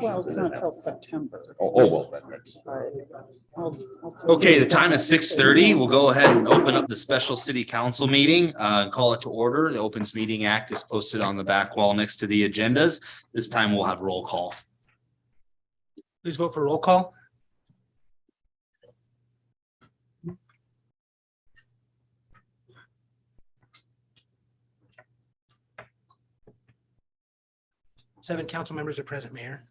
Well, it's not till September. Well, Okay, the time is 6:30. We'll go ahead and open up the special city council meeting, call it to order. The Opens Meeting Act is posted on the back wall next to the agendas. This time we'll have roll call. Please vote for roll call. Seven council members are present, Mayor.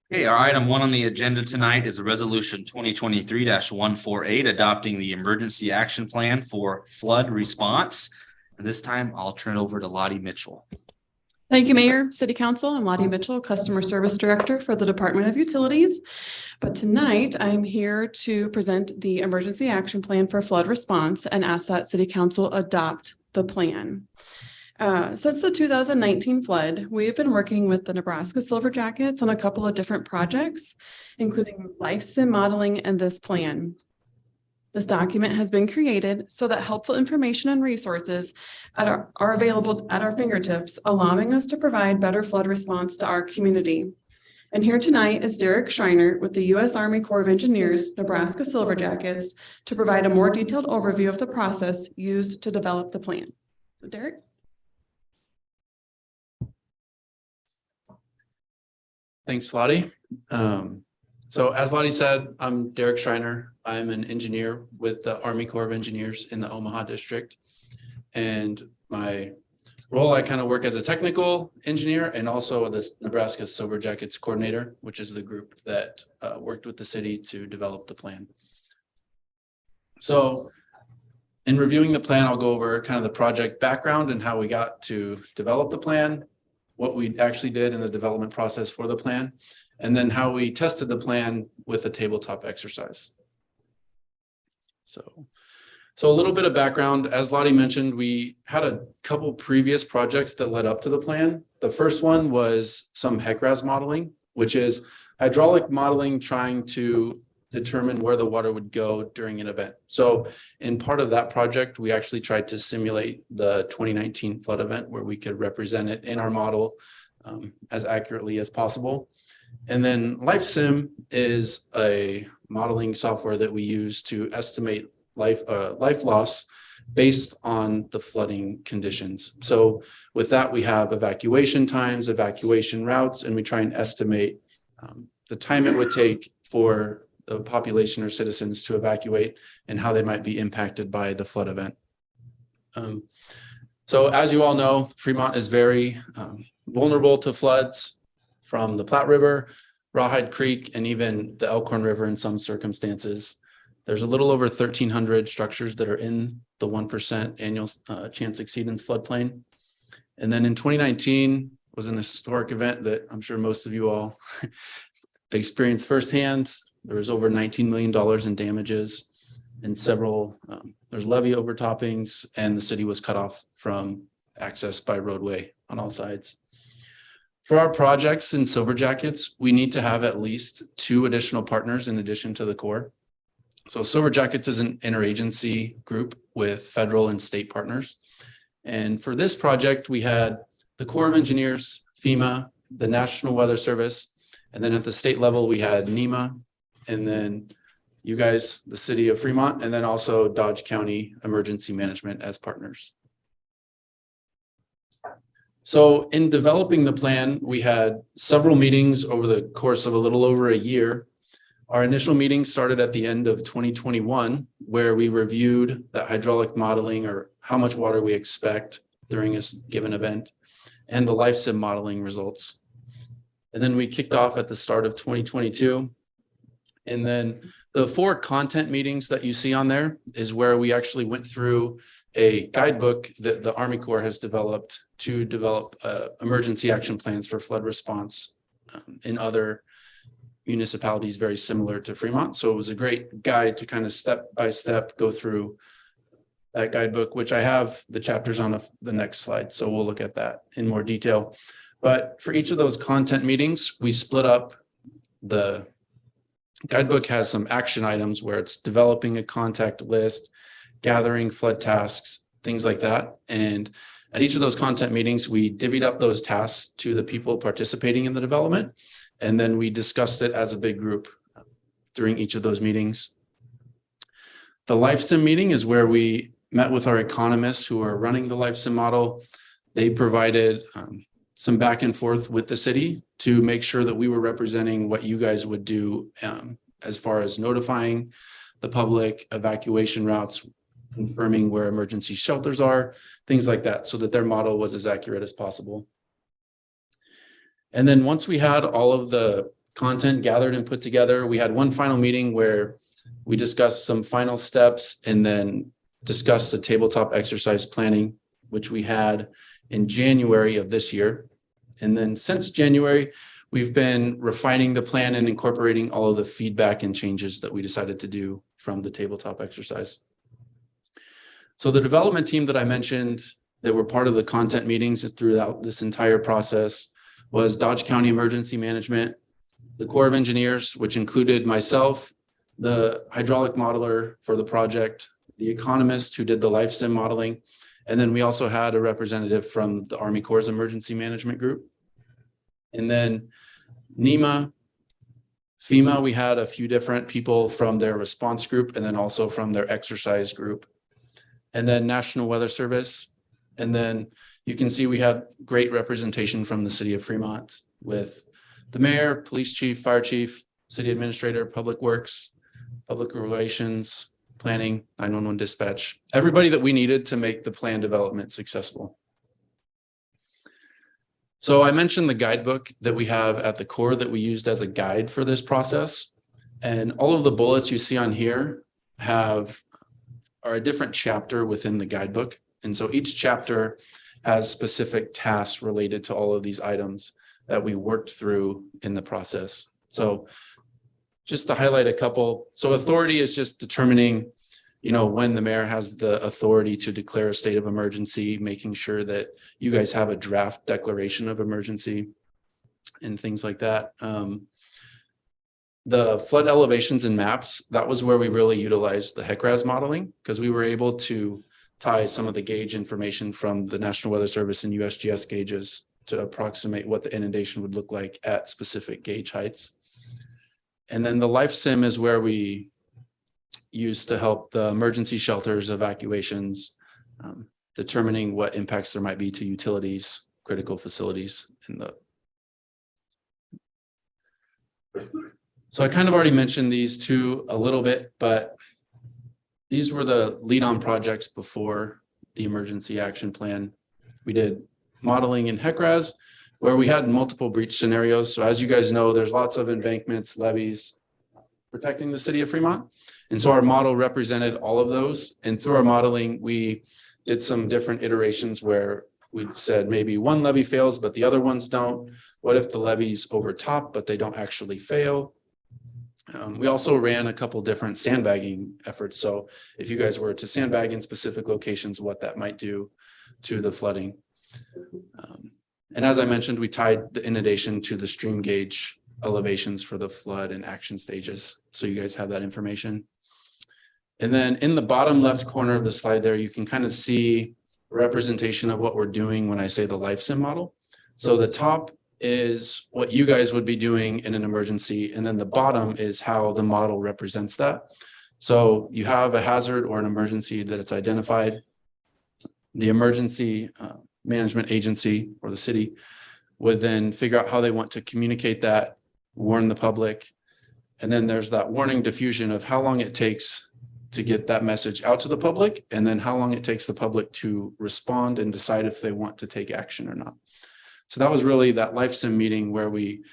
Okay, our item 1 on the agenda tonight is a resolution 2023-148 adopting the emergency action plan for flood response. And this time I'll turn it over to Lottie Mitchell. Thank you, Mayor, City Council. I'm Lottie Mitchell, Customer Service Director for the Department of Utilities. But tonight I'm here to present the emergency action plan for flood response and ask that City Council adopt the plan. Since the 2019 flood, we have been working with the Nebraska Silver Jackets on a couple of different projects, including life sim modeling and this plan. This document has been created so that helpful information and resources are available at our fingertips, allowing us to provide better flood response to our community. And here tonight is Derek Schreiner with the U.S. Army Corps of Engineers, Nebraska Silver Jackets, to provide a more detailed overview of the process used to develop the plan. So Derek? Thanks, Lottie. So as Lottie said, I'm Derek Schreiner. I'm an engineer with the Army Corps of Engineers in the Omaha district. And my role, I kind of work as a technical engineer and also the Nebraska Silver Jackets coordinator, which is the group that worked with the city to develop the plan. So in reviewing the plan, I'll go over kind of the project background and how we got to develop the plan, what we actually did in the development process for the plan, and then how we tested the plan with a tabletop exercise. So a little bit of background. As Lottie mentioned, we had a couple previous projects that led up to the plan. The first one was some HECRAS modeling, which is hydraulic modeling trying to determine where the water would go during an event. So in part of that project, we actually tried to simulate the 2019 flood event where we could represent it in our model as accurately as possible. And then LifeSim is a modeling software that we use to estimate life loss based on the flooding conditions. So with that, we have evacuation times, evacuation routes, and we try and estimate the time it would take for the population or citizens to evacuate and how they might be impacted by the flood event. So as you all know, Fremont is very vulnerable to floods from the Platte River, Rawhide Creek, and even the Elkhorn River in some circumstances. There's a little over 1,300 structures that are in the 1% annual chance exceedance floodplain. And then in 2019 was an historic event that I'm sure most of you all experienced firsthand. There was over $19 million in damages and several, there's levee overtoppings, and the city was cut off from access by roadway on all sides. For our projects in Silver Jackets, we need to have at least 2 additional partners in addition to the Corps. So Silver Jackets is an interagency group with federal and state partners. And for this project, we had the Corps of Engineers, FEMA, the National Weather Service, and then at the state level, we had NEMA, and then you guys, the city of Fremont, and then also Dodge County Emergency Management as partners. So in developing the plan, we had several meetings over the course of a little over a year. Our initial meeting started at the end of 2021, where we reviewed the hydraulic modeling or how much water we expect during a given event and the LifeSim modeling results. And then we kicked off at the start of 2022. And then the 4 content meetings that you see on there is where we actually went through a guidebook that the Army Corps has developed to develop emergency action plans for flood response in other municipalities very similar to Fremont. So it was a great guide to kind of step by step go through that guidebook, which I have the chapters on the next slide. So we'll look at that in more detail. But for each of those content meetings, we split up the guidebook has some action items where it's developing a contact list, gathering flood tasks, things like that. And at each of those content meetings, we divvied up those tasks to the people participating in the development. And then we discussed it as a big group during each of those meetings. The LifeSim meeting is where we met with our economists who are running the LifeSim model. They provided some back and forth with the city to make sure that we were representing what you guys would do as far as notifying the public, evacuation routes, confirming where emergency shelters are, things like that, so that their model was as accurate as possible. And then once we had all of the content gathered and put together, we had one final meeting where we discussed some final steps and then discussed the tabletop exercise planning, which we had in January of this year. And then since January, we've been refining the plan and incorporating all of the feedback and changes that we decided to do from the tabletop exercise. So the development team that I mentioned that were part of the content meetings throughout this entire process was Dodge County Emergency Management, the Corps of Engineers, which included myself, the hydraulic modeler for the project, the economist who did the LifeSim modeling, and then we also had a representative from the Army Corps Emergency Management Group. And then NEMA, FEMA, we had a few different people from their response group and then also from their exercise group. And then National Weather Service. And then you can see we had great representation from the city of Fremont with the mayor, police chief, fire chief, city administrator, public works, public relations, planning, 911 dispatch, everybody that we needed to make the plan development successful. So I mentioned the guidebook that we have at the Corps that we used as a guide for this process. And all of the bullets you see on here are a different chapter within the guidebook. And so each chapter has specific tasks related to all of these items that we worked through in the process. So just to highlight a couple. So authority is just determining, when the mayor has the authority to declare a state of emergency, making sure that you guys have a draft declaration of emergency and things like that. The flood elevations and maps, that was where we really utilized the HECRAS modeling because we were able to tie some of the gauge information from the National Weather Service and USGS gauges to approximate what the inundation would look like at specific gauge heights. And then the LifeSim is where we used to help the emergency shelters, evacuations, determining what impacts there might be to utilities, critical facilities in the. So I kind of already mentioned these two a little bit, but these were the lead-on projects before the emergency action plan. We did modeling in HECRAS, where we had multiple breach scenarios. So as you guys know, there's lots of embankments, levees protecting the city of Fremont. And so our model represented all of those. And through our modeling, we did some different iterations where we said maybe one levee fails, but the other ones don't. What if the levees overtop, but they don't actually fail? We also ran a couple different sandbagging efforts. So if you guys were to sandbag in specific locations, what that might do to the flooding. And as I mentioned, we tied the inundation to the stream gauge elevations for the flood and action stages. So you guys have that information. And then in the bottom left corner of the slide there, you can kind of see a representation of what we're doing when I say the LifeSim model. So the top is what you guys would be doing in an emergency. And then the bottom is how the model represents that. So you have a hazard or an emergency that it's identified. The emergency management agency or the city would then figure out how they want to communicate that, warn the public. And then there's that warning diffusion of how long it takes to get that message out to the public, and then how long it takes the public to respond and decide if they want to take action or not. So that was really that LifeSim meeting where we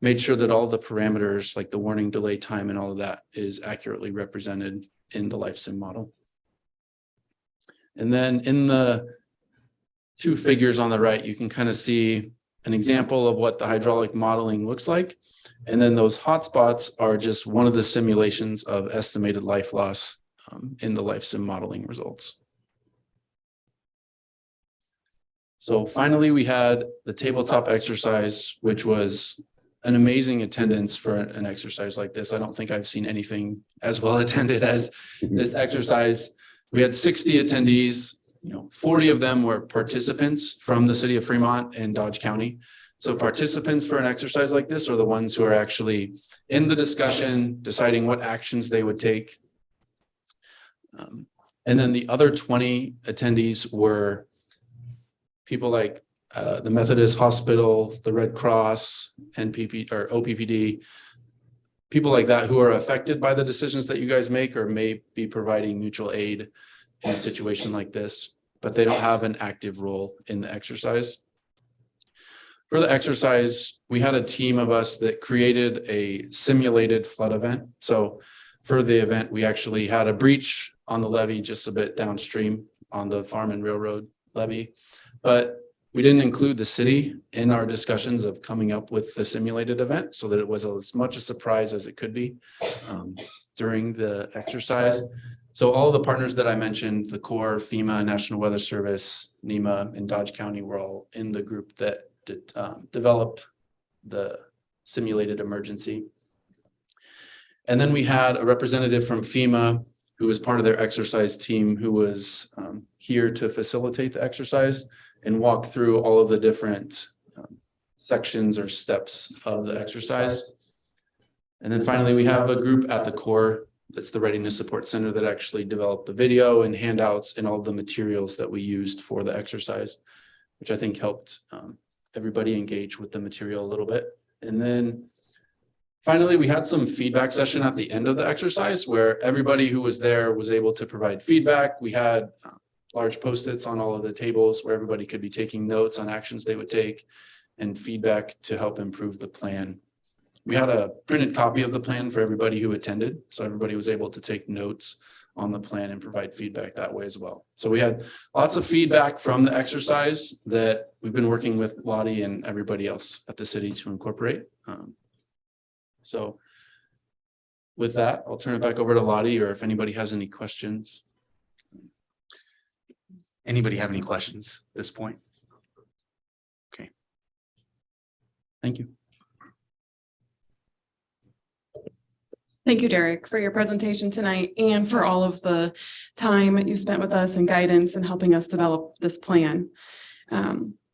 made sure that all the parameters like the warning, delay time, and all of that is accurately represented in the LifeSim model. And then in the two figures on the right, you can kind of see an example of what the hydraulic modeling looks like. And then those hotspots are just one of the simulations of estimated life loss in the LifeSim modeling results. So finally, we had the tabletop exercise, which was an amazing attendance for an exercise like this. I don't think I've seen anything as well attended as this exercise. We had 60 attendees, 40 of them were participants from the city of Fremont and Dodge County. So participants for an exercise like this are the ones who are actually in the discussion, deciding what actions they would take. And then the other 20 attendees were people like the Methodist Hospital, the Red Cross, NPP or OPPD, people like that who are affected by the decisions that you guys make or may be providing mutual aid in a situation like this, but they don't have an active role in the exercise. For the exercise, we had a team of us that created a simulated flood event. So for the event, we actually had a breach on the levee just a bit downstream on the Farm and Railroad levee, but we didn't include the city in our discussions of coming up with the simulated event so that it was as much a surprise as it could be during the exercise. So all the partners that I mentioned, the Corps, FEMA, National Weather Service, NEMA, and Dodge County were all in the group that developed the simulated emergency. And then we had a representative from FEMA who was part of their exercise team who was here to facilitate the exercise and walk through all of the different sections or steps of the exercise. And then finally, we have a group at the Corps, that's the Readiness Support Center, that actually developed the video and handouts and all the materials that we used for the exercise, which I think helped everybody engage with the material a little bit. And then finally, we had some feedback session at the end of the exercise where everybody who was there was able to provide feedback. We had large Post-its on all of the tables where everybody could be taking notes on actions they would take and feedback to help improve the plan. We had a printed copy of the plan for everybody who attended, so everybody was able to take notes on the plan and provide feedback that way as well. So we had lots of feedback from the exercise that we've been working with Lottie and everybody else at the city to incorporate. So with that, I'll turn it back over to Lottie, or if anybody has any questions. Anybody have any questions at this point? Okay. Thank you. Thank you, Derek, for your presentation tonight and for all of the time you spent with us and guidance and helping us develop this plan.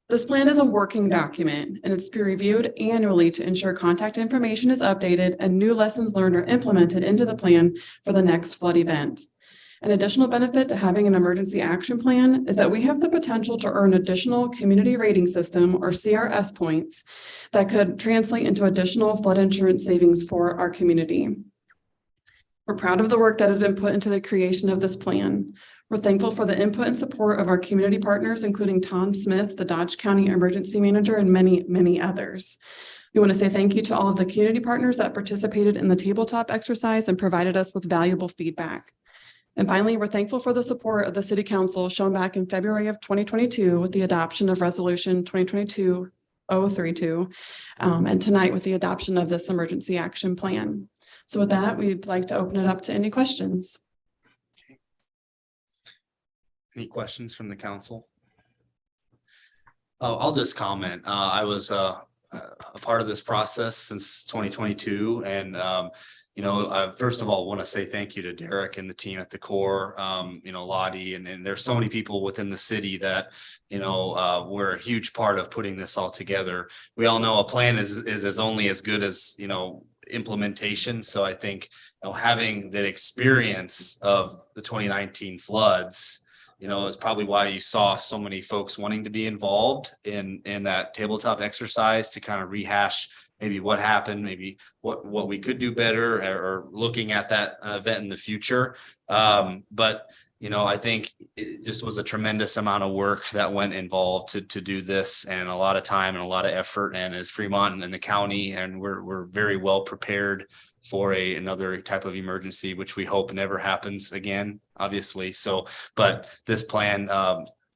This plan is a working document and it's peer-reviewed annually to ensure contact information is updated and new lessons learned are implemented into the plan for the next flood event. An additional benefit to having an emergency action plan is that we have the potential to earn additional community rating system or CRS points that could translate into additional flood insurance savings for our community. We're proud of the work that has been put into the creation of this plan. We're thankful for the input and support of our community partners, including Tom Smith, the Dodge County Emergency Manager, and many, many others. We want to say thank you to all of the community partners that participated in the tabletop exercise and provided us with valuable feedback. And finally, we're thankful for the support of the City Council shown back in February of 2022 with the adoption of Resolution 2022-032, and tonight with the adoption of this emergency action plan. So with that, we'd like to open it up to any questions. Any questions from the council? Oh, I'll just comment. I was a part of this process since 2022, and first of all, want to say thank you to Derek and the team at the Corps, Lottie, and there's so many people within the city that, were a huge part of putting this all together. We all know a plan is as only as good as, implementation. So I think, having that experience of the 2019 floods, is probably why you saw so many folks wanting to be involved in that tabletop exercise to kind of rehash maybe what happened, maybe what we could do better, or looking at that event in the future. But I think it just was a tremendous amount of work that went involved to do this, and a lot of time and a lot of effort. And as Fremont and the county, and we're very well prepared for another type of emergency, which we hope never happens again, obviously. So, but this plan,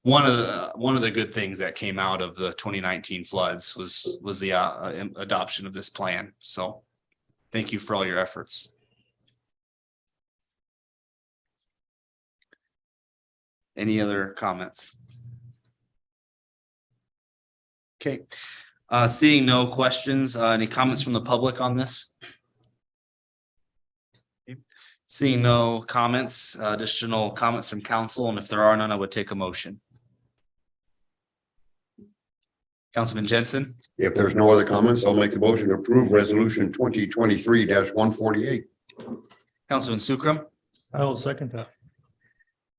one of the good things that came out of the 2019 floods was the adoption of this plan. So thank you for all your efforts. Any other comments? Okay, seeing no questions, any comments from the public on this? Okay. Seeing no comments, additional comments from council, and if there are none, I would take a motion. Councilman Jensen, If there's no other comments, I'll make the motion to approve resolution 2023-148. Councilman Sukram, I will second that.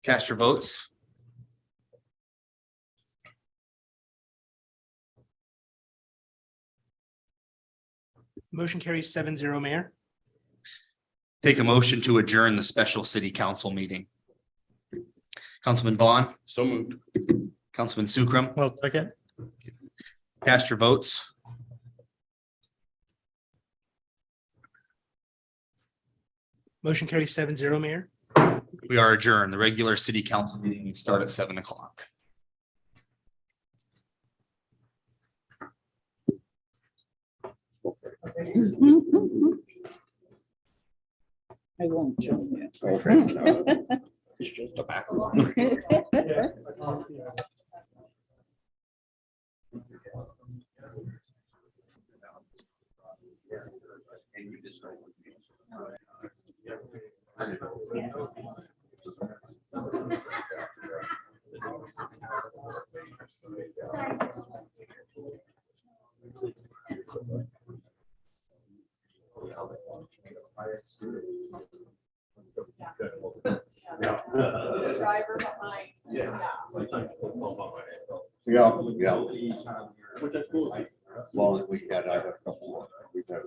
cast your votes. Motion carries 7-0, Mayor. Take a motion to adjourn the special city council meeting. Councilman Vaughn, So moved. Councilman Sukram, Well, second. cast your votes. Motion carries 7-0, Mayor. We are adjourned. The regular city council meeting will start at 7 o'clock. I won't join you. It's just a back. Driver behind. Yeah. Well, we had, I had a couple, we had.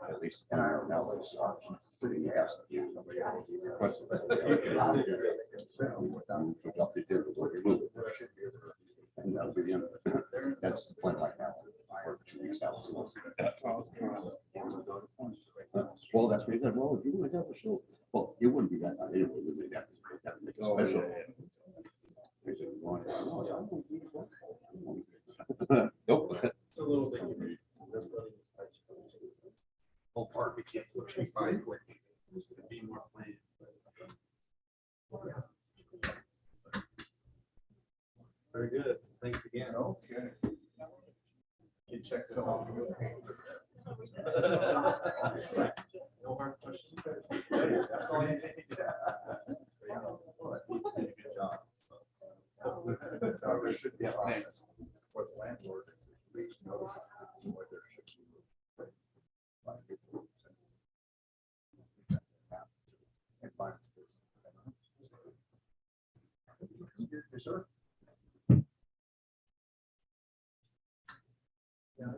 At least in our knowledge, city has to do somebody else. And that'll be the end. That's the plan right now. For 2 weeks out. Well, that's what he said. Well, if you want to have a show, well, it wouldn't be that night. It would be that. Make a special. He said, "You want it?" "No, I don't think so." Nope. Whole part, we can't push me fine. Be more planned. Very good. Thanks again. Okay. You checked it out. No hard questions. That's all you need. Good job. There should be a plan for the landlord. Yes, sir. Yeah.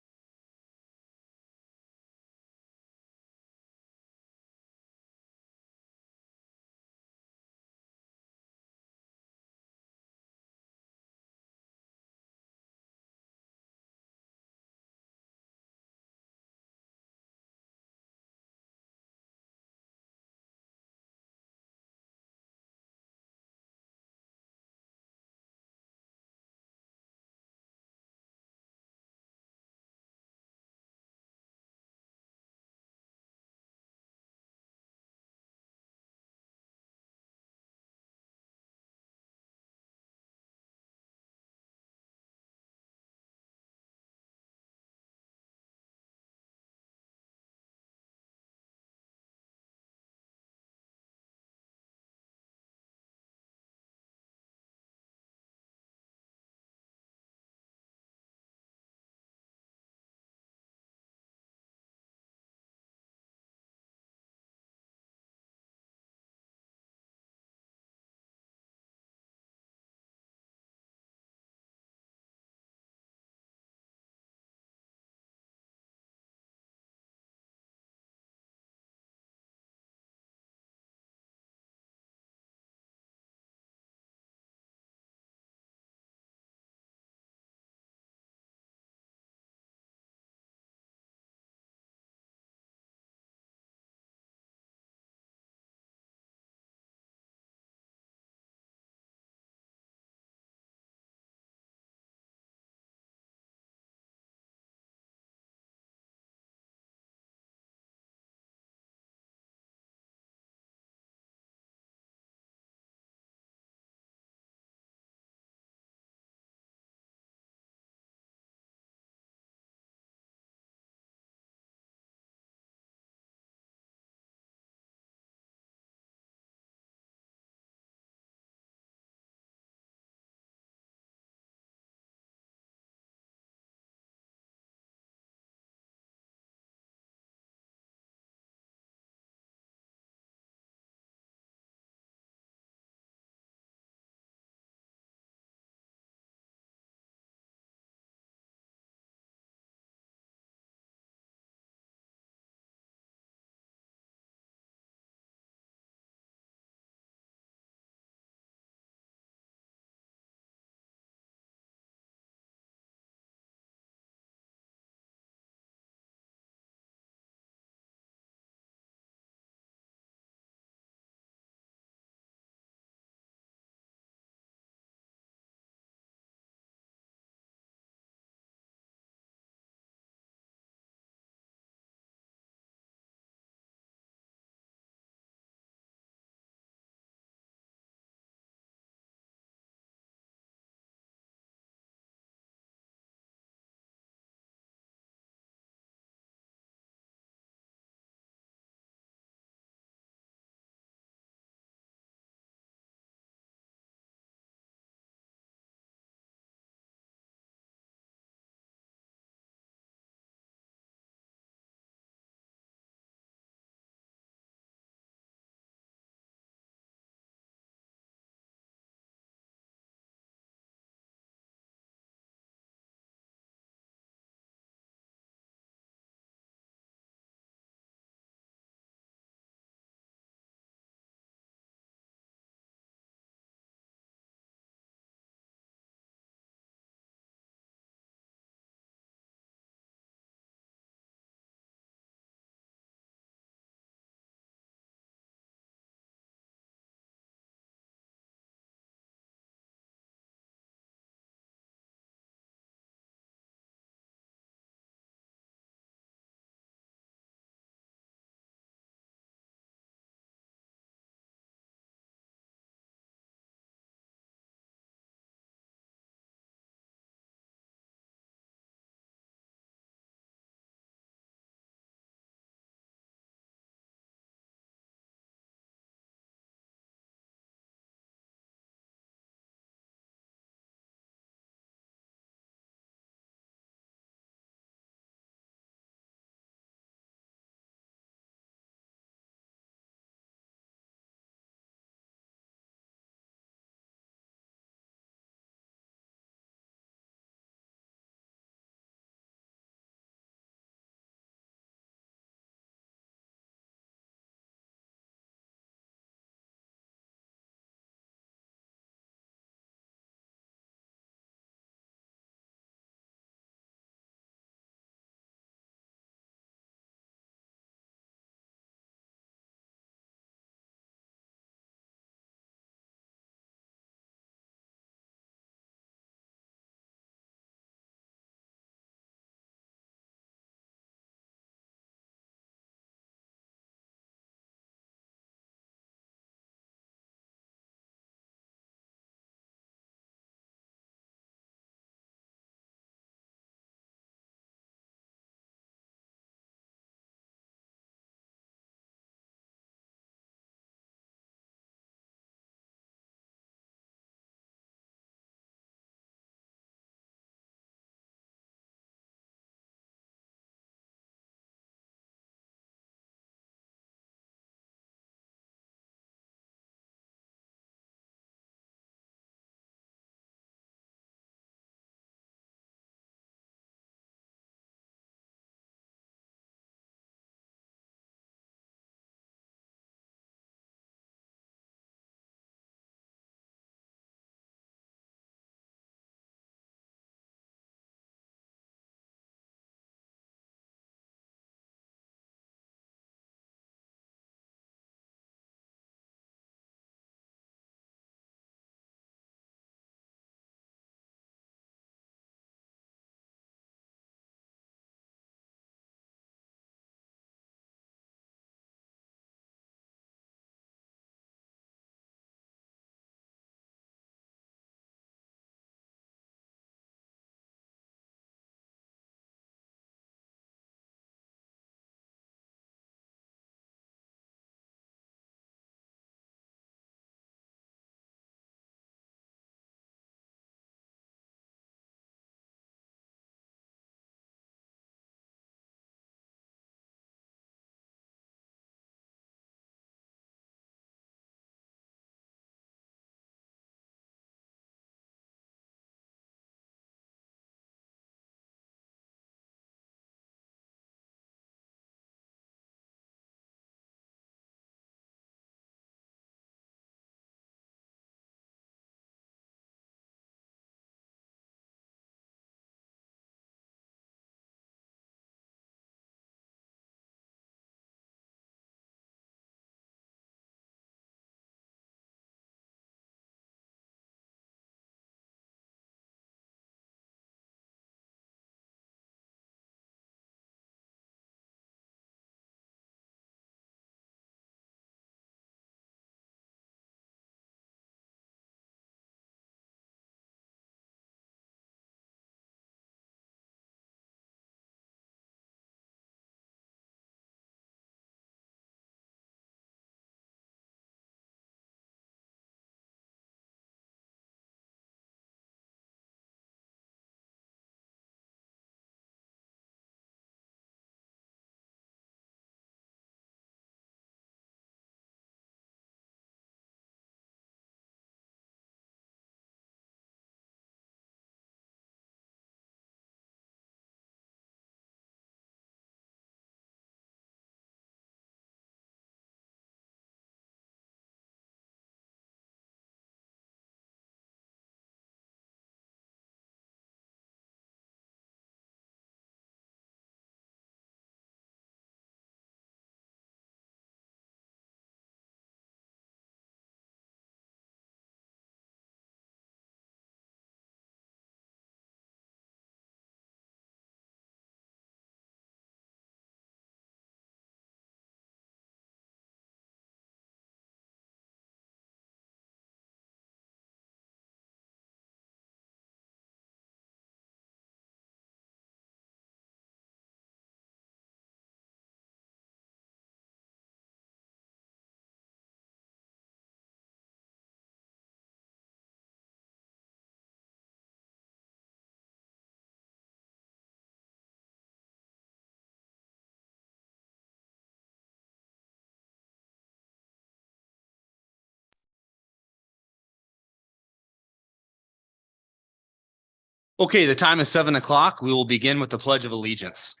Okay, the time is 7 o'clock. We will begin with the Pledge of Allegiance.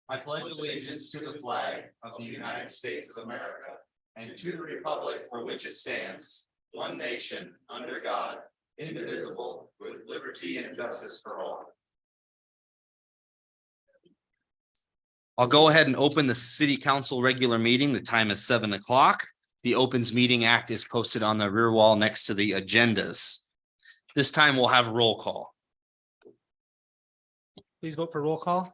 I pledge allegiance to the flag of the United States of America and to the republic for which it stands, one nation, under God, indivisible, with liberty and justice for all. I'll go ahead and open the city council regular meeting. The time is 7 o'clock. The Opens Meeting Act is posted on the rear wall next to the agendas. This time we'll have roll call. Please vote for roll call.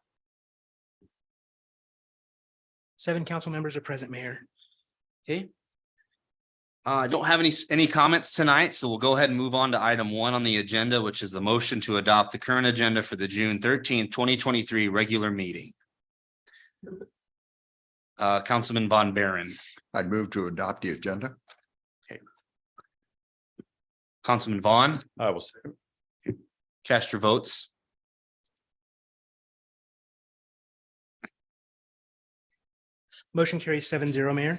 7 council members are present, Mayor. Okay. I don't have any comments tonight, so we'll go ahead and move on to item 1 on the agenda, which is the motion to adopt the current agenda for the June 13th, 2023 regular meeting. Councilman Von Baron, I'd move to adopt the agenda. Councilman Vaughn, I will say. cast your votes. Motion carries 7-0, Mayor.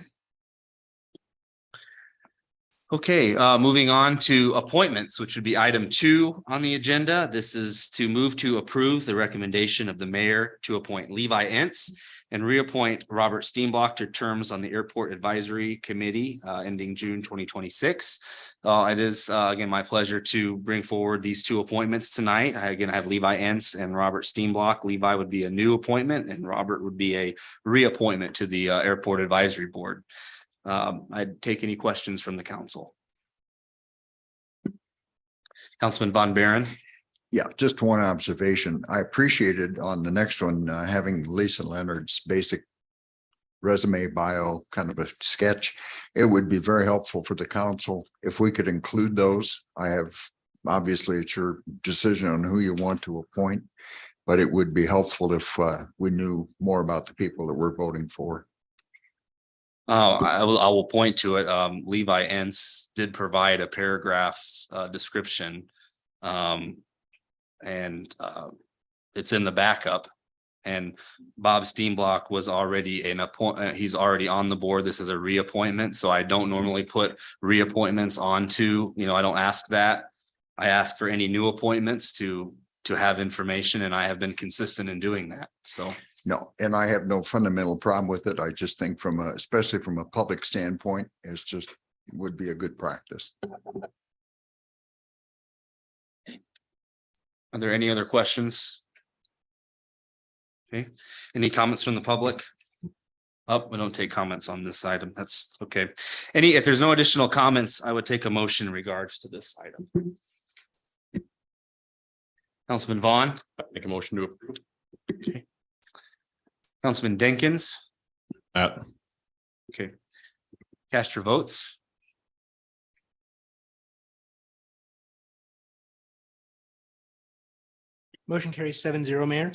Okay, moving on to appointments, which would be item 2 on the agenda. This is to move to approve the recommendation of the mayor to appoint Levi Entz and reappoint Robert Steenblock to terms on the Airport Advisory Committee ending June 2026. It is again my pleasure to bring forward these 2 appointments tonight. I have Levi Entz and Robert Steenblock. Levi would be a new appointment and Robert would be a reappointment to the Airport Advisory Board. I'd take any questions from the council. Councilman Von Baron. Yeah, just one observation. I appreciated on the next one, having Lisa Leonard's basic resume bio, kind of a sketch. It would be very helpful for the council if we could include those. Obviously, it's your decision on who you want to appoint, but it would be helpful if we knew more about the people that we're voting for. I will point to it. Levi Entz did provide a paragraph description. It's in the backup. And Bob Steenblock was already he's already on the board. This is a reappointment. So I don't normally put reappointments onto, I don't ask that. I ask for any new appointments to have information, and I have been consistent in doing that. So. No, and I have no fundamental problem with it. I just think especially from a public standpoint, it's just would be a good practice. Are there any other questions? Okay, any comments from the public? We don't take comments on this item. That's okay. If there's no additional comments, I would take a motion in regards to this item. Councilman Vaughn. Make a motion to approve. Okay. Councilman Denkins. Okay. Cast your votes. Motion carries 7-0, Mayor.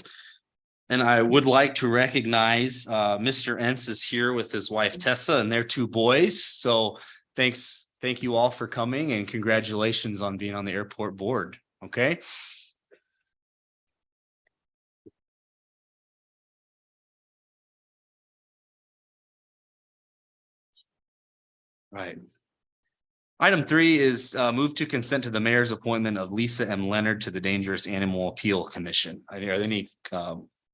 And I would like to recognize Mr. Entz is here with his wife Tessa and their 2 boys. So thank you all for coming and congratulations on being on the airport board. Okay. Right. Item 3 is move to consent to the mayor's appointment of Lisa M. Leonard to the Dangerous Animal Appeal Commission. Are there any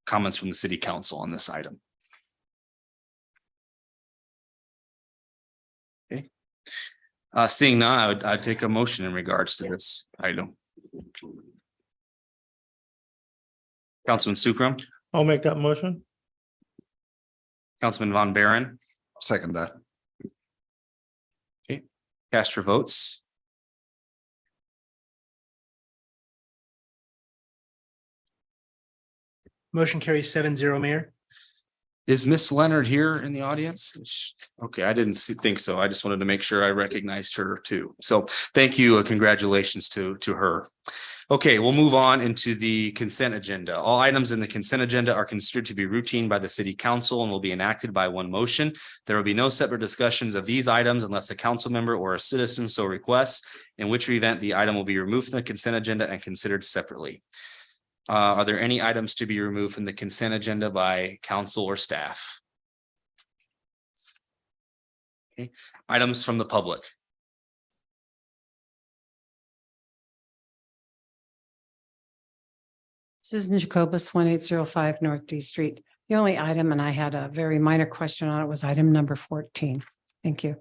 comments from the city council on this item? Okay. Seeing none, I'd take a motion in regards to this item. Councilman Sukram. I'll make that motion. Councilman Von Baron. Second that. Cast your votes. Motion carries 7-0, Mayor. Is Miss Leonard here in the audience? Okay, I didn't think so. I just wanted to make sure I recognized her too. So thank you. Congratulations to her. Okay, we'll move on into the consent agenda. All items in the consent agenda are considered to be routine by the city council and will be enacted by one motion. There will be no separate discussions of these items unless a council member or a citizen so requests, in which event the item will be removed from the consent agenda and considered separately. Are there any items to be removed from the consent agenda by council or staff? Okay, items from the public. Susan Jacobus, 1805 North D Street. The only item, and I had a very minor question on it, was item number 14. Thank you. Are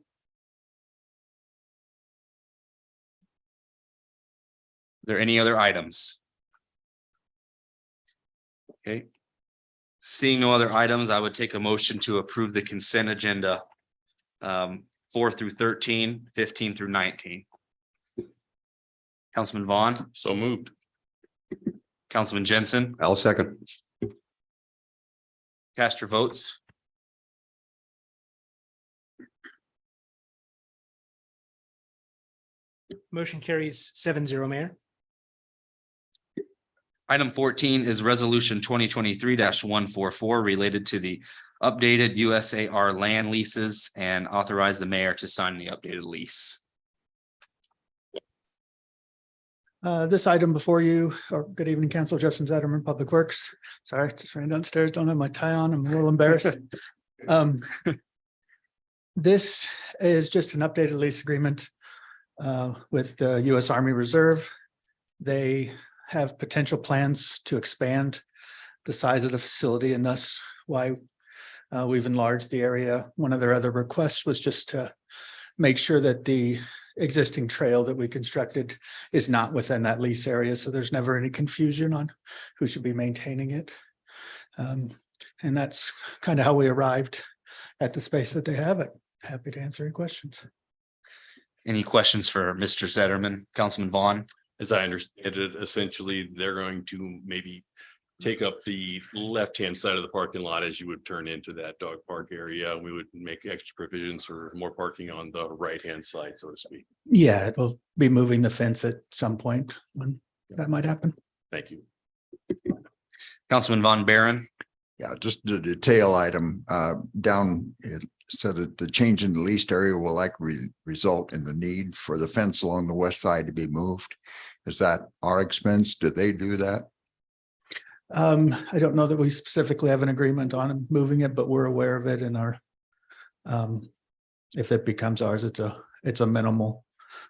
there any other items? Okay. Seeing no other items, I would take a motion to approve the consent agenda. 4 through 13, 15 through 19. Councilman Vaughn. So moved. Councilman Jensen, I'll second. cast your votes. Motion carries 7-0, Mayor. Item 14 is resolution 2023-144 related to the updated USAR land leases and authorize the mayor to sign the updated lease. This item before you, or good evening, Council, Justin Zetterman, Public Works. Sorry, just ran downstairs, don't have my tie on, I'm a little embarrassed. This is just an updated lease agreement with the U.S. Army Reserve. They have potential plans to expand the size of the facility, and thus why we've enlarged the area. One of their other requests was just to make sure that the existing trail that we constructed is not within that lease area, so there's never any confusion on who should be maintaining it. And that's kind of how we arrived at the space that they have it. Happy to answer any questions. Any questions for Mr. Zetterman, Councilman Vaughn? As I understand it, essentially, they're going to maybe take up the left-hand side of the parking lot as you would turn into that dog park area. We would make extra provisions for more parking on the right-hand side, so to speak. Yeah, it will be moving the fence at some point when that might happen. Thank you. Councilman Von Baron, Yeah, just the detail item down, it said that the change in the leased area will likely result in the need for the fence along the west side to be moved. Is that our expense? Did they do that? I don't know that we specifically have an agreement on moving it, but we're aware of it in our. If it becomes ours, it's a minimal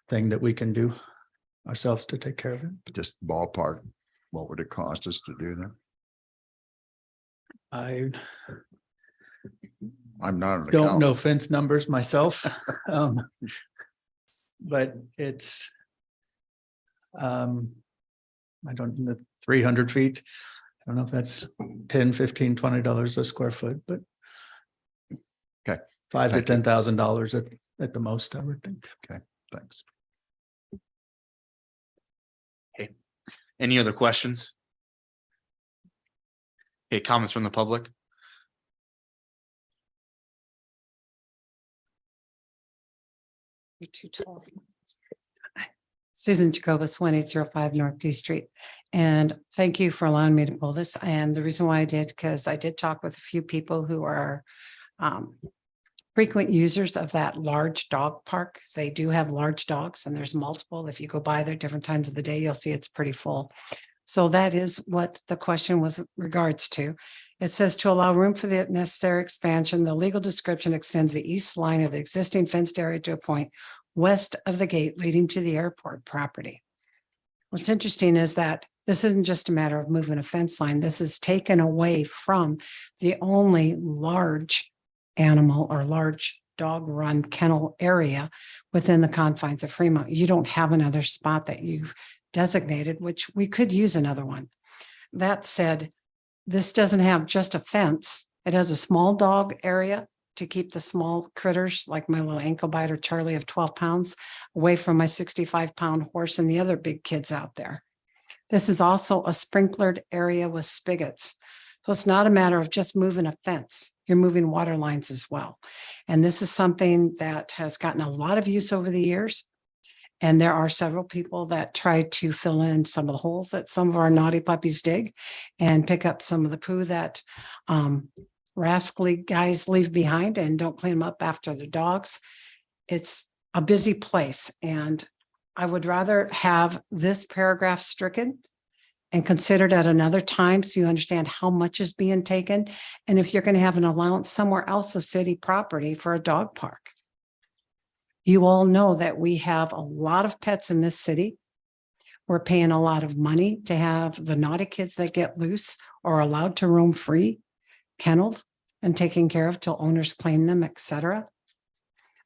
thing that we can do ourselves to take care of it. Just ballpark, what would it cost us to do that? I'm not. an Don't accountant. know fence numbers myself. But it's. I don't know, 300 feet. I don't know if that's $10, $15, $20 a square foot, but. Okay. $5,000 to Thank you. $10,000 at the most, I would think. Thanks. any other questions? Okay, comments from the public? You're too tall. Susan Jacobus, 1805 North D Street. And thank you for allowing me to pull this. And the reason why I did, because I did talk with a few people who are frequent users of that large dog park. They do have large dogs and there's multiple. If you go by there different times of the day, you'll see it's pretty full. So that is what the question was regards to. It says to allow room for the necessary expansion, the legal description extends the east line of the existing fenced area to a point west of the gate leading to the airport property. What's interesting is that this isn't just a matter of moving a fence line. This is taken away from the only large animal or large dog run kennel area within the confines of Fremont. You don't have another spot that you've designated, which we could use another one. That said, this doesn't have just a fence. It has a small dog area to keep the small critters like my little ankle biter Charlie of 12 pounds away from my 65-pound horse and the other big kids out there. This is also a sprinklered area with spigots. So it's not a matter of just moving a fence. You're moving water lines as well. And this is something that has gotten a lot of use over the years. And there are several people that try to fill in some of the holes that some of our naughty puppies dig and pick up some of the poo that rascally guys leave behind and don't clean them up after their dogs. It's a busy place. And I would rather have this paragraph stricken and considered at another time so you understand how much is being taken. And if you're going to have an allowance somewhere else of city property for a dog park. You all know that we have a lot of pets in this city. We're paying a lot of money to have the naughty kids that get loose or allowed to roam free, kenneled and taken care of till owners claim them, etc.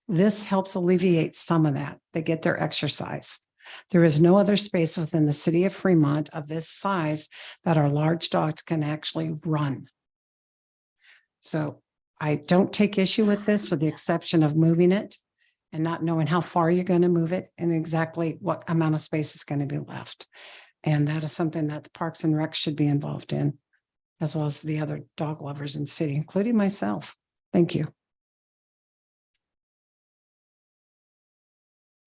This helps alleviate some of that. They get their exercise. There is no other space within the city of Fremont of this size that our large dogs can actually run. So I don't take issue with this with the exception of moving it and not knowing how far you're going to move it and exactly what amount of space is going to be left. And that is something that the Parks and Rec should be involved in, as well as the other dog lovers in the city, including myself. Thank you.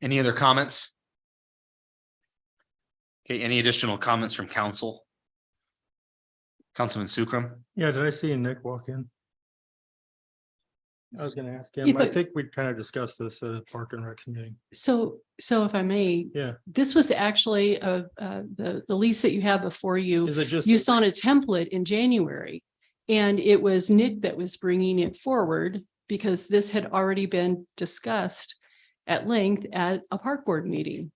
Any other comments? Okay, any additional comments from council? Councilman Sukram? Yeah, did I see Nick walk in? I was gonna ask Yeah, him. I but- think we kind of discussed this at a Park and Rec meeting. So if I may, Yeah. this was actually the lease that you have before you. Is it just? You saw a template in January. And it was Nick that was bringing it forward because this had already been discussed at length at a park board meeting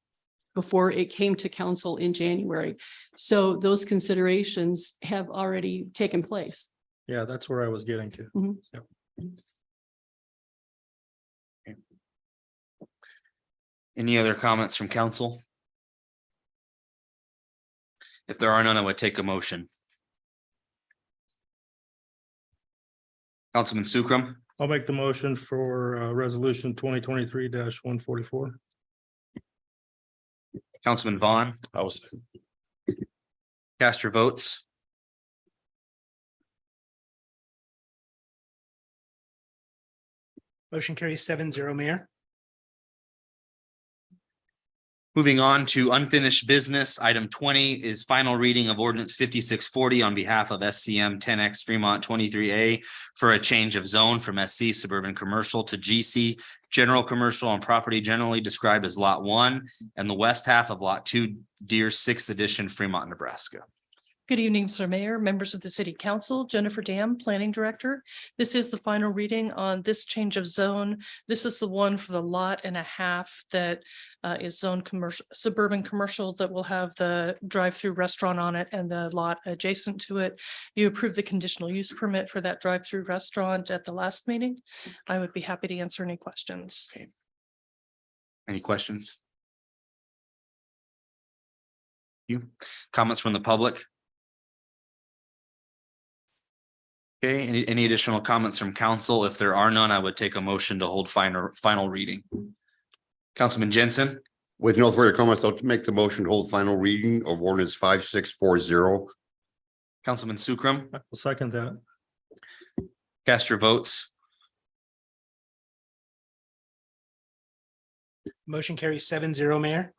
before it came to council in January. So those considerations have already taken place. Yeah, that's where I was getting to. Mhm. Yep. Any other comments from council? If there are none, I would take a motion. Councilman Sukram, I'll make the motion for resolution 2023-144. Councilman Vaughn, I was, cast your votes. Motion carries 7-0, Mayor. Moving on to unfinished business, item 20 is final reading of ordinance 5640 on behalf of SCM 10X Fremont 23A for a change of zone from SC suburban commercial to GC general commercial on property generally described as Lot 1 and the west half of Lot 2, Deer 6th Edition, Fremont, Nebraska. Good evening, Mr. Mayor, members of the City Council, Jennifer Dam, Planning Director. This is the final reading on this change of zone. This is the one for the lot and a half that is zone commercial, suburban commercial that will have the drive-through restaurant on it and the lot adjacent to it. You approved the conditional use permit for that drive-through restaurant at the last meeting. I would be happy to answer any questions. Any questions? You, comments from the public? Okay, any additional comments from council? If there are none, I would take a motion to hold final reading. Councilman Jensen, With no further comments, I'll make the motion to hold final reading of ordinance 5640. Councilman Sukram, I'll second that. cast your votes. Motion carries 7-0, Mayor.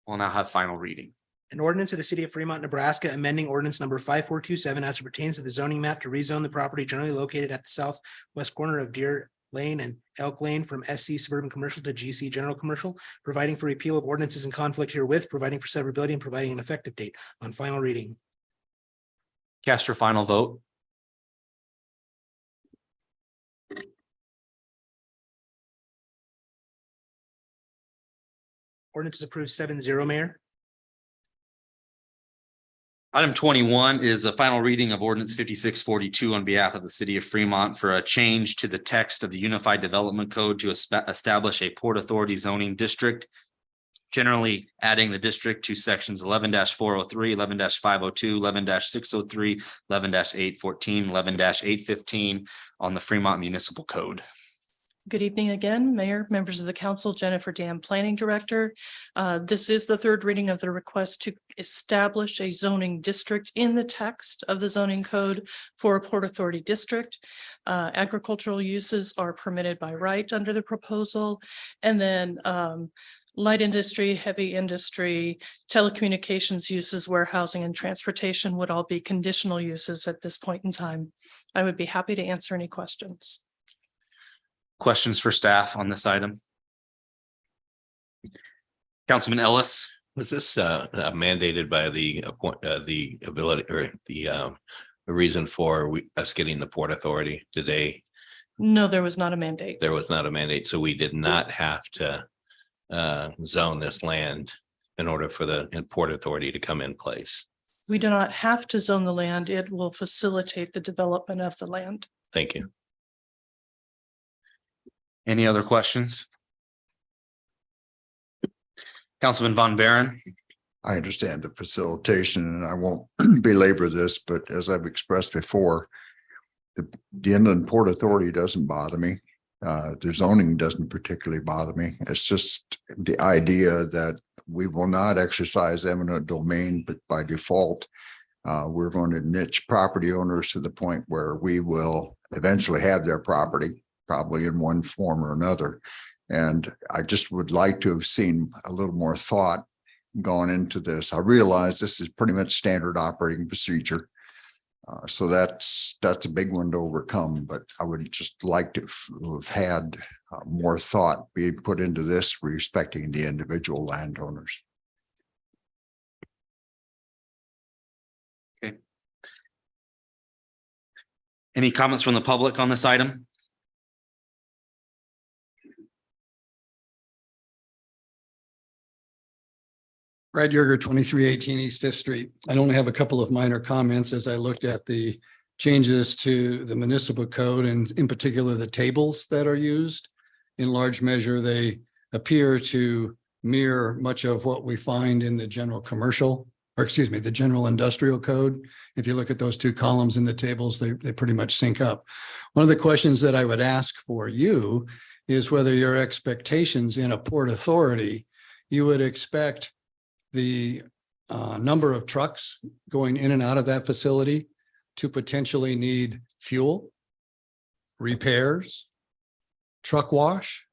We'll now have final reading. An ordinance of the city of Fremont, Nebraska, amending ordinance number 5427 as it pertains to the zoning map to rezone the property generally located at the southwest corner of Deer Lane and Elk Lane from SC suburban commercial to GC general commercial, providing for repeal of ordinances in conflict herewith, providing for severability and providing an effective date on final reading. Cast your final vote. Ordinance is approved 7-0, Mayor. Item 21 is a final reading of ordinance 5642 on behalf of the city of Fremont for a change to the text of the Unified Development Code to establish a Port Authority zoning district. Generally adding the district to sections 11-403, 11-502, 11-603, 11-814, 11-815 on the Fremont Municipal Code. Good evening again, Mayor, members of the council, Jennifer Dam, Planning Director. This is the third reading of the request to establish a zoning district in the text of the zoning code for a Port Authority district. Agricultural uses are permitted by right under the proposal. And then light industry, heavy industry, telecommunications uses, warehousing and transportation would all be conditional uses at this point in time. I would be happy to answer any questions. Questions for staff on this item? Councilman Ellis, Was this mandated by the ability or the reason for us getting the Port Authority today? No, there was not a mandate. There was not a mandate, so we did not have to zone this land in order for the Port Authority to come in place. We do not have to zone the land. It will facilitate the development of the land. Thank you. Any other questions? Councilman Von Baron. I understand the facilitation and I won't belabor this, but as I've expressed before, the Inland Port Authority doesn't bother me. The zoning doesn't particularly bother me. It's just the idea that we will not exercise eminent domain, but by default, we're going to niche property owners to the point where we will eventually have their property, probably in one form or another. And I just would like to have seen a little more thought gone into this. I realize this is pretty much standard operating procedure. So that's a big one to overcome, but I would just like to have had more thought being put into this respecting the individual landowners. Okay. Any comments from the public on this item? Brad Yerger, 2318 East Fifth Street. I only have a couple of minor comments as I looked at the changes to the municipal code and in particular the tables that are used. In large measure, they appear to mirror much of what we find in the general commercial, or excuse me, the general industrial code. If you look at those two columns in the tables, they pretty much sync up. One of the questions that I would ask for you is whether your expectations in a port authority, you would expect the number of trucks going in and out of that facility to potentially need fuel, repairs, truck wash.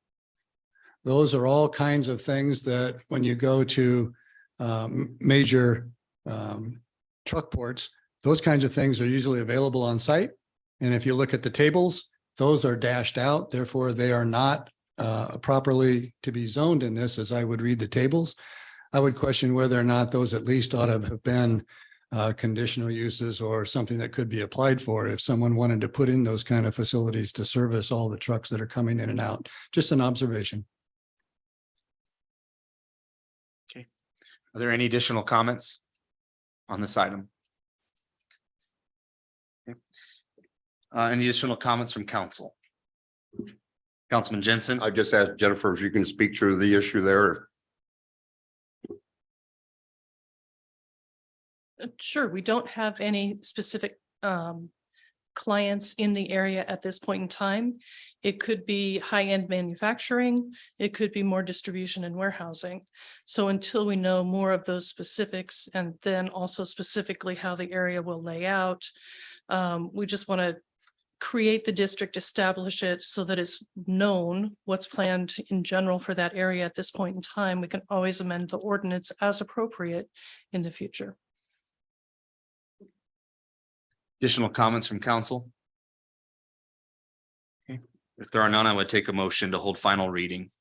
Those are all kinds of things that when you go to major truck ports, those kinds of things are usually available on site. And if you look at the tables, those are dashed out. Therefore, they are not properly to be zoned in this as I would read the tables. I would question whether or not those at least ought to have been conditional uses or something that could be applied for if someone wanted to put in those kind of facilities to service all the trucks that are coming in and out. Just an observation. Okay. Are there any additional comments on this item? Okay. Any additional comments from council? Councilman Jensen? I just asked Jennifer if you can speak to the issue there. Sure, we don't have any specific clients in the area at this point in time. It could be high-end manufacturing. It could be more distribution and warehousing. So until we know more of those specifics and then also specifically how the area will lay out, we just want to create the district, establish it so that it's known what's planned in general for that area at this point in time. We can always amend the ordinance as appropriate in the future. Additional comments from council? Okay. If there are none, I would take a motion to hold final reading.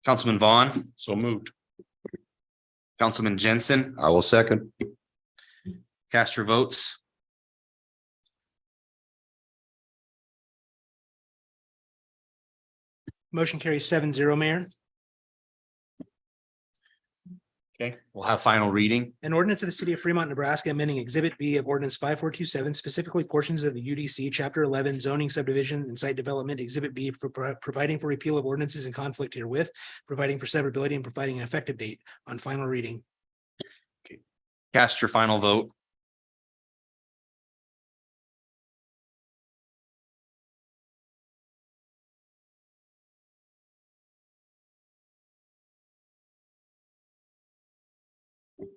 Councilman Vaughn? So moved. Councilman Jensen? I will second. Cast your votes. Motion carries 7-0, Mayor. Okay, we'll have final reading. An ordinance of the city of Fremont, Nebraska, amending Exhibit B of Ordinance 5427, specifically portions of the UDC Chapter 11 zoning subdivision and site development, Exhibit B, for providing for repeal of ordinances in conflict herewith, providing for severability and providing an effective date on final reading. Cast your final vote.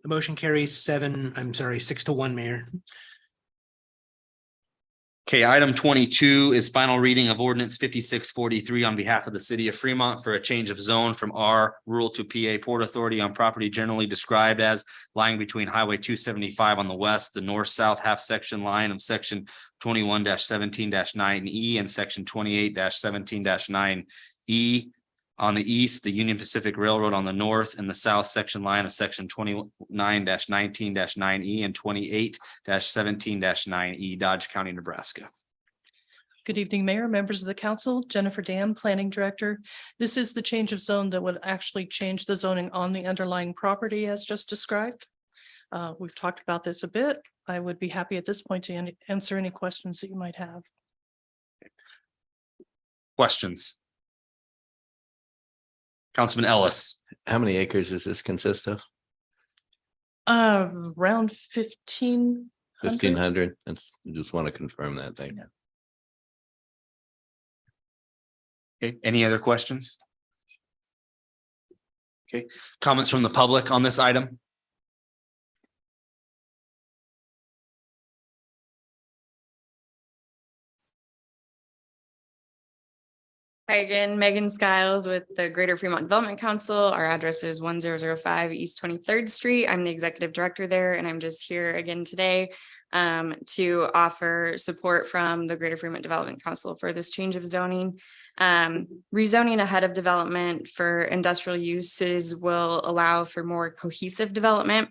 The motion carries 6-1, Mayor. Okay, item 22 is final reading of ordinance 5643 on behalf of the city of Fremont for a change of zone from R rural to PA Port Authority on property generally described as lying between Highway 275 on the west, the north-south half section line of section 21-17-9E and section 28-17-9E. On the east, the Union Pacific Railroad on the north, and the south section line of section 29-19-9E and 28-17-9E, Dodge County, Nebraska. Good evening, Mayor, members of the council, Jennifer Dam, Planning Director. This is the change of zone that would actually change the zoning on the underlying property as just described. We've talked about this a bit. I would be happy at this point to answer any questions that you might have. Questions? Councilman Ellis. How many acres does this consist of? Around 1,500. 1,500. That's, just want to confirm that thing. Okay, any other questions? Okay, comments from the public on this item? Hi again, Megan Skiles with the Greater Fremont Development Council. Our address is 1005 East 23rd Street. I'm the executive director there, and I'm just here again today to offer support from the Greater Fremont Development Council for this change of zoning. Rezoning ahead of development for industrial uses will allow for more cohesive development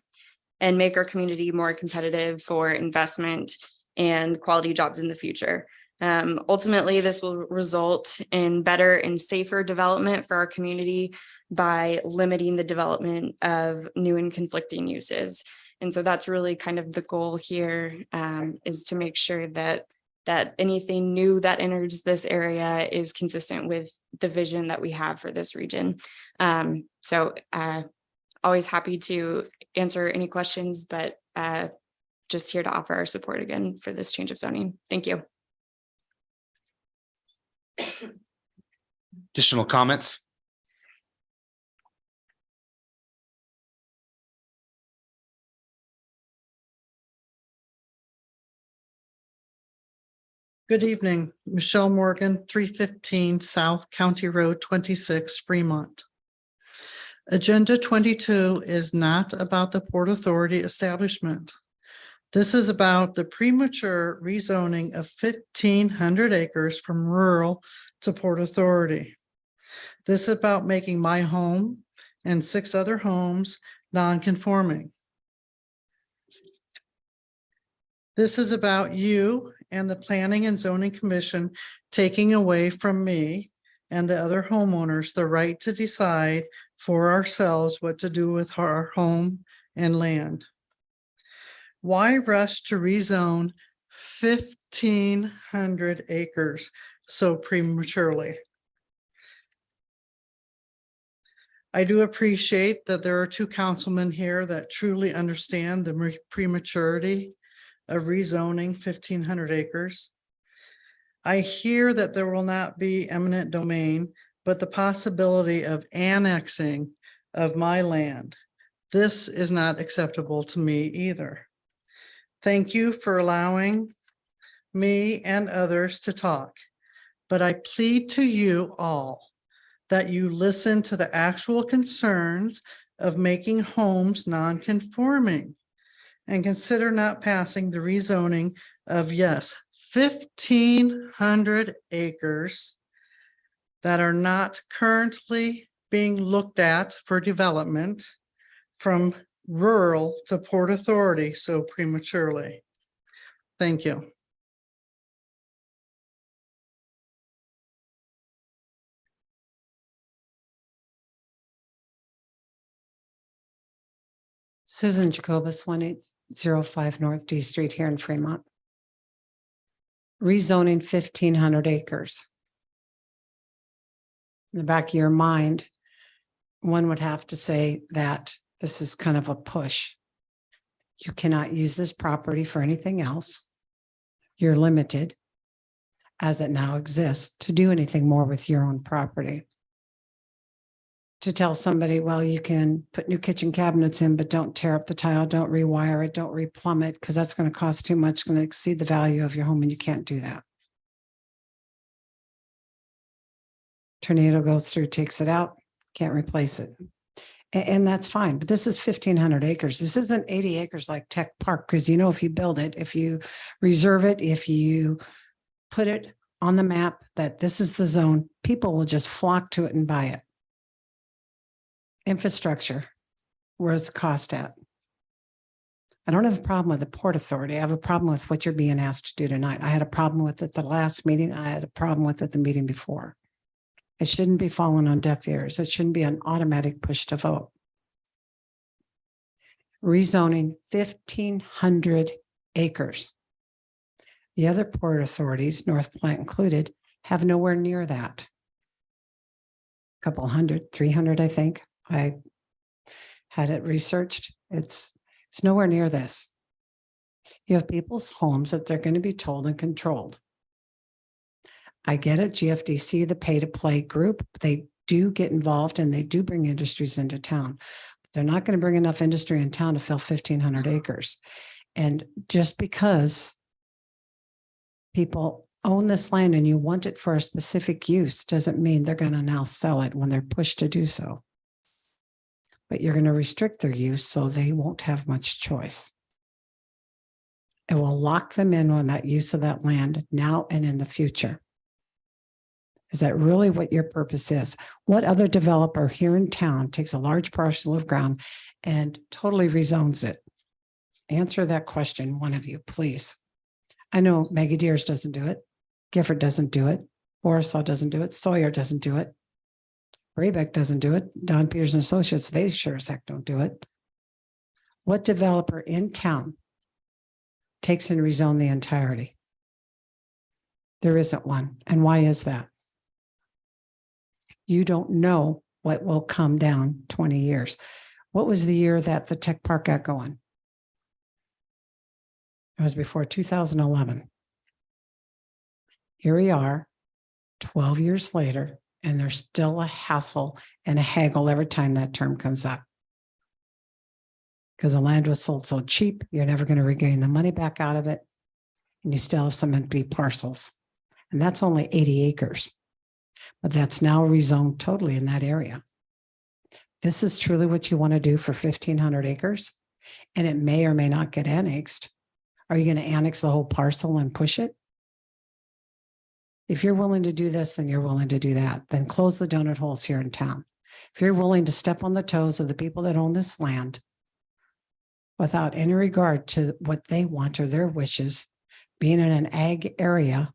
and make our community more competitive for investment and quality jobs in the future. Ultimately, this will result in better and safer development for our community by limiting the development of new and conflicting uses. And so that's really kind of the goal here, is to make sure that anything new that enters this area is consistent with the vision that we have for this region. Always happy to answer any questions, but just here to offer our support again for this change of zoning. Thank you. Additional comments? Good evening, Michelle Morgan, 315 South County Road 26, Fremont. Agenda 22 is not about the Port Authority establishment. This is about the premature rezoning of 1,500 acres from rural to Port Authority. This is about making my home and 6 other homes non-conforming. This is about you and the Planning and Zoning Commission taking away from me and the other homeowners the right to decide for ourselves what to do with our home and land. Why rush to rezone 1,500 acres so prematurely? I do appreciate that there are 2 councilmen here that truly understand the prematurity of rezoning 1,500 acres. I hear that there will not be eminent domain, but the possibility of annexing of my land. This is not acceptable to me either. Thank you for allowing me and others to talk, but I plead to you all that you listen to the actual concerns of making homes non-conforming and consider not passing the rezoning of, yes, 1,500 acres that are not currently being looked at for development from rural to Port Authority so prematurely. Thank you. Susan Jacobus, 1805 North D Street here in Fremont. Rezoning 1,500 acres. In the back of your mind, one would have to say that this is kind of a push. You cannot use this property for anything else. You're limited, as it now exists, to do anything more with your own property. To tell somebody, well, you can put new kitchen cabinets in, but don't tear up the tile, don't rewire it, don't replumb it, because that's going to cost too much, going to exceed the value of your home, and you can't do that. Tornado goes through, takes it out, can't replace it. And that's fine, but this is 1,500 acres. This isn't 80 acres like Tech Park, because you know, if you build it, if you reserve it, if you put it on the map that this is the zone, people will just flock to it and buy it. Infrastructure, where's the cost at? I don't have a problem with the Port Authority. I have a problem with what you're being asked to do tonight. I had a problem with it the last meeting. I had a problem with it the meeting before. It shouldn't be falling on deaf ears. It shouldn't be an automatic push to vote. Rezoning 1,500 acres. The other port authorities, North Platte included, have nowhere near that. Couple hundred, 300, I think. I had it researched. It's nowhere near this. You have people's homes that they're going to be told and controlled. I get it, GFDC, the pay to play group, they do get involved and they do bring industries into town. But they're not going to bring enough industry in town to fill 1,500 acres. And just because people own this land and you want it for a specific use doesn't mean they're going to now sell it when they're pushed to do so. But you're going to restrict their use so they won't have much choice. It will lock them in on that use of that land now and in the future. Is that really what your purpose is? What other developer here in town takes a large parcel of ground and totally rezones it? Answer that question, one of you, please. I know Maggie Deers doesn't do it. Gifford doesn't do it. Warsaw doesn't do it. Sawyer doesn't do it. Raybeck doesn't do it. Don Peters and Associates, they sure as heck don't do it. What developer in town takes and rezone the entirety? There isn't one. And why is that? You don't know what will come down 20 years. What was the year that the tech park got going? It was before 2011. Here we are, 12 years later, and there's still a hassle and a haggle every time that term comes up. Because the land was sold so cheap, you're never going to regain the money back out of it. And you still have some empty parcels. And that's only 80 acres. But that's now rezoned totally in that area. This is truly what you want to do for 1,500 acres, and it may or may not get annexed. Are you going to annex the whole parcel and push it? If you're willing to do this, then you're willing to do that. Then close the donut holes here in town. If you're willing to step on the toes of the people that own this land without any regard to what they want or their wishes, being in an ag area,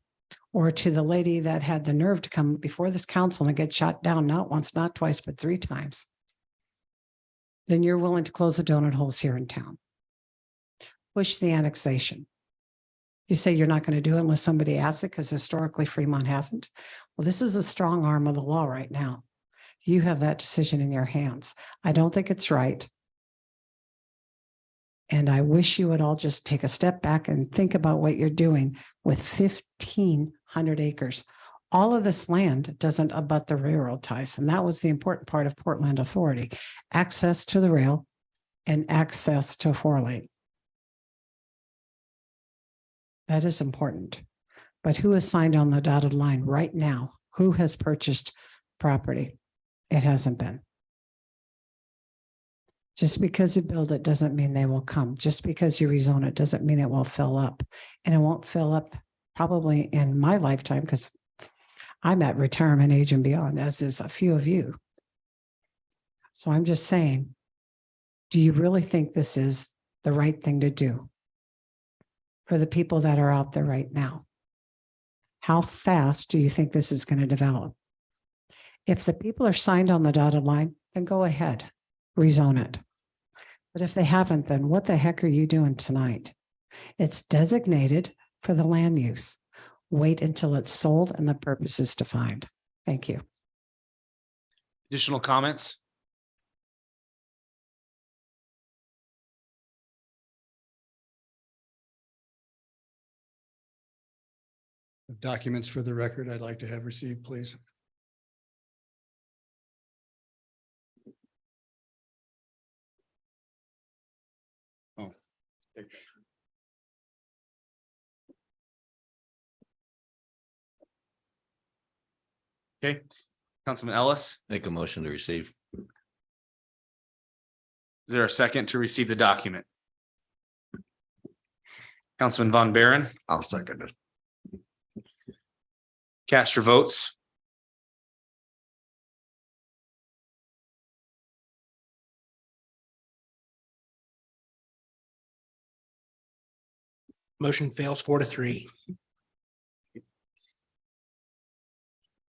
or to the lady that had the nerve to come before this council and get shot down, not once, not twice, but 3 times, then you're willing to close the donut holes here in town. Push the annexation. You say you're not going to do it unless somebody asks it because historically Fremont hasn't. Well, this is a strong arm of the law right now. You have that decision in your hands. I don't think it's right. And I wish you would all just take a step back and think about what you're doing with 1,500 acres. All of this land doesn't abut the railroad ties. And that was the important part of Portland Authority, access to the rail and access to 4-lane. That is important. But who is signed on the dotted line right now? Who has purchased property? It hasn't been. Just because you build it doesn't mean they will come. Just because you rezone it doesn't mean it will fill up. And it won't fill up probably in my lifetime because I'm at retirement age and beyond, as is a few of you. So I'm just saying, do you really think this is the right thing to do for the people that are out there right now? How fast do you think this is going to develop? If the people are signed on the dotted line, then go ahead, rezone it. But if they haven't, then what the heck are you doing tonight? It's designated for the land use. Wait until it's sold and the purpose is defined. Thank you. Additional comments? Documents for the record I'd like to have received, please. Oh. Okay, Councilman Ellis, Make a motion to receive. is there a second to receive the document? Councilman Von Baron, I'll second it. cast your votes. Motion fails 4-3.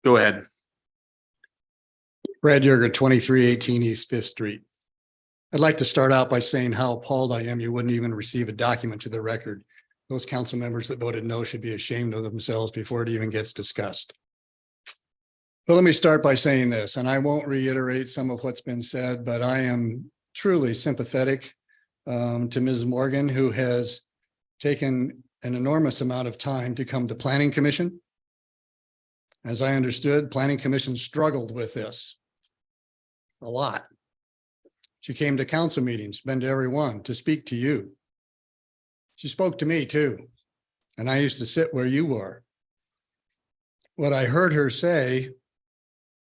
Go ahead. Brad Yerger, 2318 East Fifth Street. I'd like to start out by saying how appalled I am you wouldn't even receive a document to the record. Those council members that voted no should be ashamed of themselves before it even gets discussed. But let me start by saying this, and I won't reiterate some of what's been said, but I am truly sympathetic to Ms. Morgan, who has taken an enormous amount of time to come to Planning Commission. As I understood, Planning Commission struggled with this a lot. She came to council meetings, been to every one, to speak to you. She spoke to me too, and I used to sit where you were. What I heard her say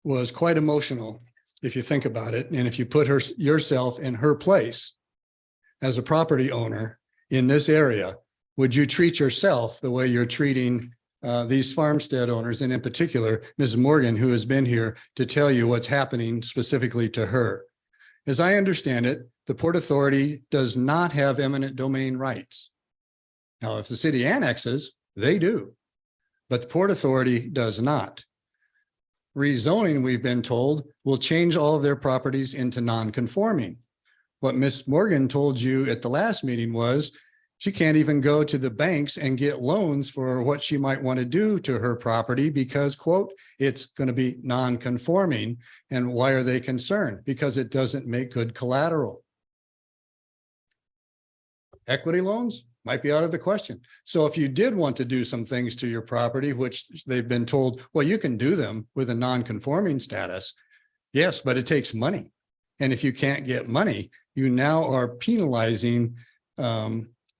was quite emotional, if you think about it, and if you put yourself in her place as a property owner in this area, would you treat yourself the way you're treating these farmstead owners, and in particular, Ms. Morgan, who has been here to tell you what's happening specifically to her? As I understand it, the Port Authority does not have eminent domain rights. Now, if the city annexes, they do, but the Port Authority does not. Rezoning, we've been told, will change all of their properties into non-conforming. What Ms. Morgan told you at the last meeting was she can't even go to the banks and get loans for what she might want to do to her property because, quote, it's going to be non-conforming. And why are they concerned? Because it doesn't make good collateral. Equity loans might be out of the question. So if you did want to do some things to your property, which they've been told, well, you can do them with a non-conforming status. Yes, but it takes money. And if you can't get money, you now are penalizing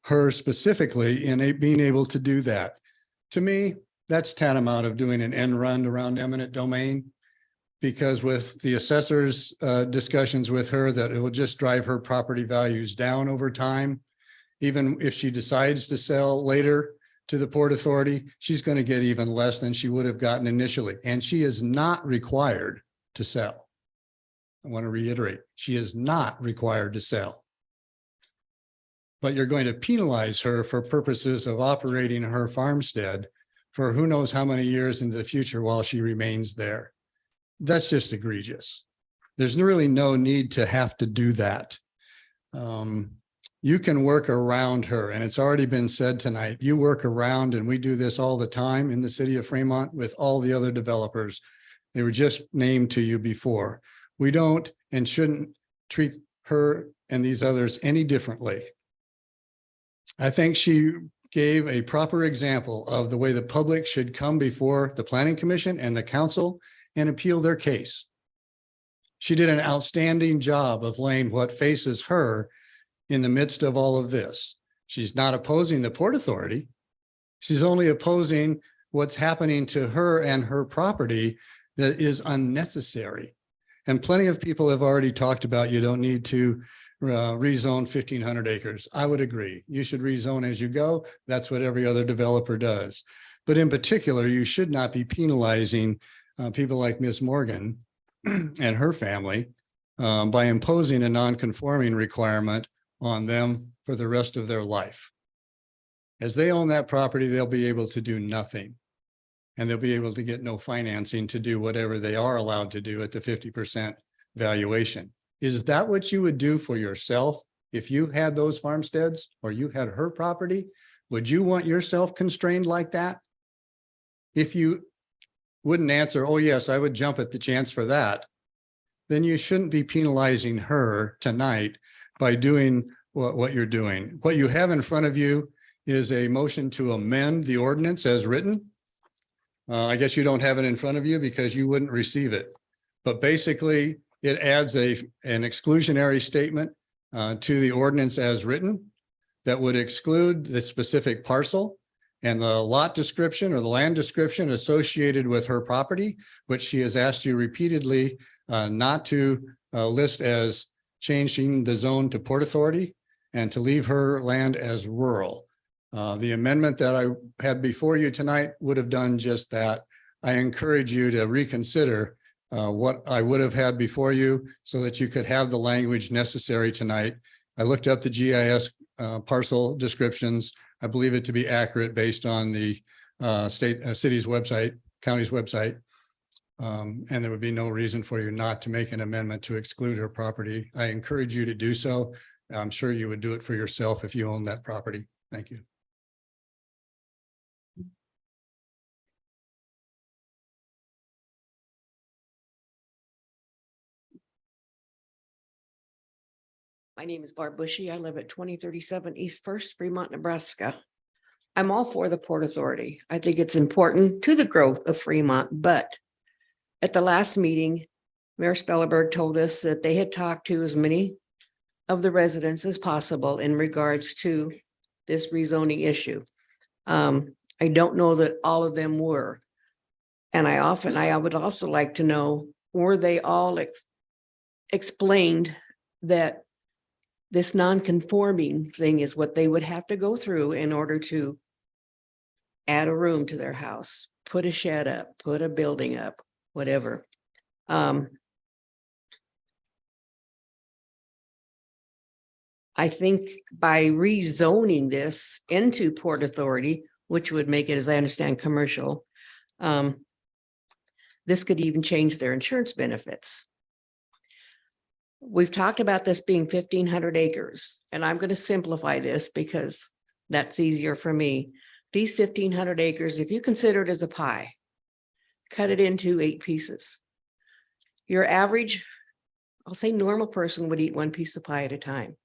her specifically in being able to do that. To me, that's tantamount of doing an end run around eminent domain, because with the assessor's discussions with her, that it will just drive her property values down over time. Even if she decides to sell later to the Port Authority, she's going to get even less than she would have gotten initially. And she is not required to sell. I want to reiterate, she is not required to sell. But you're going to penalize her for purposes of operating her farmstead for who knows how many years into the future while she remains there. That's just egregious. There's really no need to have to do that. You can work around her, and it's already been said tonight, you work around, and we do this all the time in the city of Fremont with all the other developers. They were just named to you before. We don't and shouldn't treat her and these others any differently. I think she gave a proper example of the way the public should come before the Planning Commission and the council and appeal their case. She did an outstanding job of laying what faces her in the midst of all of this. She's not opposing the Port Authority. She's only opposing what's happening to her and her property that is unnecessary. And plenty of people have already talked about you don't need to rezone 1,500 acres. I would agree. You should rezone as you go. That's what every other developer does. But in particular, you should not be penalizing people like Ms. Morgan and her family by imposing a non-conforming requirement on them for the rest of their life. As they own that property, they'll be able to do nothing. And they'll be able to get no financing to do whatever they are allowed to do at the 50% valuation. Is that what you would do for yourself if you had those farmsteads or you had her property? Would you want yourself constrained like that? If you wouldn't answer, oh yes, I would jump at the chance for that, then you shouldn't be penalizing her tonight by doing what you're doing. What you have in front of you is a motion to amend the ordinance as written. I guess you don't have it in front of you because you wouldn't receive it. But basically, it adds an exclusionary statement to the ordinance as written that would exclude the specific parcel and the lot description or the land description associated with her property, which she has asked you repeatedly not to list as changing the zone to Port Authority and to leave her land as rural. The amendment that I had before you tonight would have done just that. I encourage you to reconsider what I would have had before you so that you could have the language necessary tonight. I looked up the GIS parcel descriptions. I believe it to be accurate based on the city's website, county's website. And there would be no reason for you not to make an amendment to exclude her property. I encourage you to do so. I'm sure you would do it for yourself if you own that property. Thank you. My name is Barb Bushy. I live at 2037 East First, Fremont, Nebraska. I'm all for the Port Authority. I think it's important to the growth of Fremont, but at the last meeting, Mayor Spellerberg told us that they had talked to as many of the residents as possible in regards to this rezoning issue. I don't know that all of them were. And I would also like to know, were they all explained that this non-conforming thing is what they would have to go through in order to add a room to their house, put a shed up, put a building up, whatever. I think by rezoning this into Port Authority, which would make it, as I understand, commercial, this could even change their insurance benefits. We've talked about this being 1,500 acres, and I'm going to simplify this because that's easier for me. These 1,500 acres, if you consider it as a pie, cut it into 8 pieces. Your average, I'll say normal person would eat 1 piece of pie at a time.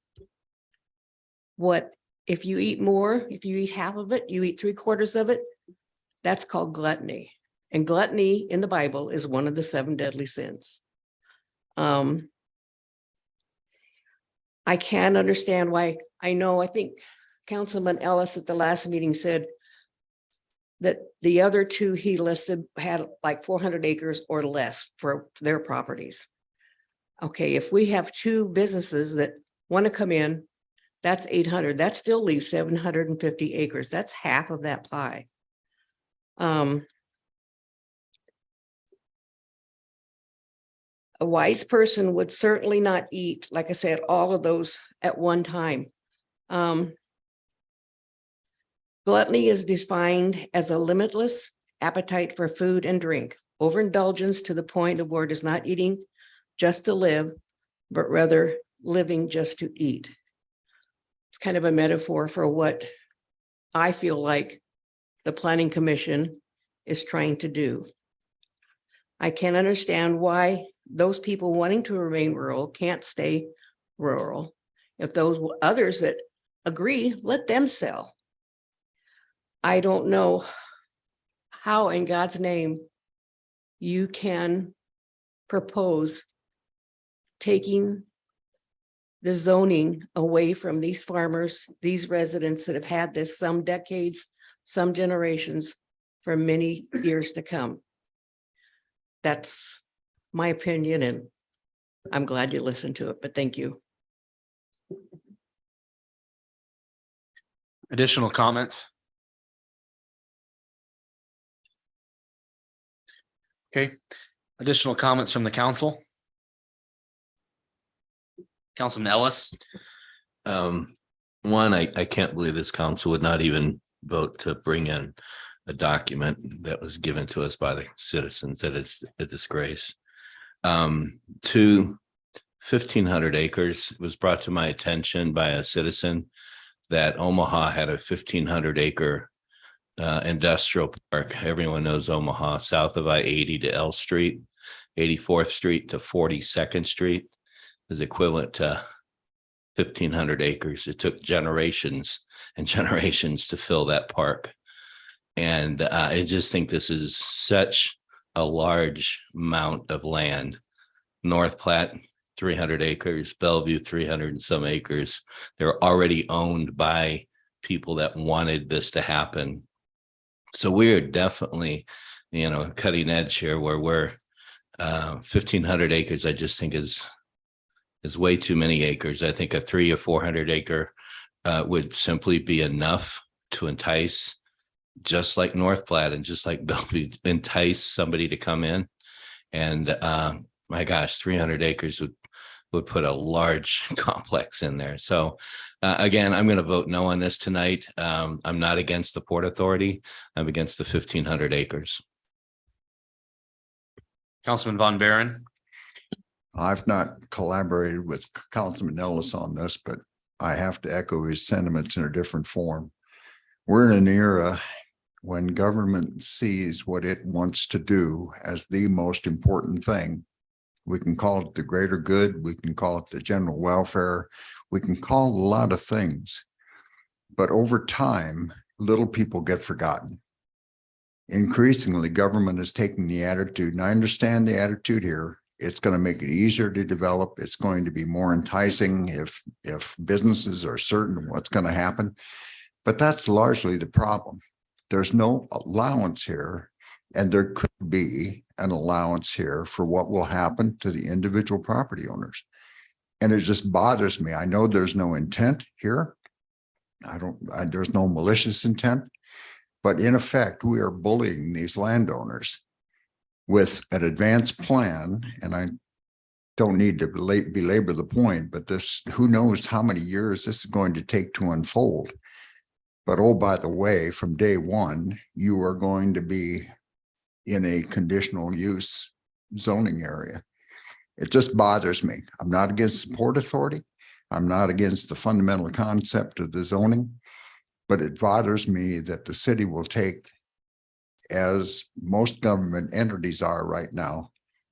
What if you eat more, if you eat half of it, you eat 3/4 of it, that's called gluttony. And gluttony in the Bible is one of the 7 deadly sins. I can understand why. I think Councilman Ellis at the last meeting said that the other 2 he listed had like 400 acres or less for their properties. Okay, if we have 2 businesses that want to come in, that's 800. That still leaves 750 acres. That's half of that pie. A wise person would certainly not eat, like I said, all of those at one time. Gluttony is defined as a limitless appetite for food and drink, overindulgence to the point of where it is not eating just to live, but rather living just to eat. It's kind of a metaphor for what I feel like the Planning Commission is trying to do. I can understand why those people wanting to remain rural can't stay rural. If those others that agree, let them sell. I don't know how in God's name you can propose taking the zoning away from these farmers, these residents that have had this some decades, some generations for many years to come. That's my opinion, and I'm glad you listened to it, but thank you. Additional comments? Okay, additional comments from the council? Councilman Ellis? One, I can't believe this council would not even vote to bring in a document that was given to us by the citizens. That is a disgrace. 2, 1,500 acres. It was brought to my attention by a citizen that Omaha had a 1,500 acre industrial park. Everyone knows Omaha, south of I-80 to L Street, 84th Street to 42nd Street is equivalent to 1,500 acres. It took generations and generations to fill that park. And I just think this is such a large amount of land. North Platte, 300 acres, Bellevue, 300 and some acres. They're already owned by people that wanted this to happen. So we're definitely, cutting edge here where we're 1,500 acres, I just think is way too many acres. I think a 300 or 400 acre would simply be enough to entice, just like North Platte and just like Bellevue, entice somebody to come in. And my gosh, 300 acres would put a large complex in there. So again, I'm going to vote no on this tonight. I'm not against the Port Authority. I'm against the 1,500 acres. Councilman Von Baron. I've not collaborated with Councilman Ellis on this, but I have to echo his sentiments in a different form. We're in an era when government sees what it wants to do as the most important thing. We can call it the greater good. We can call it the general welfare. We can call it a lot of things. But over time, little people get forgotten. Increasingly, government is taking the attitude, and I understand the attitude here. It's going to make it easier to develop. It's going to be more enticing if businesses are certain of what's going to happen. But that's largely the problem. There's no allowance here, and there could be an allowance here for what will happen to the individual property owners. And it just bothers me. I know there's no intent here. There's no malicious intent, but in effect, we are bullying these landowners with an advanced plan. And I don't need to belabor the point, but this, who knows how many years this is going to take to unfold. But oh, by the way, from day one, you are going to be in a conditional use zoning area. It just bothers me. I'm not against the Port Authority. I'm not against the fundamental concept of the zoning, but it bothers me that the city will take, as most government entities are right now,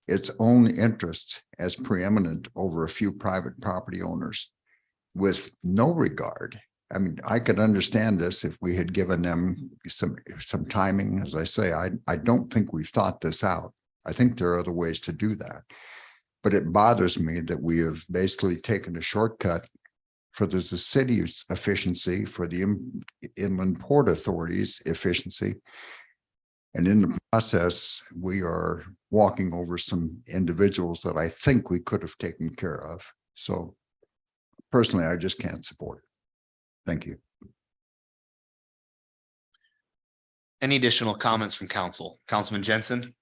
its own interests as preeminent over a few private property owners with no regard. I mean, I could understand this if we had given them some timing. As I say, I don't think we've thought this out. I think there are other ways to do that. But it bothers me that we have basically taken a shortcut for the city's efficiency, for the Inland Port Authority's efficiency. And in the process, we are walking over some individuals that I think we could have taken care of. So personally, I just can't support it. Thank you. Any additional comments from council? Councilman Jensen?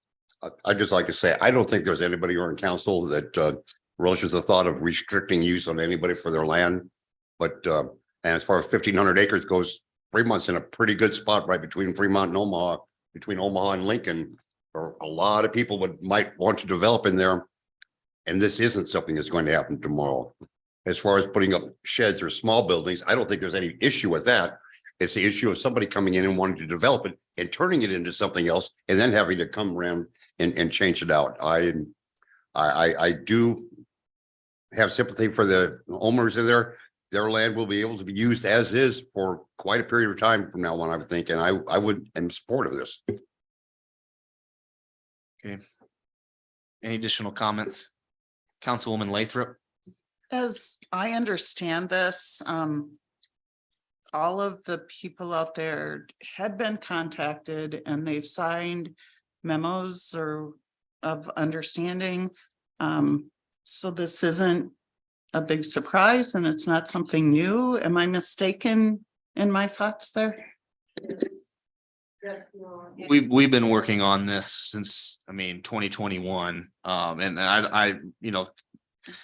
I'd just like to say, I don't think there's anybody here in council that relishes the thought of restricting use on anybody for their land. But and as far as 1,500 acres goes, Fremont's in a pretty good spot right between Fremont and Omaha, between Omaha and Lincoln. Or a lot of people might want to develop in there. And this isn't something that's going to happen tomorrow. As far as putting up sheds or small buildings, I don't think there's any issue with that. It's the issue of somebody coming in and wanting to develop it and turning it into something else and then having to come around and change it out. I do have sympathy for the owners in there. Their land will be able to be used as is for quite a period of time from now on, I would think, and I am supportive of this. Okay. Any additional comments? Councilwoman Lathrop? As I understand this, all of the people out there had been contacted and they've signed memos of understanding. So this isn't a big surprise and it's not something new. Am I mistaken in my thoughts there? We've been working on this since, 2021. And I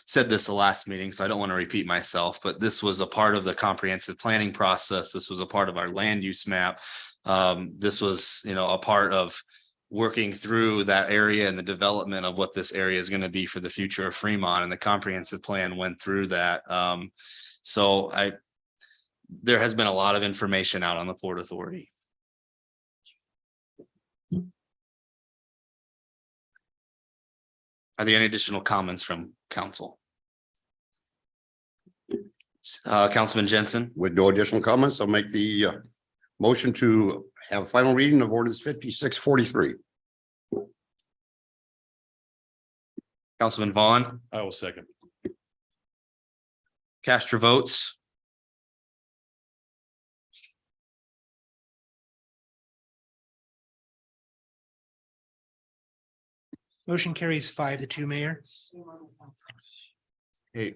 said this the last meeting, so I don't want to repeat myself, but this was a part of the comprehensive planning process. This was a part of our land use map. This was, a part of working through that area and the development of what this area is going to be for the future of Fremont, and the comprehensive plan went through that. There has been a lot of information out on the Port Authority. Are there any additional comments from council? Councilman Jensen? With no additional comments, I'll make the motion to have final reading of ordinance 5643. Councilman Vaughn? I will second. Cast your votes. Motion carries 5-2, Mayor. Okay.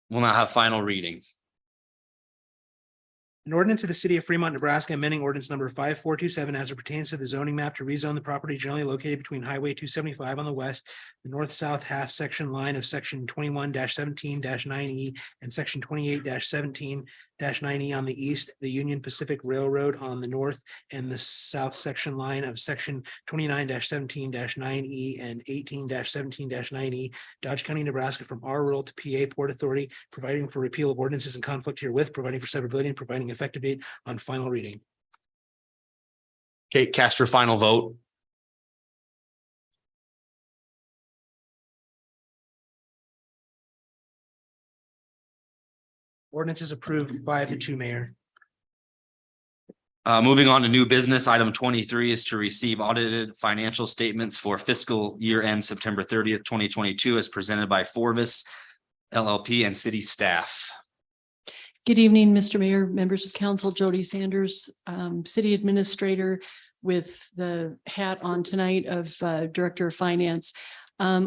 We'll now have final reading. An ordinance of the city of Fremont, Nebraska, amending ordinance number 5427 as it pertains to the zoning map to rezone the property generally located between Highway 275 on the west, the north-south half section line of section 21-17-9E and section 28-17-9E on the east, the Union Pacific Railroad on the north, and the south section line of section 29-17-9E and 18-17-9E, Dodge County, Nebraska, from R rural to PA Port Authority, providing for repeal of ordinances in conflict herewith, providing for severability, and providing effective date on final reading. Okay, cast your final vote. Ordinance is approved 5-2, Mayor. Moving on to new business, item 23 is to receive audited financial statements for fiscal year end September 30th, 2022, as presented by Forvis LLP and city staff. Good evening, Mr. Mayor, members of council, Jody Sanders, city administrator with the hat on tonight of Director of Finance.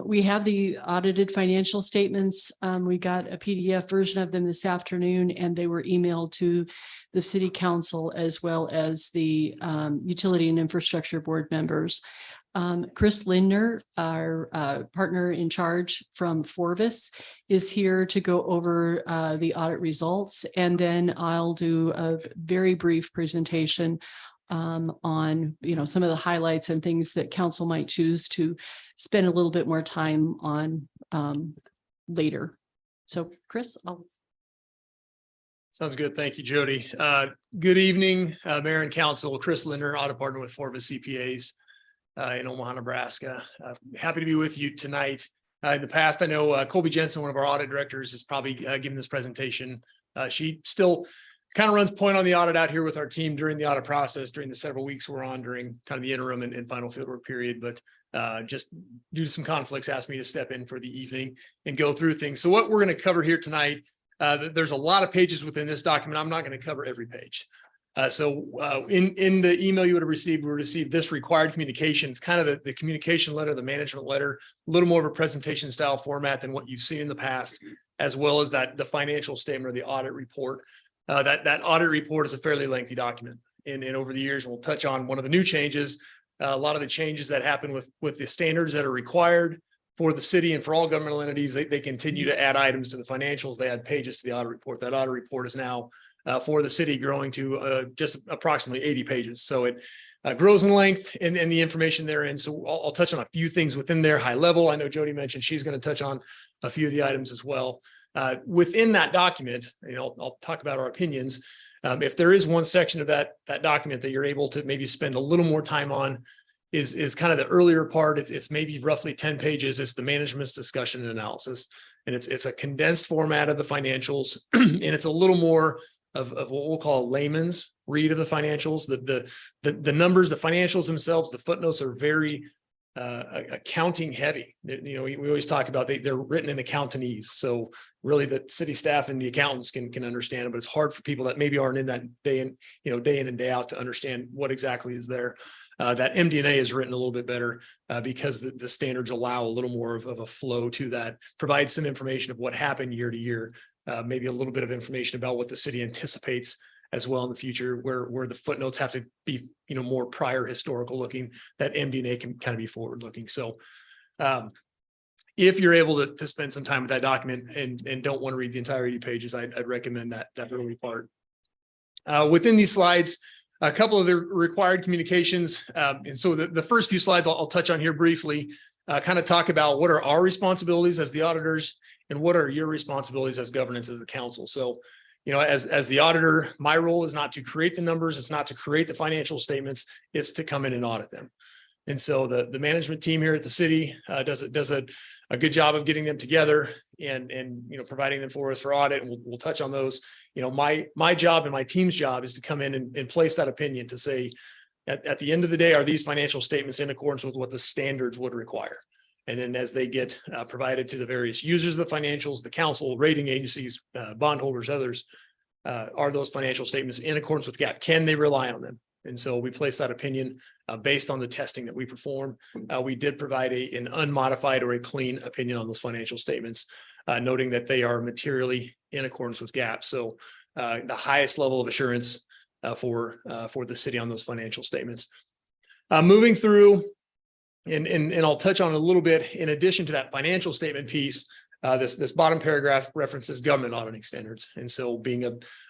We have the audited financial statements. We got a PDF version of them this afternoon, and they were emailed to the city council as well as the utility and infrastructure board members. Chris Lindner, our partner in charge from Forvis, is here to go over the audit results, and then I'll do a very brief presentation on, some of the highlights and things that council might choose to spend a little bit more time on later. So Chris, Sounds good. Thank you, Jody. Good evening, Mayor and Council. Chris Lindner, audit partner with Forvis CPAs in Omaha, Nebraska. Happy to be with you tonight. In the past, I know Colby Jensen, one of our audit directors, has probably given this presentation. She still kind of runs point on the audit out here with our team during the audit process, during the several weeks we're on during kind of the interim and final fieldwork period. But just due to some conflicts, asked me to step in for the evening and go through things. So what we're going to cover here tonight, there's a lot of pages within this document. I'm not going to cover every page. In the email you would have received, we received this required communications, kind of the communication letter, the management letter, a little more of a presentation style format than what you've seen in the past, as well as the financial statement or the audit report. That audit report is a fairly lengthy document. And over the years, we'll touch on one of the new changes, a lot of the changes that happen with the standards that are required for the city and for all governmental entities. They continue to add items to the financials. They add pages to the audit report. That audit report is now for the city growing to just approximately 80 pages. So it grows in length and the information therein. So I'll touch on a few things within there high level. I know Jody mentioned she's going to touch on a few of the items as well. Within that document, I'll talk about our opinions. If there is one section of that document that you're able to maybe spend a little more time on, is kind of the earlier part. It's maybe roughly 10 pages. It's the management's discussion and analysis. And it's a condensed format of the financials. And it's a little more of what we'll call a layman's read of the financials. The numbers, the financials themselves, the footnotes are very accounting heavy. We always talk about they're written in accountanese. So really the city staff and the accountants can understand it, but it's hard for people that maybe aren't in that day in and day out to understand what exactly is there. That MD&A is written a little bit better because the standards allow a little more of a flow to that, provide some information of what happened year to year, maybe a little bit of information about what the city anticipates as well in the future, where the footnotes have to be, more prior historical looking. That MD&A can kind of be forward looking. So if you're able to spend some time with that document and don't want to read the entire 80 pages, I'd recommend that early part. Within these slides, a couple of the required communications. And so the first few slides I'll touch on here briefly, kind of talk about what are our responsibilities as the auditors and what are your responsibilities as governance as the council. So, as the auditor, my role is not to create the numbers. It's not to create the financial statements. It's to come in and audit them. And so the management team here at the city does a good job of getting them together and providing them for us for audit. And we'll touch on those. My job and my team's job is to come in and place that opinion to say, at the end of the day, are these financial statements in accordance with what the standards would require? And then as they get provided to the various users of the financials, the council, rating agencies, bondholders, others, are those financial statements in accordance with GAAP? Can they rely on them? And so we placed that opinion based on the testing that we performed. We did provide an unmodified or a clean opinion on those financial statements, noting that they are materially in accordance with GAAP. So the highest level of assurance for the city on those financial statements. Moving through, and I'll touch on a little bit, in addition to that financial statement piece, this bottom paragraph references government auditing standards. And so being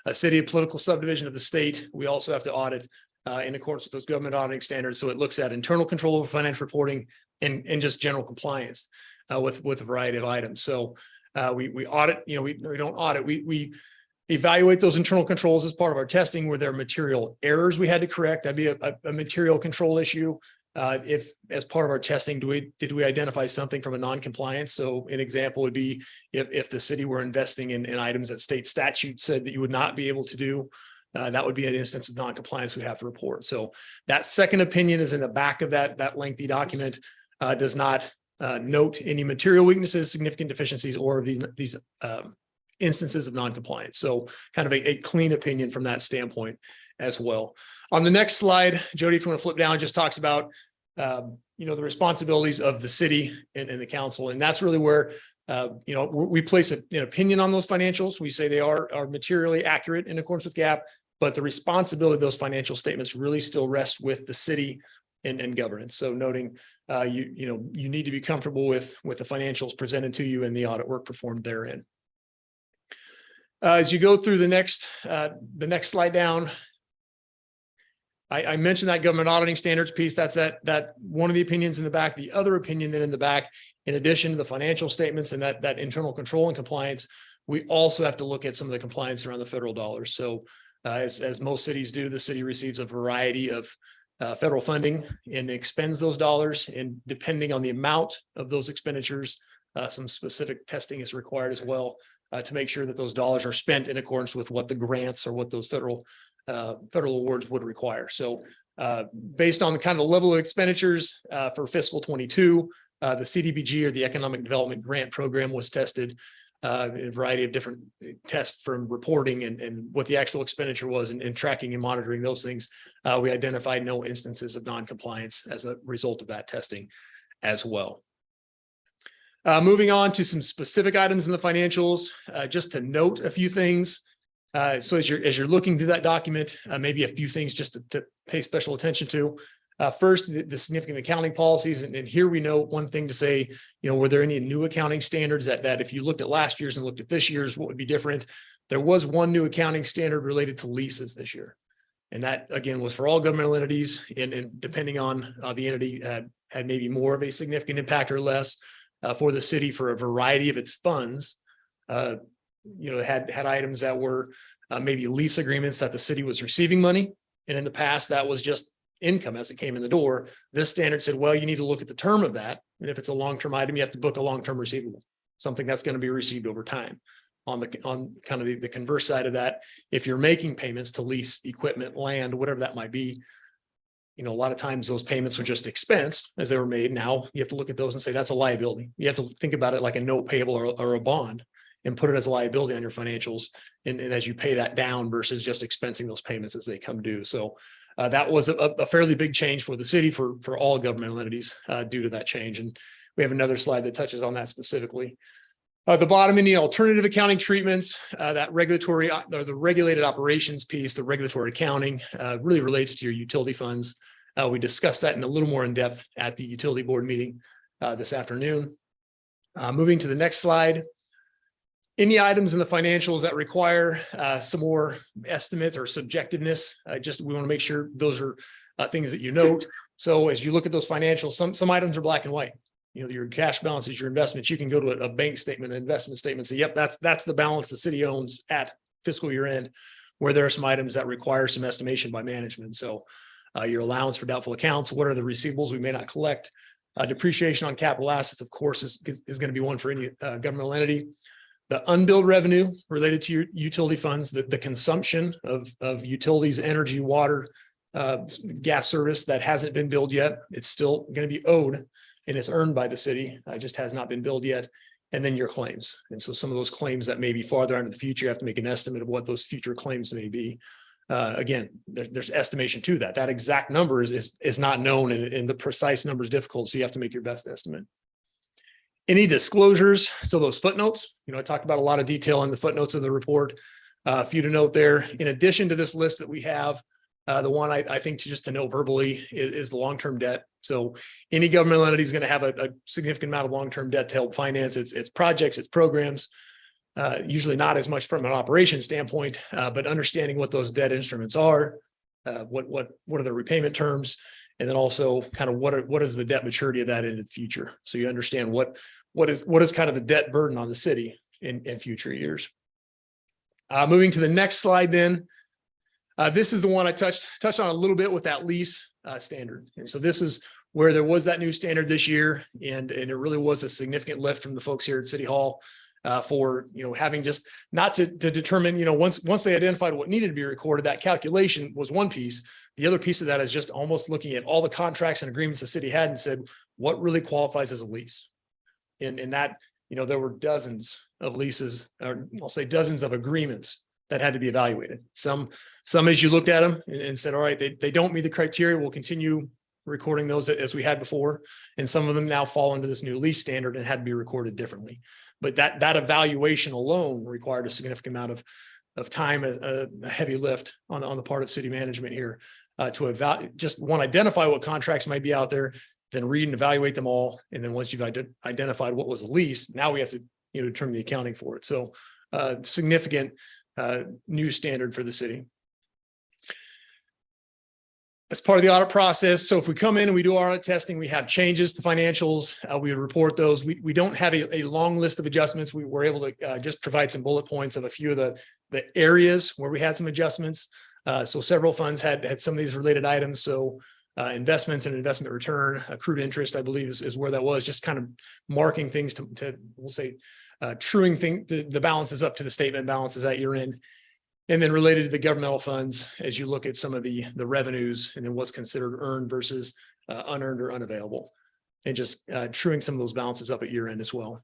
a city, a political subdivision of the state, we also have to audit in accordance with those government auditing standards. So it looks at internal control over financial reporting and just general compliance with a variety of items. So we audit, we don't audit, we evaluate those internal controls as part of our testing where there are material errors we had to correct. That'd be a material control issue. If as part of our testing, did we identify something from a non-compliance? So an example would be if the city were investing in items that state statute said that you would not be able to do, that would be an instance of non-compliance we'd have to report. So that second opinion is in the back of that lengthy document, does not note any material weaknesses, significant deficiencies, or these instances of non-compliance. So kind of a clean opinion from that standpoint as well. On the next slide, Jody, if you want to flip down, just talks about, the responsibilities of the city and the council. And that's really where, we place an opinion on those financials. We say they are materially accurate in accordance with GAAP, but the responsibility of those financial statements really still rests with the city and governance. So noting, you need to be comfortable with the financials presented to you and the audit work performed therein. As you go through the next slide down, I mentioned that government auditing standards piece. That's that one of the opinions in the back. The other opinion then in the back, in addition to the financial statements and that internal control and compliance, we also have to look at some of the compliance around the federal dollars. So as most cities do, the city receives a variety of federal funding and expends those dollars. And depending on the amount of those expenditures, some specific testing is required as well to make sure that those dollars are spent in accordance with what the grants or what those federal awards would require. So based on the kind of level of expenditures for fiscal 22, the CDBG, or the Economic Development Grant Program, was tested in a variety of different tests from reporting and what the actual expenditure was and tracking and monitoring those things. We identified no instances of non-compliance as a result of that testing as well. Moving on to some specific items in the financials, just to note a few things. So as you're looking through that document, maybe a few things just to pay special attention to. First, the significant accounting policies. And here we know one thing to say, were there any new accounting standards that if you looked at last year's and looked at this year's, what would be different? There was one new accounting standard related to leases this year. And that, again, was for all governmental entities, and depending on the entity had maybe more of a significant impact or less. For the city, for a variety of its funds, had items that were maybe lease agreements that the city was receiving money. And in the past, that was just income as it came in the door. This standard said, well, you need to look at the term of that. And if it's a long-term item, you have to book a long-term receivable, something that's going to be received over time. On kind of the converse side of that, if you're making payments to lease equipment, land, whatever that might be, a lot of times those payments were just expensed as they were made. Now you have to look at those and say that's a liability. You have to think about it like a note payable or a bond and put it as a liability on your financials. And as you pay that down versus just expensing those payments as they come due. So that was a fairly big change for the city, for all governmental entities due to that change. And we have another slide that touches on that specifically. At the bottom, any alternative accounting treatments, that regulatory or the regulated operations piece, the regulatory accounting really relates to your utility funds. We discussed that in a little more in depth at the utility board meeting this afternoon. Moving to the next slide. Any items in the financials that require some more estimates or subjectiveness, we want to make sure those are things that you note. So as you look at those financials, some items are black and white. Your cash balances, your investments, you can go to a bank statement, an investment statement, say, yep, that's the balance the city owns at fiscal year end, where there are some items that require some estimation by management. So your allowance for doubtful accounts, what are the receivables we may not collect? Depreciation on capital assets, of course, is going to be one for any governmental entity. The unbilled revenue related to your utility funds, the consumption of utilities, energy, water, gas service that hasn't been billed yet, it's still going to be owed. And it's earned by the city, just has not been billed yet. And then your claims. And so some of those claims that may be farther into the future, you have to make an estimate of what those future claims may be. Again, there's estimation to that. That exact number is not known, and the precise number is difficult. So you have to make your best estimate. Any disclosures? So those footnotes, I talked about a lot of detail in the footnotes of the report. For you to note there, in addition to this list that we have, the one I think just to note verbally is the long-term debt. So any governmental entity is going to have a significant amount of long-term debt to help finance its projects, its programs. Usually not as much from an operation standpoint, but understanding what those debt instruments are, what are the repayment terms, and then also kind of what is the debt maturity of that into the future. So you understand what is kind of the debt burden on the city in future years. Moving to the next slide, then. This is the one I touched on a little bit with that lease standard. And so this is where there was that new standard this year, and it really was a significant lift from the folks here at City Hall. For having just not to determine, once they identified what needed to be recorded, that calculation was one piece. The other piece of that is just almost looking at all the contracts and agreements the city had and said, what really qualifies as a lease? And that, there were dozens of leases, or I'll say dozens of agreements that had to be evaluated. Some as you looked at them and said, all right, they don't meet the criteria, we'll continue recording those as we had before. And some of them now fall into this new lease standard and had to be recorded differently. But that evaluation alone required a significant amount of time, a heavy lift on the part of city management here to identify what contracts might be out there, then read and evaluate them all. And then once you've identified what was a lease, now we have to determine the accounting for it. So significant new standard for the city. As part of the audit process, so if we come in and we do audit testing, we have changes to financials, we would report those. We don't have a long list of adjustments. We were able to just provide some bullet points of a few of the areas where we had some adjustments. So several funds had some of these related items. So investments and investment return, accrued interest, I believe is where that was, just kind of marking things to we'll say, truing the balances up to the statement balances at year end. And then related to the governmental funds, as you look at some of the revenues and then what's considered earned versus unearned or unavailable, and just truing some of those balances up at year end as well.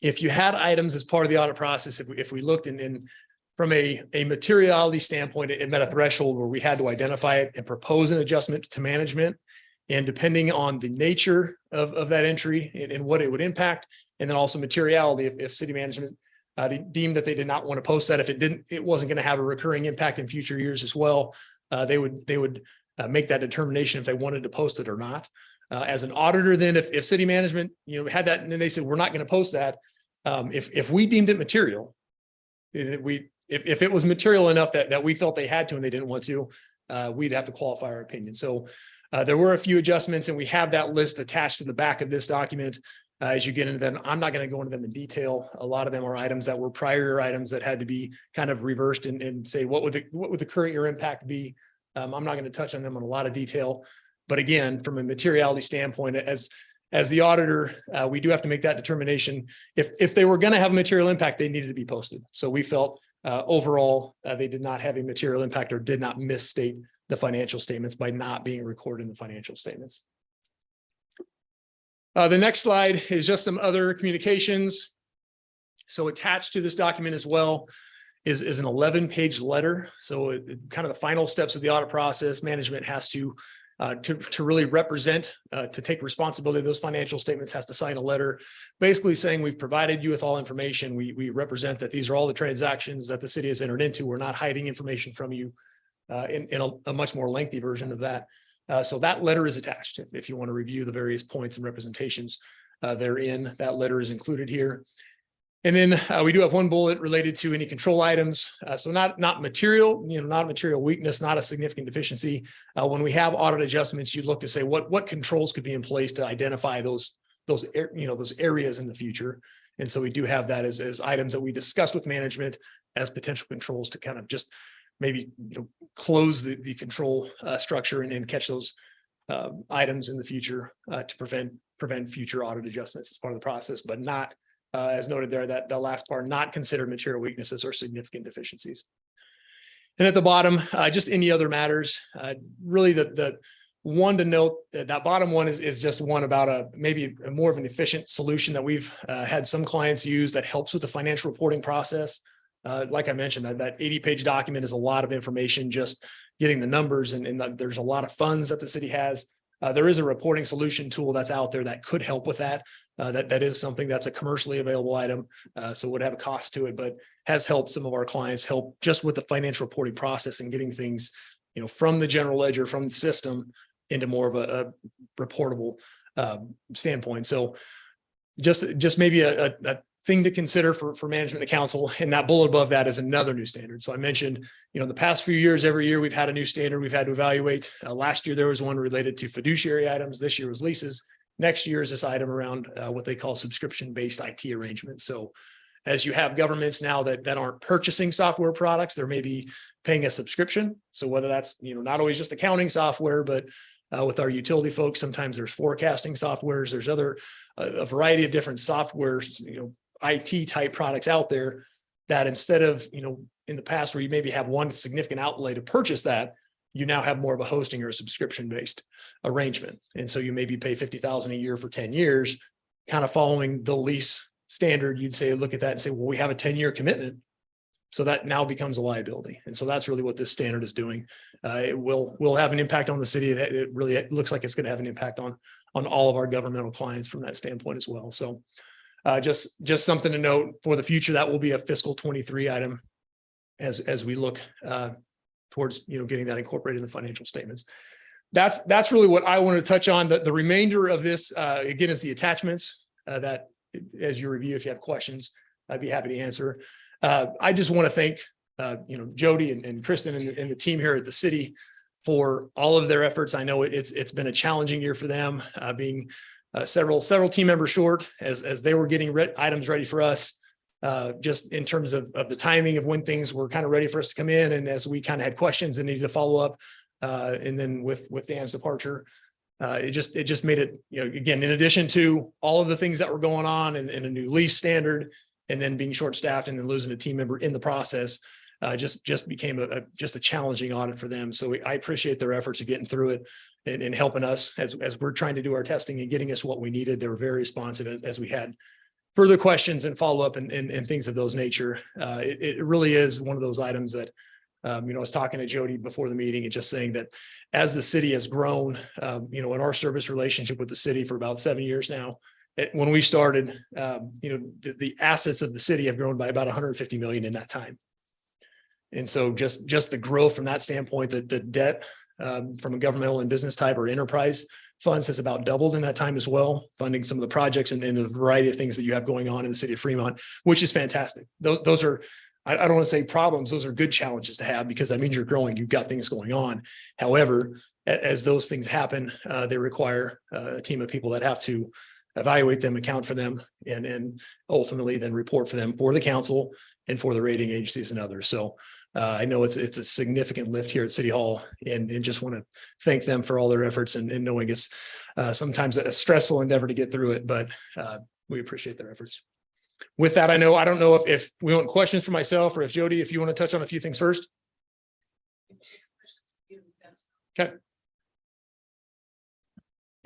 If you had items as part of the audit process, if we looked in from a materiality standpoint, it met a threshold where we had to identify it and propose an adjustment to management. And depending on the nature of that entry and what it would impact, and then also materiality, if city management deemed that they did not want to post that, if it wasn't going to have a recurring impact in future years as well, they would make that determination if they wanted to post it or not. As an auditor, then if city management had that and then they said we're not going to post that, if we deemed it material, if it was material enough that we felt they had to and they didn't want to, we'd have to qualify our opinion. So there were a few adjustments, and we have that list attached to the back of this document. As you get into them, I'm not going to go into them in detail. A lot of them are items that were prior items that had to be kind of reversed and say, what would the current year impact be? I'm not going to touch on them in a lot of detail, but again, from a materiality standpoint, as the auditor, we do have to make that determination. If they were going to have a material impact, they needed to be posted. So we felt overall, they did not have a material impact or did not misstate the financial statements by not being recorded in the financial statements. The next slide is just some other communications. So attached to this document as well is an 11-page letter. So kind of the final steps of the audit process, management has to really represent, to take responsibility of those financial statements, has to sign a letter basically saying we've provided you with all information. We represent that these are all the transactions that the city has entered into. We're not hiding information from you, in a much more lengthy version of that. So that letter is attached. If you want to review the various points and representations therein, that letter is included here. And then we do have one bullet related to any control items. So not material, not a material weakness, not a significant deficiency. When we have audit adjustments, you look to say what controls could be in place to identify those areas in the future. And so we do have that as items that we discuss with management as potential controls to kind of just maybe close the control structure and catch those items in the future to prevent future audit adjustments as part of the process, but not as noted there, that the last part, not considered material weaknesses or significant deficiencies. And at the bottom, just any other matters. Really the one to note, that bottom one is just one about maybe more of an efficient solution that we've had some clients use that helps with the financial reporting process. like I mentioned, that 80-page document is a lot of information, just getting the numbers and there's a lot of funds that the city has. There is a reporting solution tool that's out there that could help with that. That is something that's a commercially available item, so would have a cost to it, but has helped some of our clients help just with the financial reporting process and getting things, from the general ledger, from the system into more of a reportable standpoint. So just maybe a thing to consider for management and council, and that bullet above that is another new standard. So I mentioned, the past few years, every year we've had a new standard we've had to evaluate. Last year, there was one related to fiduciary items. This year was leases. Next year is this item around what they call subscription-based IT arrangements. So as you have governments now that aren't purchasing software products, they're maybe paying a subscription. So whether that's, not always just accounting software, but with our utility folks, sometimes there's forecasting softwares, there's a variety of different softwares, IT type products out there that instead of, in the past where you maybe have one significant outlay to purchase that, you now have more of a hosting or a subscription based arrangement. And so you maybe pay $50,000 a year for 10 years, kind of following the lease standard. You'd say, look at that and say, well, we have a 10-year commitment. So that now becomes a liability. And so that's really what this standard is doing. It will have an impact on the city. It looks like it's going to have an impact on all of our governmental clients from that standpoint as well. So just something to note for the future. That will be a fiscal 23 item as we look towards getting that incorporated in the financial statements. That's really what I want to touch on. The remainder of this again is the attachments that as you review, if you have questions, I'd be happy to answer. I just want to thank Jody and Kristen and the team here at the city for all of their efforts. I know it's been a challenging year for them, being several team members short as they were getting items ready for us, just in terms of the timing of when things were kind of ready for us to come in. And as we kind of had questions and needed to follow up, and then with Dan's departure, it just made it, again, in addition to all of the things that were going on and a new lease standard, and then being short staffed and then losing a team member in the process, just became a challenging audit for them. So I appreciate their efforts of getting through it and helping us as we're trying to do our testing and getting us what we needed. They were very responsive as we had further questions and follow up and things of those nature. It really is one of those items that, I was talking to Jody before the meeting and just saying that as the city has grown, in our service relationship with the city for about 7 years now, when we started, the assets of the city have grown by about 150 million in that time. And so just the growth from that standpoint, the debt from a governmental and business type or enterprise funds has about doubled in that time as well, funding some of the projects and a variety of things that you have going on in the city of Fremont, which is fantastic. Those are, I don't want to say problems, those are good challenges to have because that means you're growing, you've got things going on. However, as those things happen, they require a team of people that have to evaluate them, account for them, and ultimately then report for them for the council and for the rating agencies and others. So I know it's a significant lift here at City Hall and just want to thank them for all their efforts and knowing it's sometimes a stressful endeavor to get through it, but we appreciate their efforts. With that, I don't know if we want questions for myself or if Jody, if you want to touch on a few things first. Okay.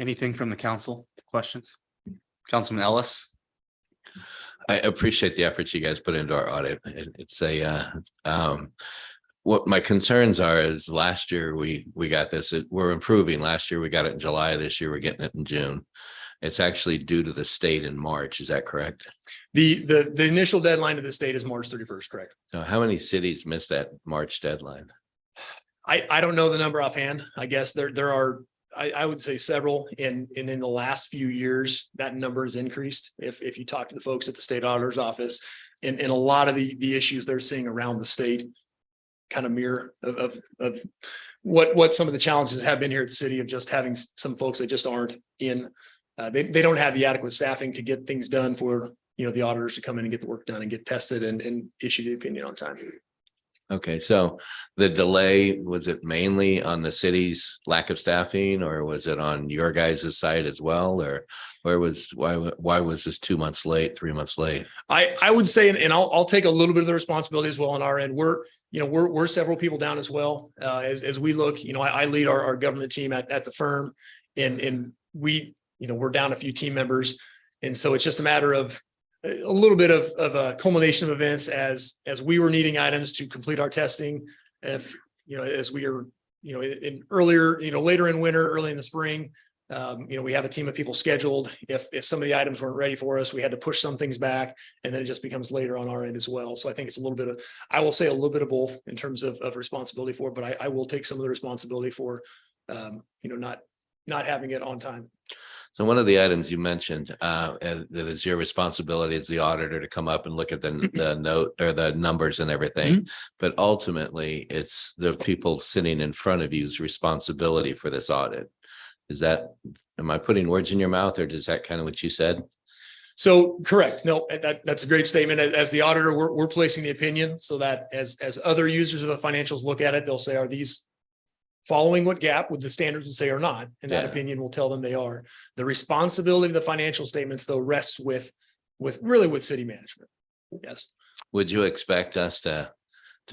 Anything from the council? Questions? Councilman Ellis? I appreciate the efforts you guys put into our audit. It's what my concerns are is last year we got this, we're improving. Last year we got it in July. This year we're getting it in June. It's actually due to the state in March. Is that correct? The initial deadline of the state is March 31st, correct? Now, how many cities missed that March deadline? I don't know the number offhand. I guess there are, I would say several in the last few years, that number has increased. If you talk to the folks at the state auditor's office and a lot of the issues they're seeing around the state kind of mirror of what some of the challenges have been here at the city of just having some folks that just aren't in, they don't have the adequate staffing to get things done for, the auditors to come in and get the work done and get tested and issue the opinion on time. Okay, so the delay, was it mainly on the city's lack of staffing or was it on your guys' side as well? Or why was this 2 months late, 3 months late? I would say, and I'll take a little bit of the responsibility as well on our end. We're several people down as well. As we look, I lead our government team at the firm and we, we're down a few team members. And so it's just a matter of a little bit of a culmination of events as we were needing items to complete our testing. If, as we are, in earlier, later in winter, early in the spring, we have a team of people scheduled. If some of the items weren't ready for us, we had to push some things back, and then it just becomes later on our end as well. So I think it's a little bit of, I will say a little bit of both in terms of responsibility for it, but I will take some of the responsibility for, not having it on time. So one of the items you mentioned, and that is your responsibility as the auditor to come up and look at the note or the numbers and everything. But ultimately, it's the people sitting in front of you's responsibility for this audit. Am I putting words in your mouth, or is that kind of what you said? So correct. No, that's a great statement. As the auditor, we're placing the opinion so that as other users of the financials look at it, they'll say, are these following what gap with the standards would say or not? And that opinion will tell them they are. The responsibility of the financial statements, though, rests with city management. Yes. Would you expect us to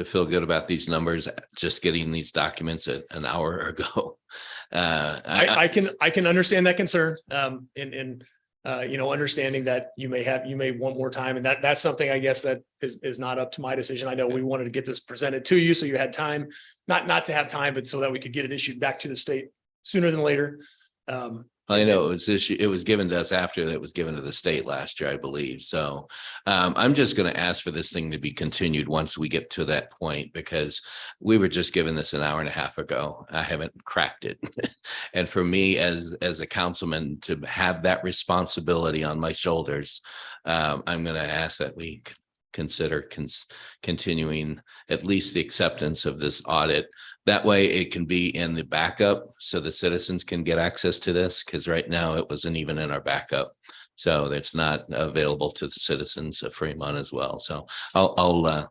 feel good about these numbers, just getting these documents an hour ago? I can understand that concern. Understanding that you may want more time, and that's something, I guess, that is not up to my decision. I know we wanted to get this presented to you, so you had time, not to have time, but so that we could get it issued back to the state sooner than later. I know it was given to us after that was given to the state last year, I believe. So I'm just going to ask for this thing to be continued once we get to that point, because we were just given this an hour and a half ago. I haven't cracked it. And for me as a councilman to have that responsibility on my shoulders, I'm going to ask that we consider continuing at least the acceptance of this audit. That way it can be in the backup so the citizens can get access to this, because right now it wasn't even in our backup. So it's not available to the citizens of Fremont as well. So I'll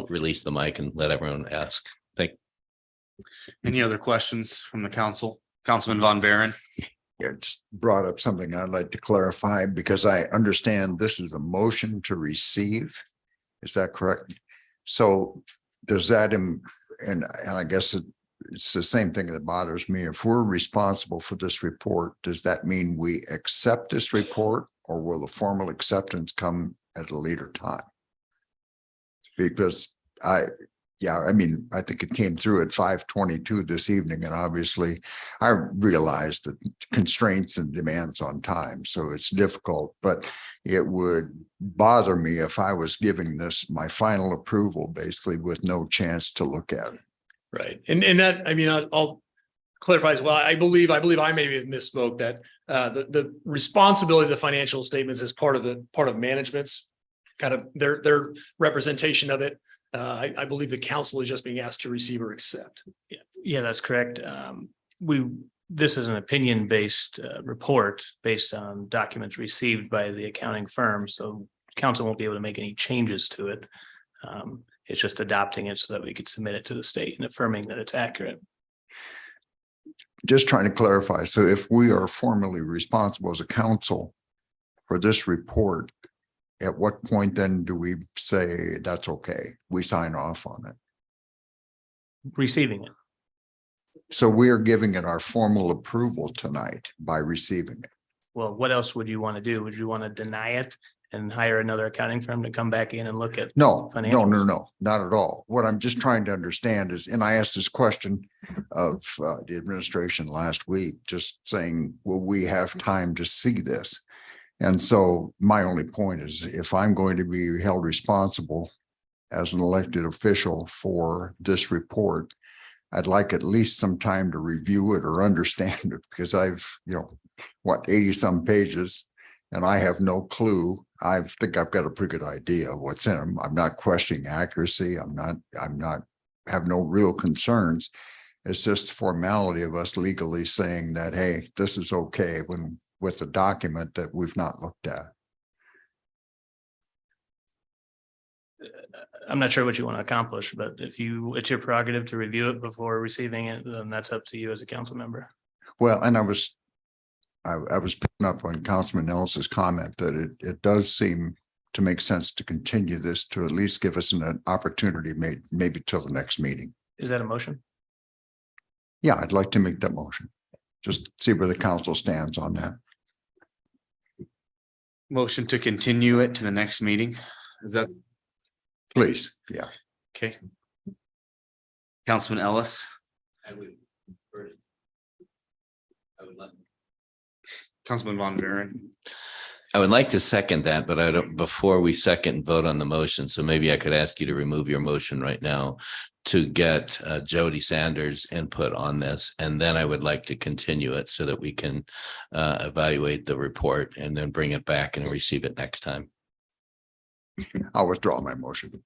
release the mic and let everyone ask. Thank you. Any other questions from the council? Councilman Von Baron? Yeah, just brought up something I'd like to clarify, because I understand this is a motion to receive. Is that correct? So does that, and I guess it's the same thing that bothers me. If we're responsible for this report, does that mean we accept this report, or will the formal acceptance come at a later time? Because I think it came through at 5:22 this evening, and obviously I realized the constraints and demands on time, so it's difficult, but it would bother me if I was giving this my final approval basically with no chance to look at it. Right. And that, I'll clarify as well. I believe I maybe have misspoke that the responsibility of the financial statements is part of management's kind of their representation of it. I believe the council is just being asked to receive or accept. Yeah, that's correct. This is an opinion-based report based on documents received by the accounting firm. So council won't be able to make any changes to it. It's just adopting it so that we could submit it to the state and affirming that it's accurate. Just trying to clarify. So if we are formally responsible as a council for this report, at what point then do we say that's okay? We sign off on it. Receiving it. So we are giving it our formal approval tonight by receiving it. Well, what else would you want to do? Would you want to deny it and hire another accounting firm to come back in and look at? No, not at all. What I'm just trying to understand is, and I asked this question of the administration last week, just saying, will we have time to see this? And so my only point is, if I'm going to be held responsible as an elected official for this report, I'd like at least some time to review it or understand it, because I've, 80 some pages, and I have no clue. I think I've got a pretty good idea of what's in them. I'm not questioning accuracy. Have no real concerns. It's just formality of us legally saying that, hey, this is okay, when with a document that we've not looked at. I'm not sure what you want to accomplish, but it's your prerogative to review it before receiving it, then that's up to you as a council member. Well, and I was picking up on Councilman Ellis's comment that it does seem to make sense to continue this to at least give us an opportunity, maybe till the next meeting. Is that a motion? Yeah, I'd like to make that motion. Just see where the council stands on that. Motion to continue it to the next meeting. Is that Please, yeah. okay? Councilman Ellis, Councilman Von Buren. I would like to second that, but I don't, before we second and vote on the motion, so maybe I could ask you to remove your motion right now to get Jody Sanders' input on this, and then I would like to continue it so that we can evaluate the report and then bring it back and receive it next time. I'll withdraw my motion.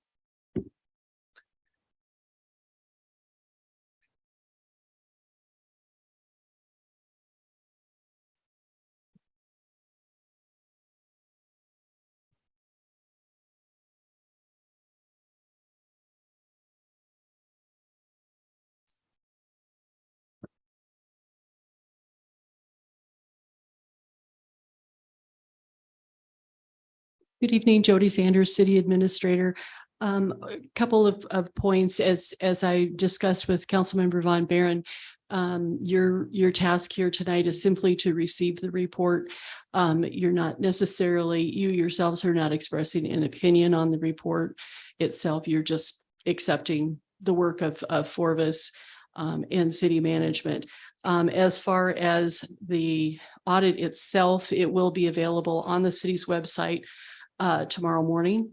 Good evening, Jody Sanders, City Administrator. A couple of points as I discussed with Councilmember Von Buren. Your task here tonight is simply to receive the report. You're not necessarily, you yourselves are not expressing an opinion on the report itself. You're just accepting the work of Forvis and city management. As far as the audit itself, it will be available on the city's website tomorrow morning,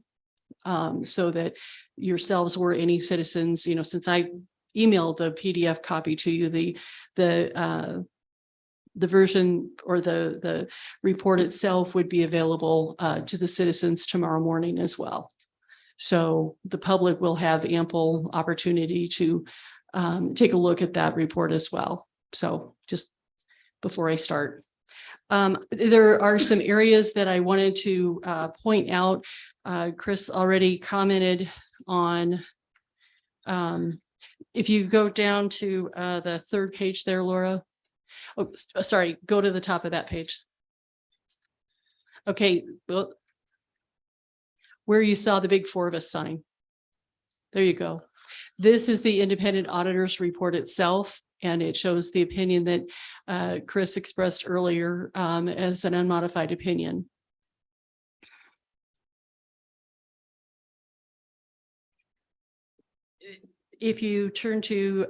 so that yourselves or any citizens, since I emailed the PDF copy to you, the version or the report itself would be available to the citizens tomorrow morning as well. So the public will have ample opportunity to take a look at that report as well. So just before I start. There are some areas that I wanted to point out. Chris already commented on. If you go down to the third page there, Laura. Oh, sorry, go to the top of that page. Okay, well, where you saw the big Forvis sign. There you go. This is the independent auditor's report itself. And it shows the opinion that Chris expressed earlier as an unmodified opinion. If you turn to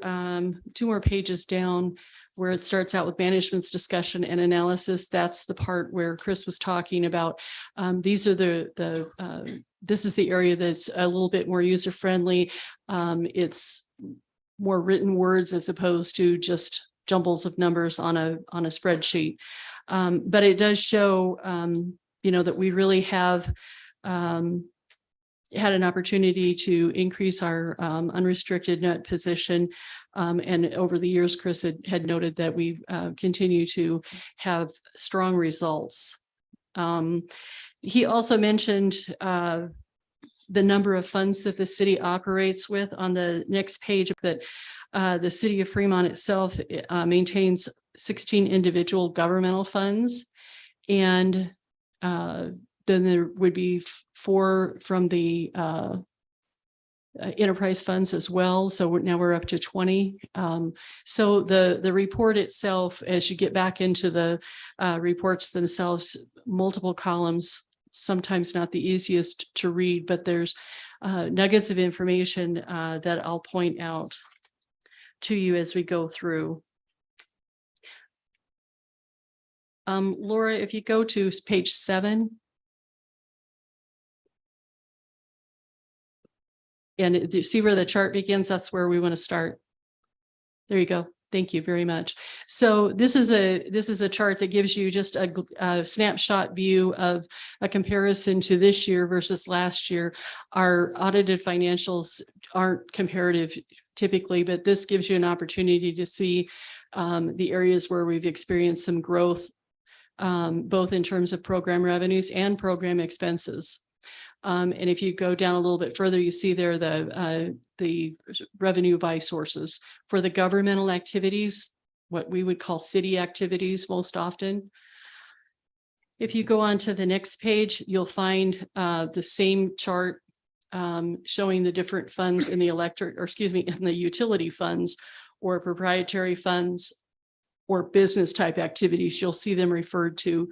2 more pages down, where it starts out with management's discussion and analysis, that's the part where Chris was talking about. These are this is the area that's a little bit more user-friendly. It's more written words as opposed to just jumbles of numbers on a spreadsheet. But it does show, that we really have had an opportunity to increase our unrestricted net position. And over the years, Chris had noted that we continue to have strong results. He also mentioned the number of funds that the city operates with. On the next page, that the city of Fremont itself maintains 16 individual governmental funds. And then there would be 4 from the enterprise funds as well. So now we're up to 20. So the report itself, as you get back into the reports themselves, multiple columns, sometimes not the easiest to read, but there's nuggets of information that I'll point out to you as we go through. Laura, if you go to page 7. And you see where the chart begins, that's where we want to start. There you go. Thank you very much. So this is a chart that gives you just a snapshot view of a comparison to this year versus last year. Our audited financials aren't comparative typically, but this gives you an opportunity to see the areas where we've experienced some growth, both in terms of program revenues and program expenses. And if you go down a little bit further, you see there the revenue by sources for the governmental activities, what we would call city activities most often. If you go on to the next page, you'll find the same chart showing the different funds in the in the utility funds or proprietary funds or business type activities. You'll see them referred to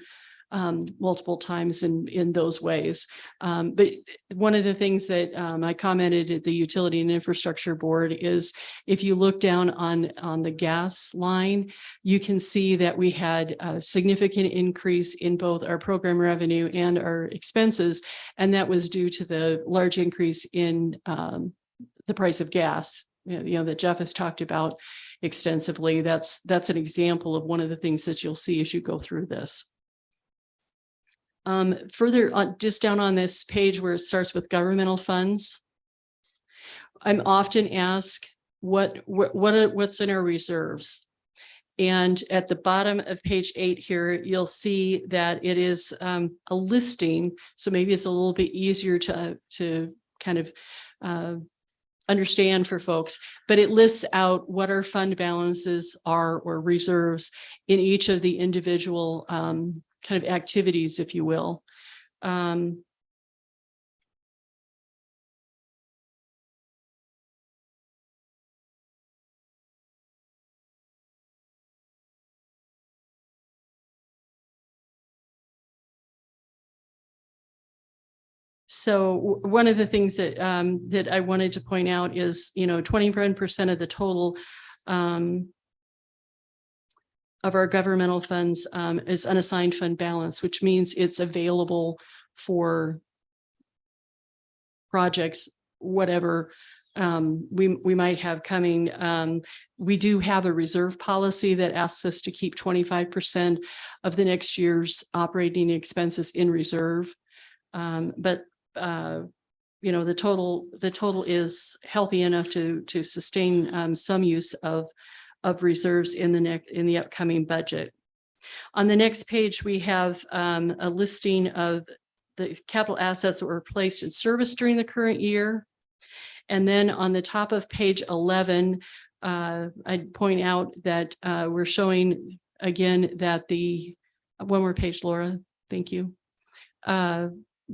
multiple times in those ways. But one of the things that I commented at the Utility and Infrastructure Board is if you look down on the gas line, you can see that we had a significant increase in both our program revenue and our expenses. And that was due to the large increase in the price of gas, that Jeff has talked about extensively. That's an example of one of the things that you'll see as you go through this. Further on, just down on this page where it starts with governmental funds, I'm often asked what's in our reserves. And at the bottom of page 8 here, you'll see that it is a listing. So maybe it's a little bit easier to kind of understand for folks, but it lists out what our fund balances are or reserves in each of the individual kind of activities, if you will. So one of the things that that I wanted to point out is, 21% of the total of our governmental funds is unassigned fund balance, which means it's available for projects, whatever we might have coming. We do have a reserve policy that asks us to keep 25% of the next year's operating expenses in reserve. But the total is healthy enough to sustain some use of reserves in the upcoming budget. On the next page, we have a listing of the capital assets that were placed in service during the current year. And then on the top of page 11, I'd point out that we're showing again that one more page, Laura, thank you.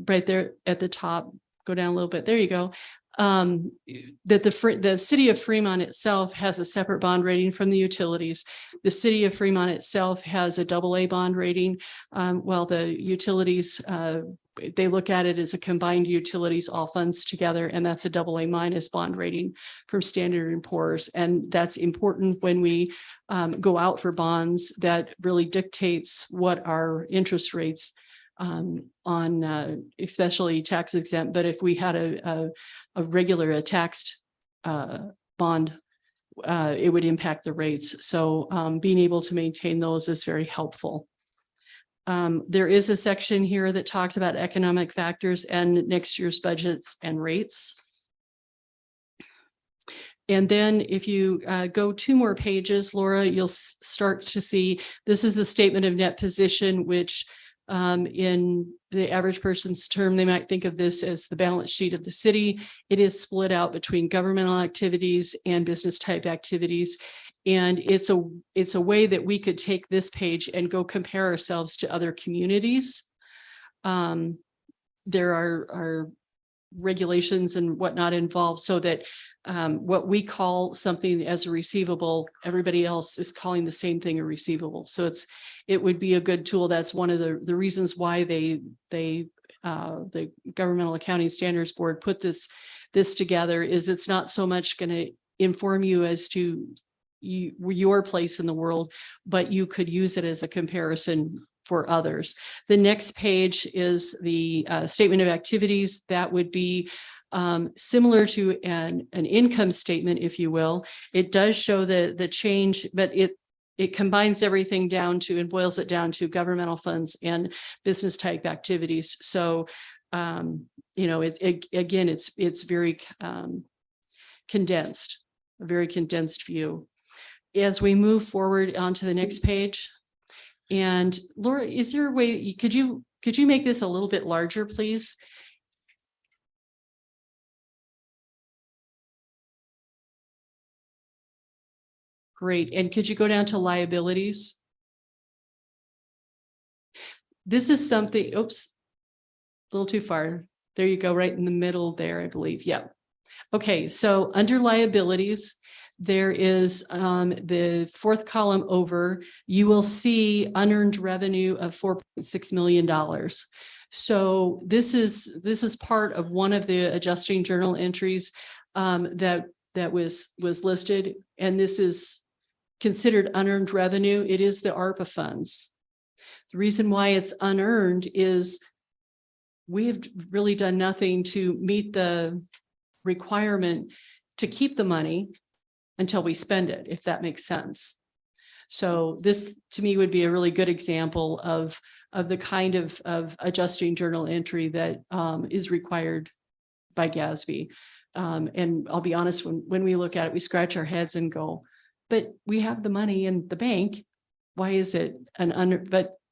Right there at the top, go down a little bit. There you go. That the city of Fremont itself has a separate bond rating from the utilities. The city of Fremont itself has a AA bond rating, while the utilities, they look at it as a combined utilities, all funds together, and that's a AA minus bond rating from Standard & Poor's. And that's important when we go out for bonds. That really dictates what our interest rates on especially tax exempt, but if we had a regular taxed bond, it would impact the rates. So being able to maintain those is very helpful. There is a section here that talks about economic factors and next year's budgets and rates. And then if you go 2 more pages, Laura, you'll start to see, this is the statement of net position, which in the average person's term, they might think of this as the balance sheet of the city. It is split out between governmental activities and business type activities. And it's a way that we could take this page and go compare ourselves to other communities. There are regulations and whatnot involved so that what we call something as a receivable, everybody else is calling the same thing a receivable. So it would be a good tool. That's one of the reasons why the Governmental Accounting Standards Board put this together, is it's not so much going to inform you as to your place in the world, but you could use it as a comparison for others. The next page is the statement of activities. That would be similar to an income statement, if you will. It does show the change, but it combines everything down to and boils it down to governmental funds and business type activities. So, it's very condensed, a very condensed view. As we move forward onto the next page, and Laura, is there a way, could you make this a little bit larger, please? Great. And could you go down to liabilities? This is something, oops, a little too far. There you go, right in the middle there, I believe. Yep. Okay, so under liabilities, there is the fourth column over, you will see unearned revenue of $4.6 million. So this is part of one of the adjusting journal entries that was listed, and this is considered unearned revenue. It is the ARPA funds. The reason why it's unearned is we have really done nothing to meet the requirement to keep the money until we spend it, if that makes sense. So this, to me, would be a really good example of the kind of adjusting journal entry that is required by GASB. And I'll be honest, when we look at it, we scratch our heads and go, but we have the money in the bank. Why is it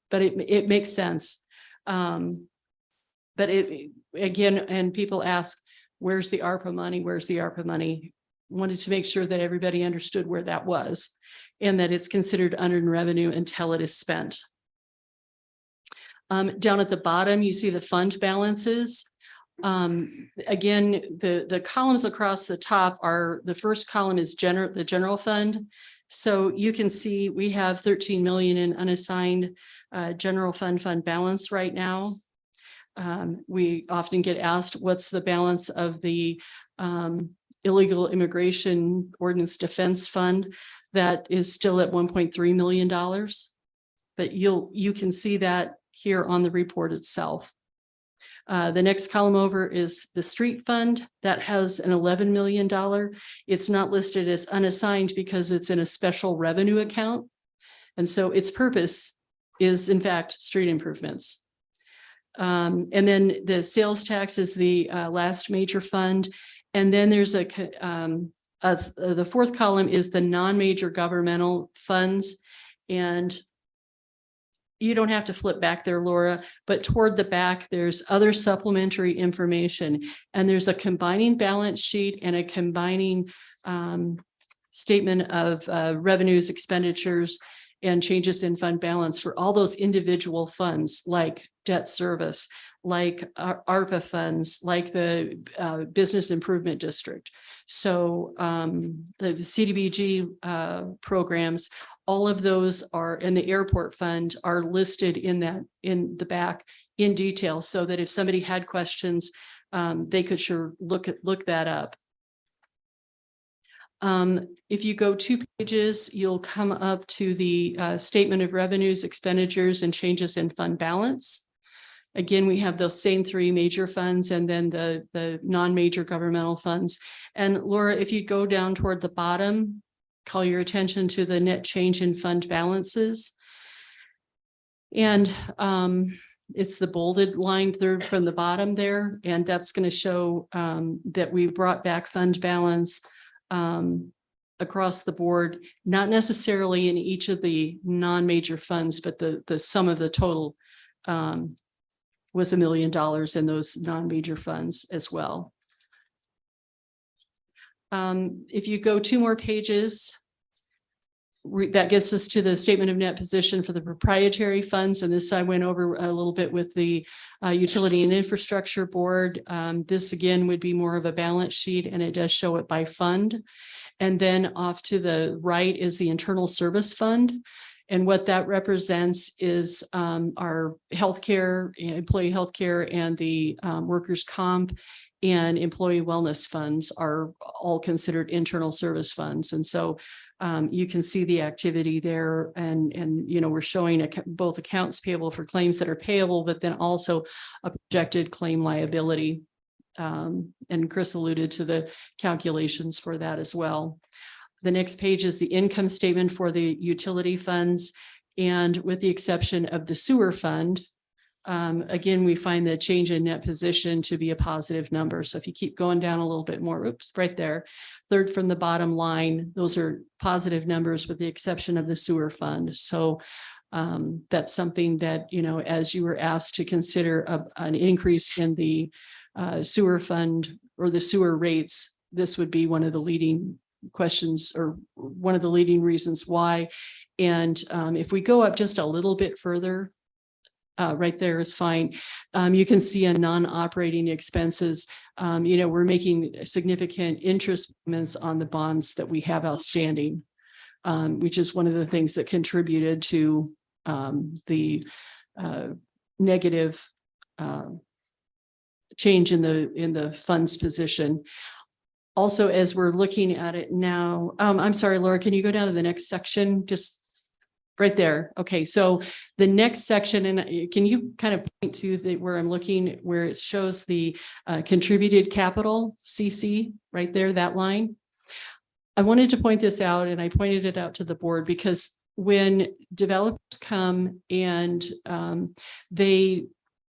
but it makes sense. But it, again, and people ask, where's the ARPA money? Where's the ARPA money? Wanted to make sure that everybody understood where that was and that it's considered unearned revenue until it is spent. Down at the bottom, you see the fund balances. Again, the columns across the top are, the first column is the general fund. So you can see we have 13 million in unassigned general fund balance right now. We often get asked, what's the balance of the illegal immigration ordinance defense fund? That is still at $1.3 million. But you can see that here on the report itself. The next column over is the street fund that has an $11 million. It's not listed as unassigned because it's in a special revenue account. And so its purpose is in fact street improvements. And then the sales tax is the last major fund. And then there's the fourth column is the non-major governmental funds. And you don't have to flip back there, Laura, but toward the back, there's other supplementary information. And there's a combining balance sheet and a combining statement of revenues, expenditures, and changes in fund balance for all those individual funds like debt service, like ARPA funds, like the Business Improvement District. So the CDBG programs, all of those are, and the airport fund are listed in the back in detail, so that if somebody had questions, they could sure look that up. If you go 2 pages, you'll come up to the statement of revenues, expenditures, and changes in fund balance. Again, we have those same 3 major funds and then the non-major governmental funds. And Laura, if you go down toward the bottom, call your attention to the net change in fund balances. And it's the bolded line third from the bottom there. And that's going to show that we brought back fund balance across the board, not necessarily in each of the non-major funds, but the sum of the total was $1 million in those non-major funds as well. If you go 2 more pages, that gets us to the statement of net position for the proprietary funds. And this I went over a little bit with the Utility and Infrastructure Board. This again would be more of a balance sheet, and it does show it by fund. And then off to the right is the Internal Service Fund. And what that represents is our healthcare, employee healthcare, and the workers' comp and employee wellness funds are all considered internal service funds. And so you can see the activity there, and you know, we're showing both accounts payable for claims that are payable, but then also a projected claim liability. And Chris alluded to the calculations for that as well. The next page is the income statement for the utility funds, and with the exception of the sewer fund, again, we find the change in net position to be a positive number. So if you keep going down a little bit more, oops, right there, third from the bottom line, those are positive numbers with the exception of the sewer fund. So that's something that, you know, as you were asked to consider an increase in the sewer fund or the sewer rates, this would be one of the leading questions or one of the leading reasons why. And if we go up just a little bit further, right there is fine. You can see in non-operating expenses, we're making significant interest payments on the bonds that we have outstanding, which is one of the things that contributed to the negative change in the funds position. Also, as we're looking at it now, I'm sorry, Laura, can you go down to the next section? Just right there. Okay, so the next section, and can you kind of point to where I'm looking, where it shows the contributed capital CC right there, that line? I wanted to point this out, and I pointed it out to the board because when developers come and they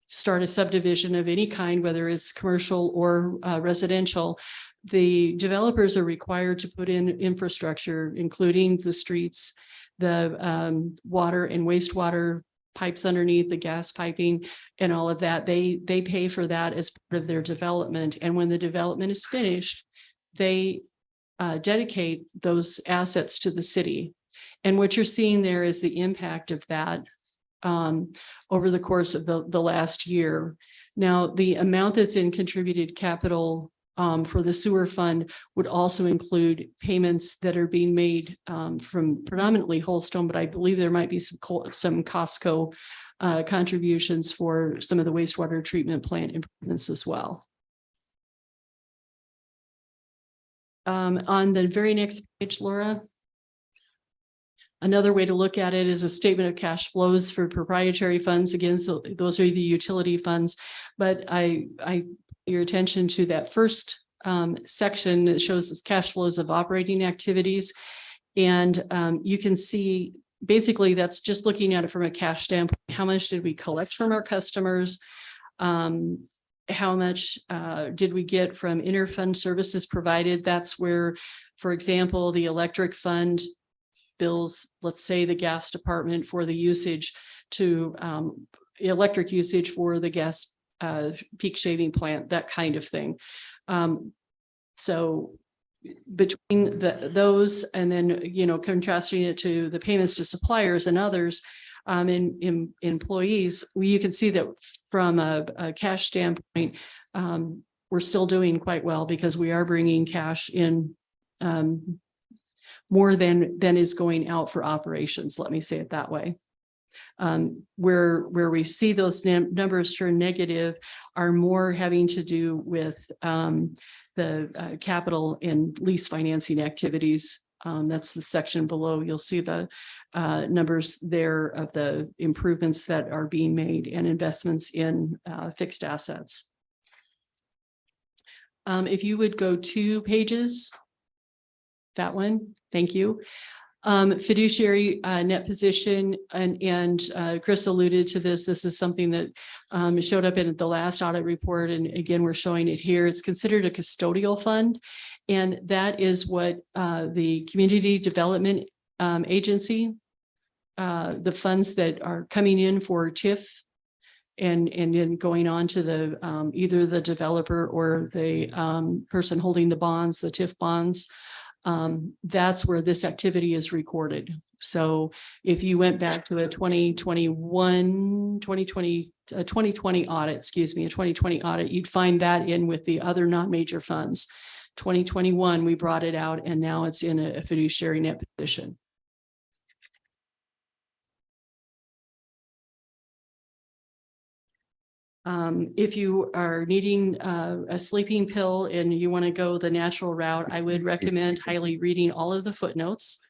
start a subdivision of any kind, whether it's commercial or residential, the developers are required to put in infrastructure, including the streets, the water and wastewater pipes underneath, the gas piping and all of that. They pay for that as part of their development. And when the development is finished, they dedicate those assets to the city. And what you're seeing there is the impact of that over the course of the last year. Now, the amount that's in contributed capital for the sewer fund would also include payments that are being made from predominantly Holstone, but I believe there might be some Costco contributions for some of the wastewater treatment plant improvements as well. On the very next page, Laura, another way to look at it is a statement of cash flows for proprietary funds. Again, so those are the utility funds, but I your attention to that first section that shows us cash flows of operating activities. And you can see basically that's just looking at it from a cash standpoint. How much did we collect from our customers? How much did we get from interfund services provided? That's where, for example, the electric fund bills, let's say the gas department for the usage to electric usage for the gas peak shaving plant, that kind of thing. So between those and then, contrasting it to the payments to suppliers and others in employees, you can see that from a cash standpoint, we're still doing quite well because we are bringing cash in more than is going out for operations. Let me say it that way. Where we see those numbers turn negative are more having to do with the capital and lease financing activities. That's the section below. You'll see the numbers there of the improvements that are being made and investments in fixed assets. If you would go 2 pages, that one, thank you. Fiduciary net position, and Chris alluded to this. This is something that showed up in the last audit report. And again, we're showing it here. It's considered a custodial fund. And that is what the Community Development Agency, the funds that are coming in for TIF and then going on to the either the developer or the person holding the bonds, the TIF bonds. That's where this activity is recorded. So if you went back to a 2020 audit, you'd find that in with the other non-major funds. 2021, we brought it out and now it's in a fiduciary net position. If you are needing a sleeping pill and you want to go the natural route, I would recommend highly reading all of the footnotes.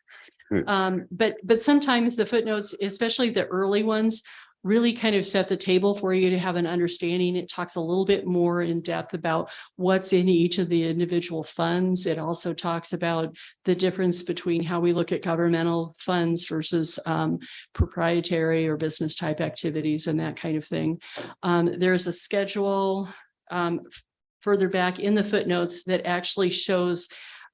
But sometimes the footnotes, especially the early ones, really kind of set the table for you to have an understanding. It talks a little bit more in depth about what's in each of the individual funds. It also talks about the difference between how we look at governmental funds versus proprietary or business type activities and that kind of thing. There's a schedule further back in the footnotes that actually shows,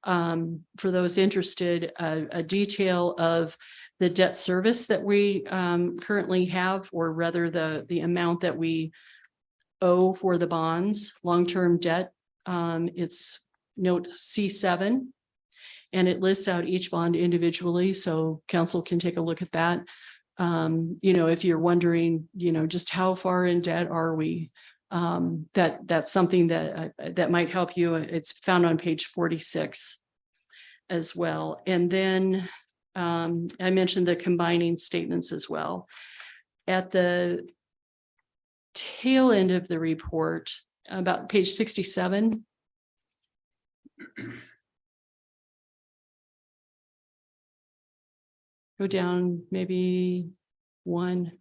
for those interested, a detail of the debt service that we currently have, or rather the amount that we owe for the bonds, long-term debt. It's note C7, and it lists out each bond individually, so council can take a look at that. You know, if you're wondering, you know, just how far in debt are we? That's something that might help you. It's found on page 46 as well. And then I mentioned the combining statements as well. At the tail end of the report, about page 67. Go down maybe one.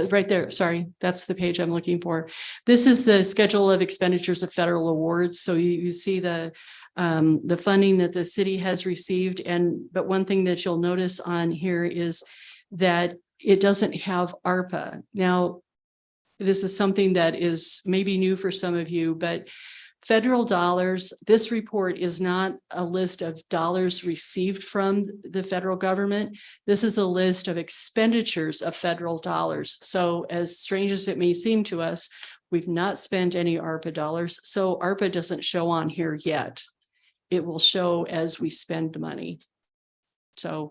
Right there, sorry, that's the page I'm looking for. This is the schedule of expenditures of federal awards. So you see the funding that the city has received. But one thing that you'll notice on here is that it doesn't have ARPA. Now, this is something that is maybe new for some of you, but federal dollars, this report is not a list of dollars received from the federal government. This is a list of expenditures of federal dollars. So as strange as it may seem to us, we've not spent any ARPA dollars. So ARPA doesn't show on here yet. It will show as we spend the money. So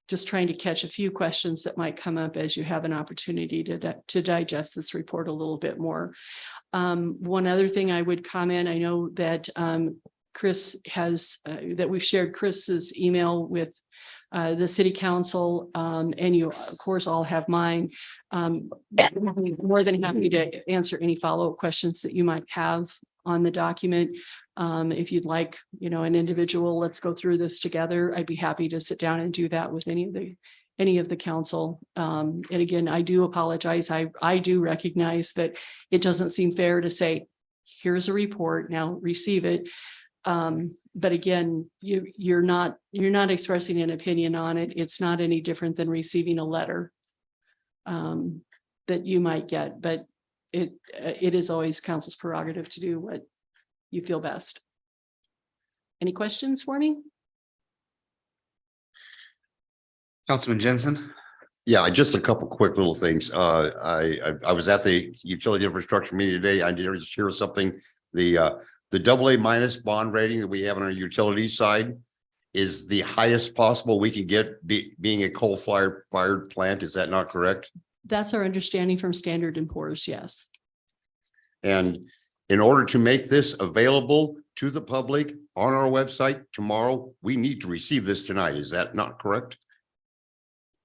just trying to catch a few questions that might come up as you have an opportunity to digest this report a little bit more. One other thing I would comment, I know that Chris has, that we've shared Chris's email with the city council, and you of course all have mine. More than happy to answer any follow-up questions that you might have on the document. If you'd like, you know, an individual, let's go through this together. I'd be happy to sit down and do that with any of the council. And again, I do apologize. I do recognize that it doesn't seem fair to say, here's a report, now receive it. But again, you're not expressing an opinion on it. It's not any different than receiving a letter that you might get, but it is always council's prerogative to do what you feel best. Any questions for me? Councilman Jensen? Yeah, just a couple quick little things. I was at the utility infrastructure meeting today. I did hear something. The AA- bond rating that we have on our utility side is the highest possible we can get, being a coal-fired plant. Is that not correct? That's our understanding from Standard & Poor's, yes. And in order to make this available to the public on our website tomorrow, we need to receive this tonight. Is that not correct?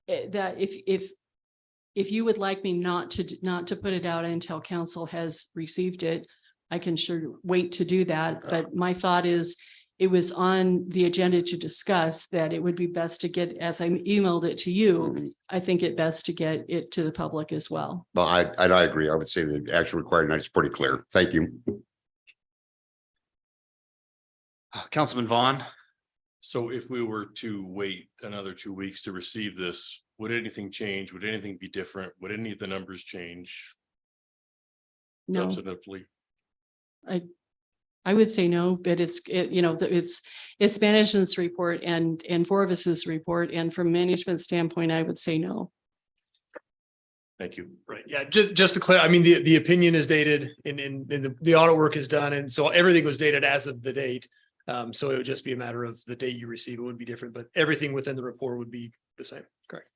That if you would like me not to put it out until council has received it, I can sure wait to do that. But my thought is, it was on the agenda to discuss that it would be best to get, as I emailed it to you, I think it best to get it to the public as well. Well, I agree. I would say the action required tonight is pretty clear. Thank you. Councilman Vaughn. So if we were to wait another 2 weeks to receive this, would anything change? Would anything be different? Would any of the numbers change? No. Substantively? I would say no, but it's management's report and Forvis's report. And from management standpoint, I would say no. Thank you. Right, yeah, just to clear, I mean, the opinion is dated and the audit work is done. And so everything was dated as of the date. So it would just be a matter of the date you receive it would be different, but everything within the report would be the same. Correct.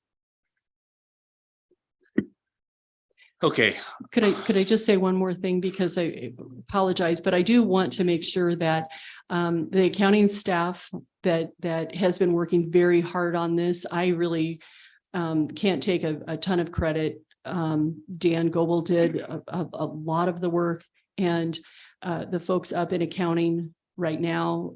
Okay. Could I just say one more thing, because I apologize, but I do want to make sure that the accounting staff that has been working very hard on this, I really can't take a ton of credit. Dan Goebel did a lot of the work, and the folks up in accounting right now,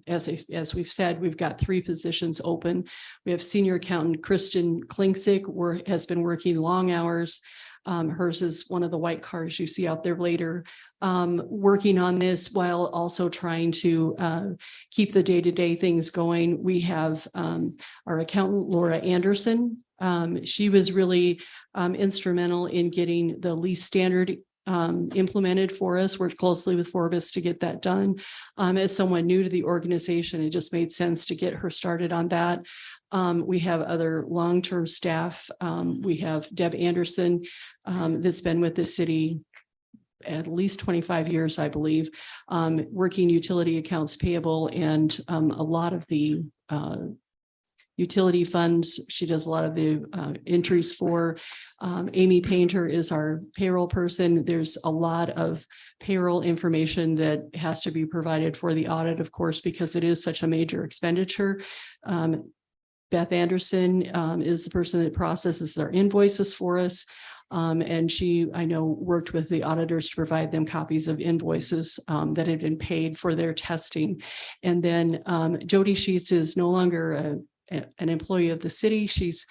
as we've said, we've got 3 positions open. We have senior accountant Kristen Klingsik has been working long hours. Hers is one of the white cars you see out there later, working on this while also trying to keep the day-to-day things going. We have our accountant, Laura Anderson. She was really instrumental in getting the lease standard implemented for us. Worked closely with Forbes to get that done. As someone new to the organization, it just made sense to get her started on that. We have other long-term staff. We have Deb Anderson that's been with the city at least 25 years, I believe, working utility accounts payable and a lot of the utility funds. She does a lot of the entries for. Amy Painter is our payroll person. There's a lot of payroll information that has to be provided for the audit, of course, because it is such a major expenditure. Beth Anderson is the person that processes our invoices for us. And she, I know, worked with the auditors to provide them copies of invoices that had been paid for their testing. And then Jody Sheets is no longer an employee of the city. She's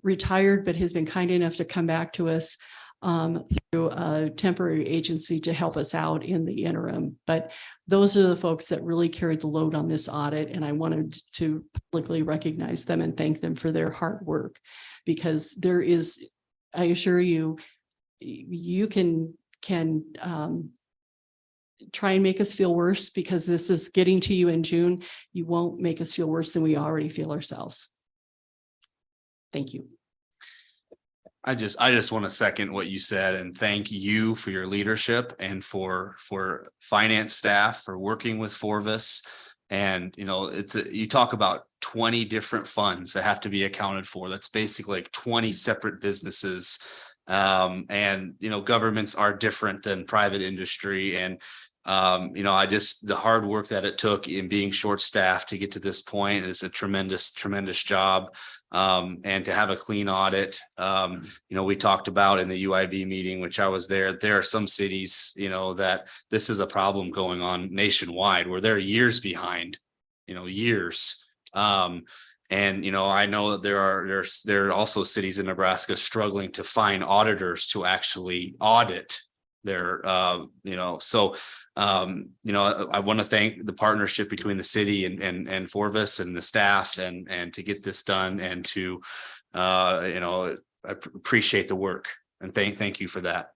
retired, but has been kind enough to come back to us through a temporary agency to help us out in the interim. But those are the folks that really carried the load on this audit. And I wanted to publicly recognize them and thank them for their hard work, because there is, I assure you, you can try and make us feel worse, because this is getting to you in June. You won't make us feel worse than we already feel ourselves. Thank you. I just want to second what you said and thank you for your leadership and for finance staff for working with Forvis. And, you know, you talk about 20 different funds that have to be accounted for. That's basically like 20 separate businesses. And, you know, governments are different than private industry. And, you know, the hard work that it took in being short staffed to get to this point is a tremendous job. And to have a clean audit, you know, we talked about in the UIB meeting, which I was there are some cities, you know, that this is a problem going on nationwide where they're years behind, you know, years. And, you know, I know that there are also cities in Nebraska struggling to find auditors to actually audit their, you know, so, you know, I want to thank the partnership between the city and Forvis and the staff and to get this done and to, you know, I appreciate the work and thank you for that.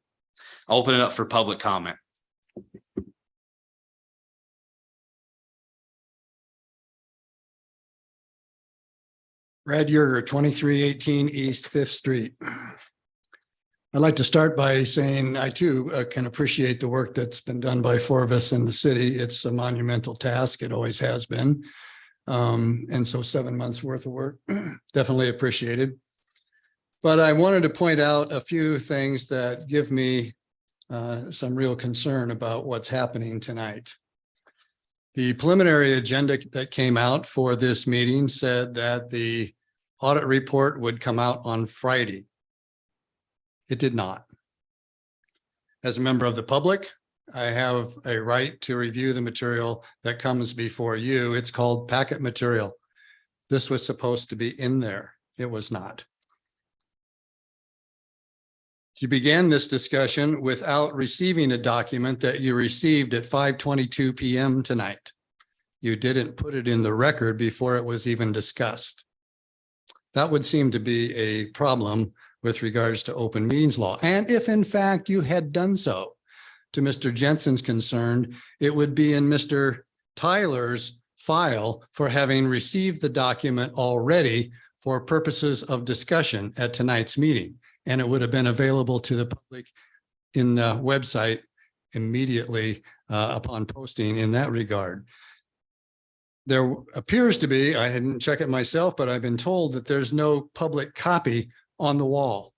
I'll open it up for public comment. Brad Yerger, 2318 East Fifth Street. I'd like to start by saying I too can appreciate the work that's been done by Forvis in the city. It's a monumental task. It always has been. And so 7 months worth of work, definitely appreciated. But I wanted to point out a few things that give me some real concern about what's happening tonight. The preliminary agenda that came out for this meeting said that the audit report would come out on Friday. It did not. As a member of the public, I have a right to review the material that comes before you. It's called packet material. This was supposed to be in there. It was not. You began this discussion without receiving a document that you received at 5:22 p.m. tonight. You didn't put it in the record before it was even discussed. That would seem to be a problem with regards to open meetings law. And if in fact you had done so, to Mr. Jensen's concern, it would be in Mr. Tyler's file for having received the document already for purposes of discussion at tonight's meeting. And it would have been available to the public in the website immediately upon posting in that regard. There appears to be, I hadn't checked it myself, but I've been told that there's no public copy on the wall.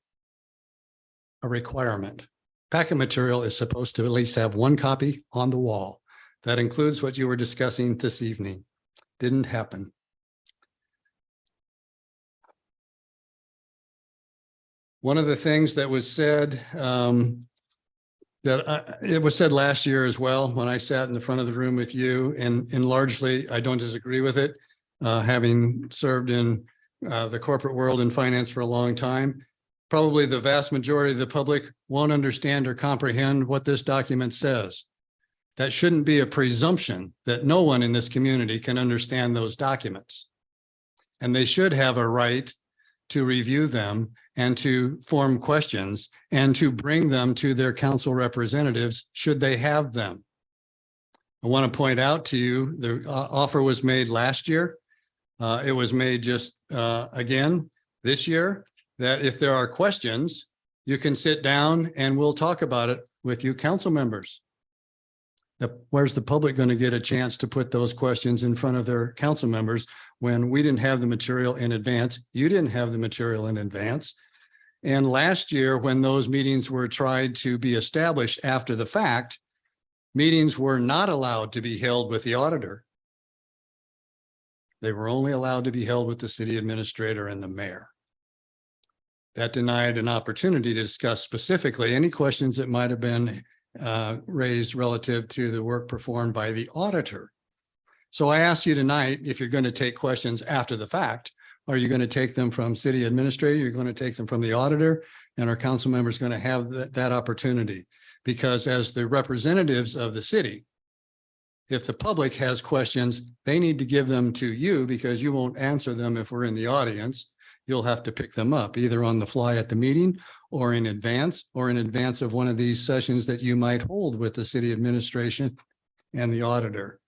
A requirement. Packet material is supposed to at least have one copy on the wall. That includes what you were discussing this evening. Didn't happen. One of the things that was said, it was said last year as well, when I sat in the front of the room with you, and largely I don't disagree with it, having served in the corporate world in finance for a long time. Probably the vast majority of the public won't understand or comprehend what this document says. That shouldn't be a presumption that no one in this community can understand those documents. And they should have a right to review them and to form questions and to bring them to their council representatives should they have them. I want to point out to you, the offer was made last year. It was made just again this year, that if there are questions, you can sit down and we'll talk about it with you council members. Where's the public going to get a chance to put those questions in front of their council members when we didn't have the material in advance? You didn't have the material in advance. And last year, when those meetings were tried to be established after the fact, meetings were not allowed to be held with the auditor. They were only allowed to be held with the city administrator and the mayor. That denied an opportunity to discuss specifically any questions that might have been raised relative to the work performed by the auditor. So I ask you tonight, if you're going to take questions after the fact, are you going to take them from city administrator? You're going to take them from the auditor, and our council members going to have that opportunity? Because as the representatives of the city, if the public has questions, they need to give them to you, because you won't answer them if we're in the audience. You'll have to pick them up either on the fly at the meeting or in advance of one of these sessions that you might hold with the city administration and the auditor.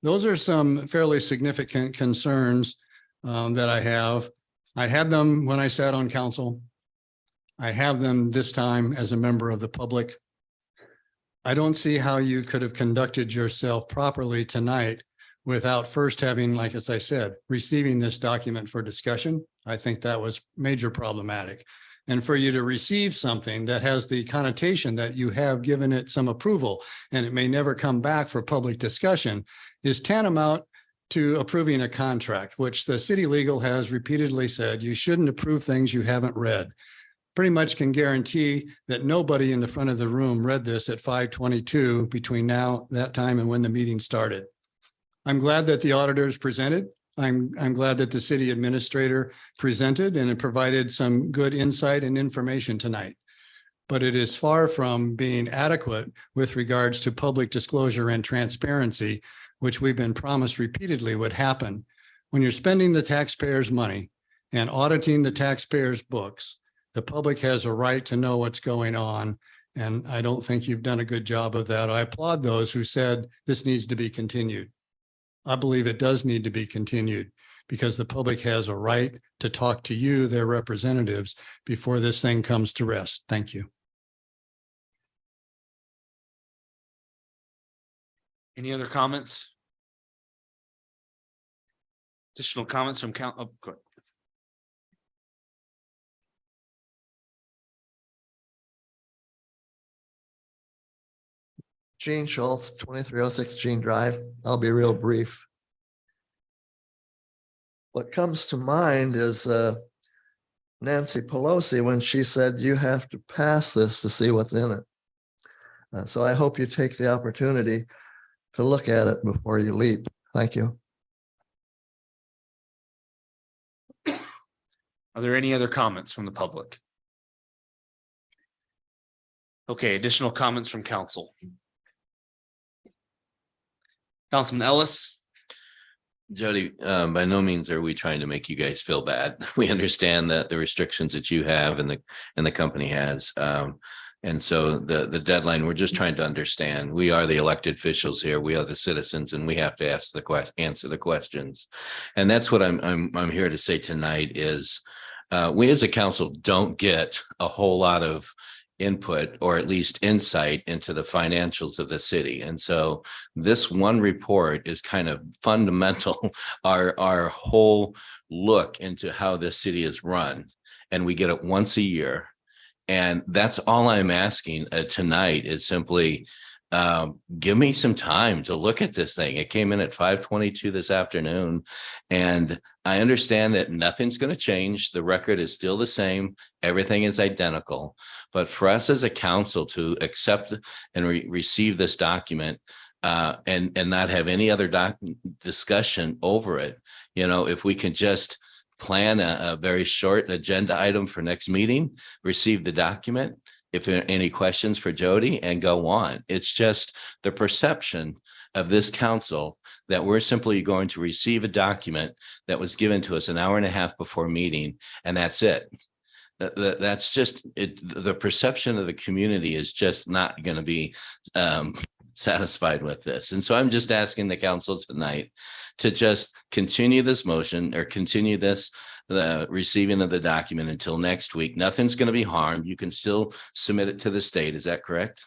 Those are some fairly significant concerns that I have. I had them when I sat on council. I have them this time as a member of the public. I don't see how you could have conducted yourself properly tonight without first having, like, as I said, receiving this document for discussion. I think that was major problematic. And for you to receive something that has the connotation that you have given it some approval and it may never come back for public discussion is tantamount to approving a contract, which the city legal has repeatedly said you shouldn't approve things you haven't read. Pretty much can guarantee that nobody in the front of the room read this at 5:22 between now, that time, and when the meeting started. I'm glad that the auditors presented. I'm glad that the city administrator presented and it provided some good insight and information tonight. But it is far from being adequate with regards to public disclosure and transparency, which we've been promised repeatedly would happen. When you're spending the taxpayers' money and auditing the taxpayers' books, the public has a right to know what's going on. And I don't think you've done a good job of that. I applaud those who said this needs to be continued. I believe it does need to be continued because the public has a right to talk to you, their representatives, before this thing comes to rest. Thank you. Any other comments? Additional comments from go ahead. Gene Schultz, 2306 Gene Drive. I'll be real brief. What comes to mind is Nancy Pelosi when she said you have to pass this to see what's in it. So I hope you take the opportunity to look at it before you leap. Thank you. Are there any other comments from the public? Okay, additional comments from council. Councilman Ellis. Jody, by no means are we trying to make you guys feel bad. We understand that the restrictions that you have and the company has. And so the deadline, we're just trying to understand. We are the elected officials here. We are the citizens, and we have to answer the questions. And that's what I'm here to say tonight is we as a council don't get a whole lot of input or at least insight into the financials of the city. And so this one report is kind of fundamental, our whole look into how this city is run. And we get it once a year. And that's all I'm asking tonight is simply give me some time to look at this thing. It came in at 5:22 this afternoon. And I understand that nothing's going to change. The record is still the same. Everything is identical. But for us as a council to accept and receive this document and not have any other discussion over it, if we can just plan a very short agenda item for next meeting, receive the document, if there are any questions for Jody, and go on. It's just the perception of this council that we're simply going to receive a document that was given to us an hour and a half before meeting, and that's it. That's just it. The perception of the community is just not going to be satisfied with this. And so I'm just asking the council tonight to just continue this motion or continue this the receiving of the document until next week. Nothing's going to be harmed. You can still submit it to the state. Is that correct?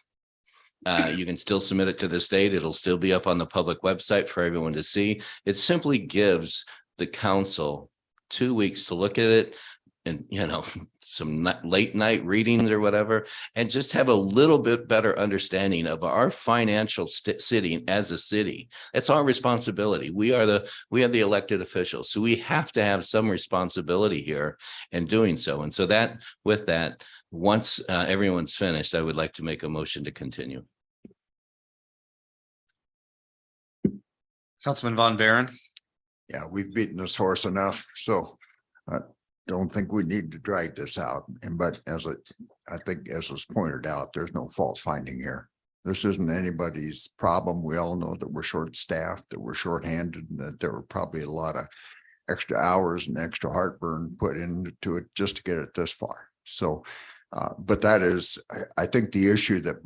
You can still submit it to the state. It'll still be up on the public website for everyone to see. It simply gives the council 2 weeks to look at it and, some late night readings or whatever, and just have a little bit better understanding of our financial sitting as a city. It's our responsibility. We are the elected officials. So we have to have some responsibility here in doing so. And so with that, once everyone's finished, I would like to make a motion to continue. Councilman Von Baron. Yeah, we've beaten this horse enough, so I don't think we need to drag this out. But I think as was pointed out, there's no fault finding here. This isn't anybody's problem. We all know that we're short-staffed, that we're shorthanded, and that there were probably a lot of extra hours and extra heartburn put into it just to get it this far. So, but that is, I think the issue that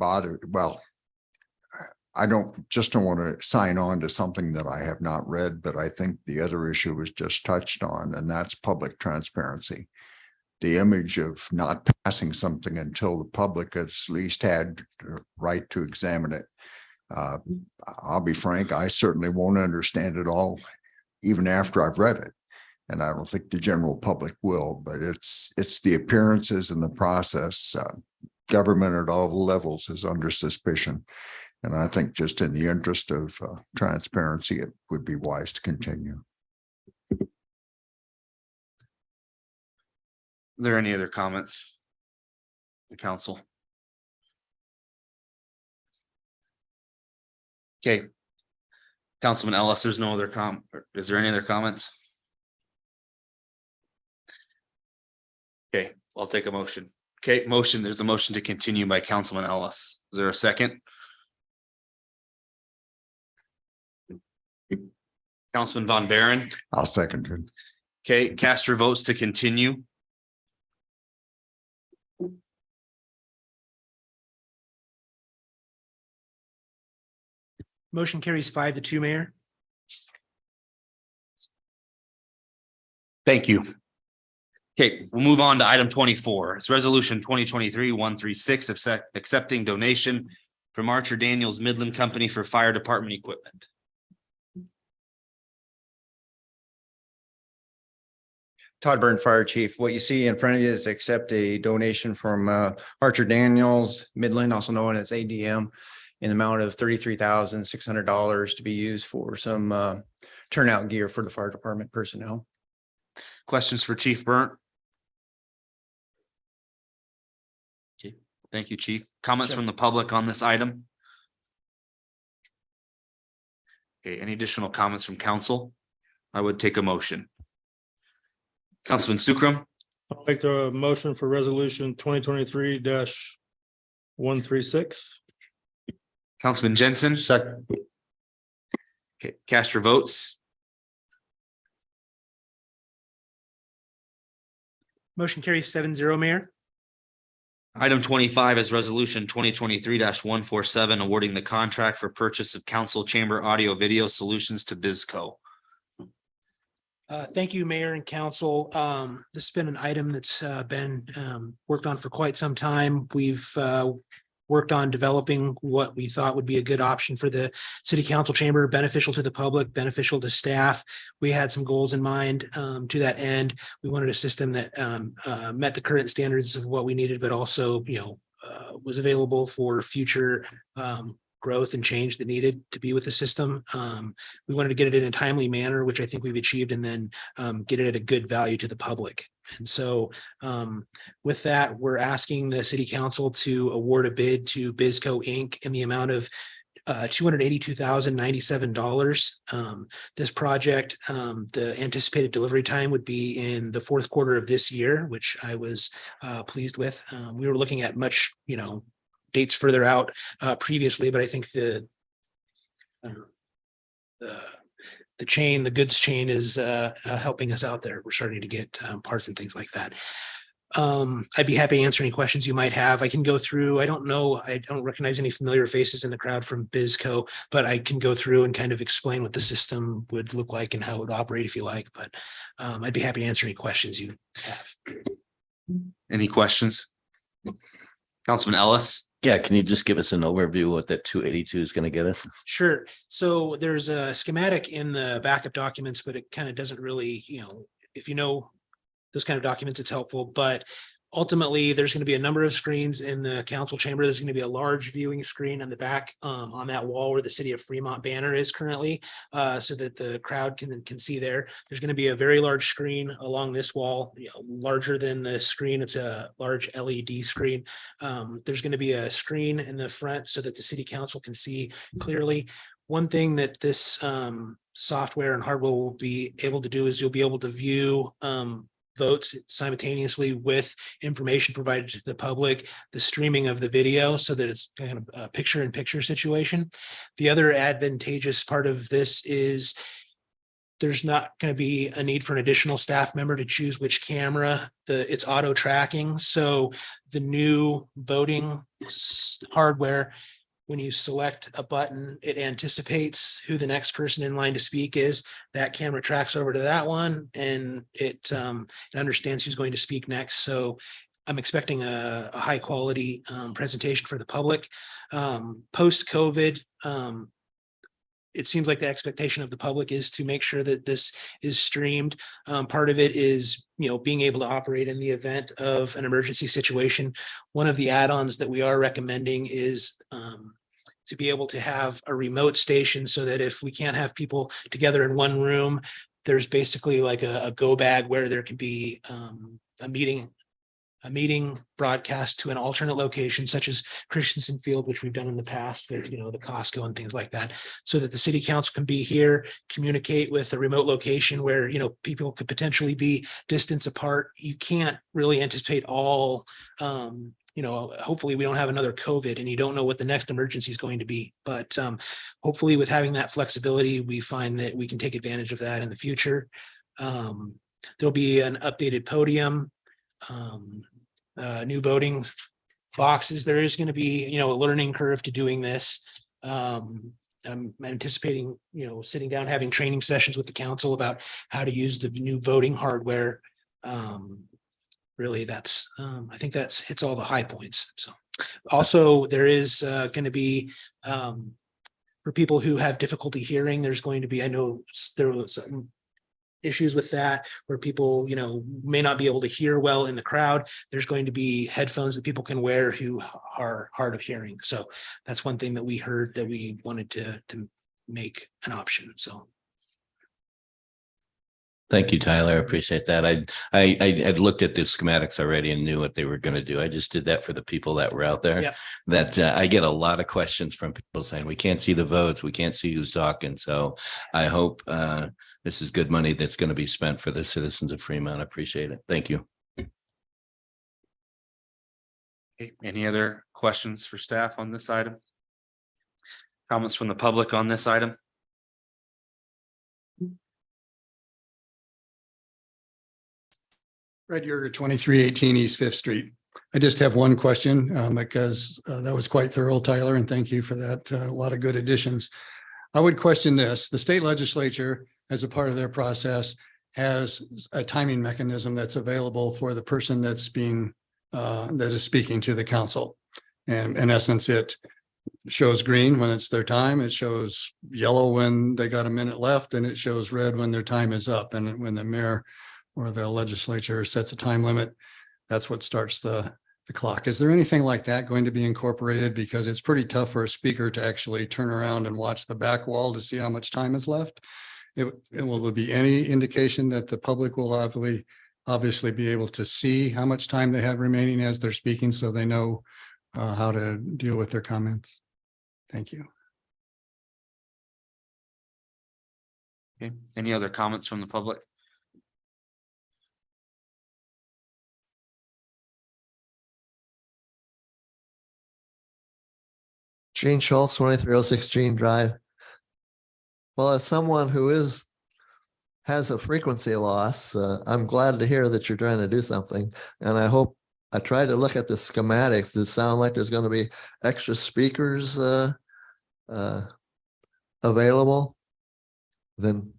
I don't want to sign on to something that I have not read, but I think the other issue was just touched on, and that's public transparency. The image of not passing something until the public has at least had the right to examine it. I'll be frank, I certainly won't understand it all, even after I've read it. And I don't think the general public will, but it's the appearances and the process. Government at all levels is under suspicion. And I think just in the interest of transparency, it would be wise to continue. Are there any other comments? The council. Okay. Councilman Ellis, there's no other is there any other comments? Okay, I'll take a motion. Okay, there's a motion to continue by Councilman Ellis. Is there a second? Councilman Von Baron. I'll second it. Okay, cast your votes to continue. Motion carries 5-2, Mayor. Thank you. Okay, we'll move on to item 24. It's resolution 2023-136, accepting donation from Archer Daniels Midland Company for fire department equipment. Todd Byrne, Fire Chief. What you see in front of you is accept a donation from Archer Daniels Midland, also known as ADM, in the amount of $33,600 to be used for some turnout gear for the fire department personnel. Questions for Chief Byrne? Okay, thank you, Chief. Comments from the public on this item? Okay, any additional comments from council? I would take a motion. Councilman Sukram. I'll make the motion for resolution 2023-136. Councilman Jensen. Second. Okay, cast your votes. Motion carries 7-0, Mayor. Item 25 is resolution 2023-147, awarding the contract for purchase of council chamber audio video solutions to BizCo. Thank you, Mayor and Council. This has been an item that's been worked on for quite some time. We've worked on developing what we thought would be a good option for the city council chamber, beneficial to the public, beneficial to staff. We had some goals in mind to that end. We wanted a system that met the current standards of what we needed, but also, was available for future growth and change that needed to be with the system. We wanted to get it in a timely manner, which I think we've achieved, and then get it at a good value to the public. And so with that, we're asking the city council to award a bid to BizCo Inc. in the amount of $282,097. This project, the anticipated delivery time would be in the fourth quarter of this year, which I was pleased with. We were looking at much, dates further out previously, but I think the goods chain is helping us out there. We're starting to get parts and things like that. I'd be happy to answer any questions you might have. I can go through, I don't recognize any familiar faces in the crowd from BizCo, but I can go through and kind of explain what the system would look like and how it would operate if you like, but I'd be happy to answer any questions you have. Any questions? Councilman Ellis? Yeah, can you just give us an overview of what that 282 is going to get us? Sure. So there's a schematic in the backup documents, but it kind of doesn't really, if you know those kind of documents, it's helpful, but ultimately there's going to be a number of screens in the council chamber. There's going to be a large viewing screen on the back on that wall where the city of Fremont banner is currently, so that the crowd can see there. There's going to be a very large screen along this wall, larger than the screen. It's a large LED screen. There's going to be a screen in the front so that the city council can see clearly. One thing that this software and hardware will be able to do is you'll be able to view votes simultaneously with information provided to the public, the streaming of the video so that it's kind of a picture-in-picture situation. The other advantageous part of this is there's not going to be a need for an additional staff member to choose which camera. It's auto tracking. So the new voting hardware, when you select a button, it anticipates who the next person in line to speak is. That camera tracks over to that one and it understands who's going to speak next. So I'm expecting a high quality presentation for the public. Post-COVID, it seems like the expectation of the public is to make sure that this is streamed. Part of it is, being able to operate in the event of an emergency situation. One of the add-ons that we are recommending is to be able to have a remote station so that if we can't have people together in one room, there's basically like a go bag where there can be a meeting broadcast to an alternate location such as Christensen Field, which we've done in the past with, the Costco and things like that, so that the city council can be here, communicate with a remote location where, people could potentially be distance apart. You can't really anticipate all, hopefully we don't have another COVID and you don't know what the next emergency is going to be. But hopefully with having that flexibility, we find that we can take advantage of that in the future. There'll be an updated podium, new voting boxes. There is going to be, a learning curve to doing this. I'm anticipating, sitting down, having training sessions with the council about how to use the new voting hardware. Really, that's, I think that's hits all the high points. So also there is going to be, for people who have difficulty hearing, there's going to be, I know there was some issues with that where people, may not be able to hear well in the crowd. There's going to be headphones that people can wear who are hard of hearing. So that's one thing that we heard that we wanted to make an option. So. Thank you, Tyler. I appreciate that. I had looked at the schematics already and knew what they were going to do. I just did that for the people that were out there. Yeah. That I get a lot of questions from people saying, we can't see the votes. We can't see who's talking. So I hope this is good money that's going to be spent for the citizens of Fremont. I appreciate it. Thank you. Okay, any other questions for staff on this item? Comments from the public on this item? Red Yerger, 2318 East Fifth Street. I just have one question because that was quite thorough, Tyler, and thank you for that. A lot of good additions. I would question this. The state legislature, as a part of their process, has a timing mechanism that's available for the person that's being that is speaking to the council. And in essence, it shows green when it's their time. It shows yellow when they got a minute left, and it shows red when their time is up. And when the mayor or the legislature sets a time limit, that's what starts the clock. Is there anything like that going to be incorporated? Because it's pretty tough for a speaker to actually turn around and watch the back wall to see how much time is left. Will there be any indication that the public will obviously be able to see how much time they have remaining as they're speaking, so they know how to deal with their comments? Thank you. Okay, any other comments from the public? Gene Schultz, 2306 Gene Drive. Well, as someone who has a frequency loss. I'm glad to hear that you're trying to do something. And I tried to look at the schematics. It sounds like there's going to be extra speakers available than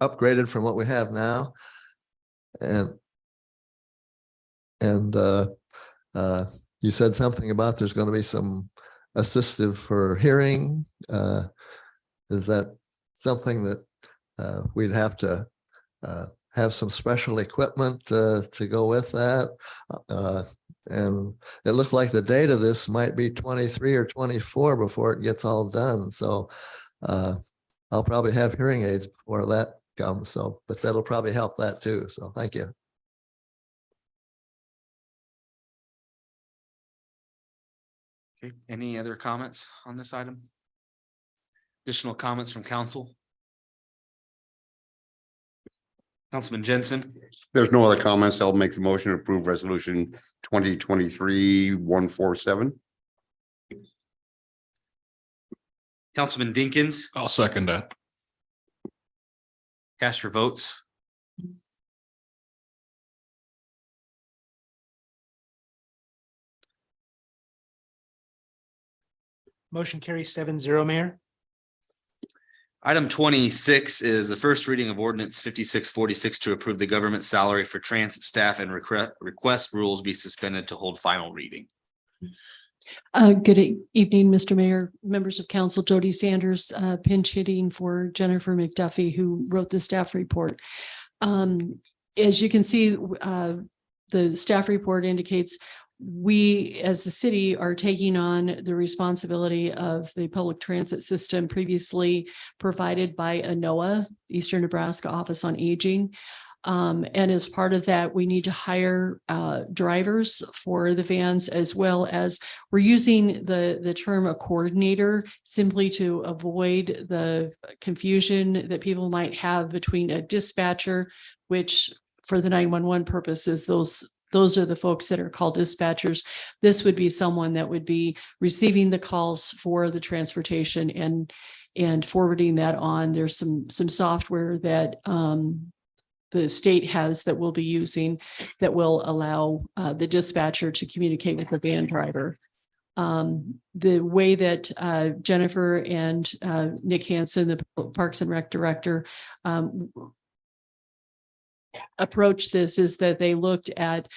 upgraded from what we have now. And you said something about there's going to be some assistive for hearing. Is that something that we'd have to have some special equipment to go with that? And it looks like the date of this might be 23 or 24 before it gets all done. So I'll probably have hearing aids before that comes. So, but that'll probably help that too. So thank you. Okay, any other comments on this item? Additional comments from council? Councilman Jensen, There's no other comments. I'll make the motion to approve resolution 2023-147. Councilman Dinkins, I'll second that. cast your votes. Motion carries 7-0, Mayor. Item 26 is the first reading of ordinance 5646 to approve the government salary for transit staff and request rules be suspended to hold final reading. Good evening, Mr. Mayor, members of council. Jody Sanders, pinch hitting for Jennifer McDuffie, who wrote the staff report. As you can see, the staff report indicates we, as the city, are taking on the responsibility of the public transit system previously provided by ANOA, Eastern Nebraska Office on Aging. And as part of that, we need to hire drivers for the vans, as well as we're using the term a coordinator simply to avoid the confusion that people might have between a dispatcher, which for the 911 purposes, those are the folks that are called dispatchers. This would be someone that would be receiving the calls for the transportation and forwarding that on. There's some software that the state has that we'll be using that will allow the dispatcher to communicate with the van driver. The way that Jennifer and Nick Hansen, the Parks and Rec director, approach this is that they looked at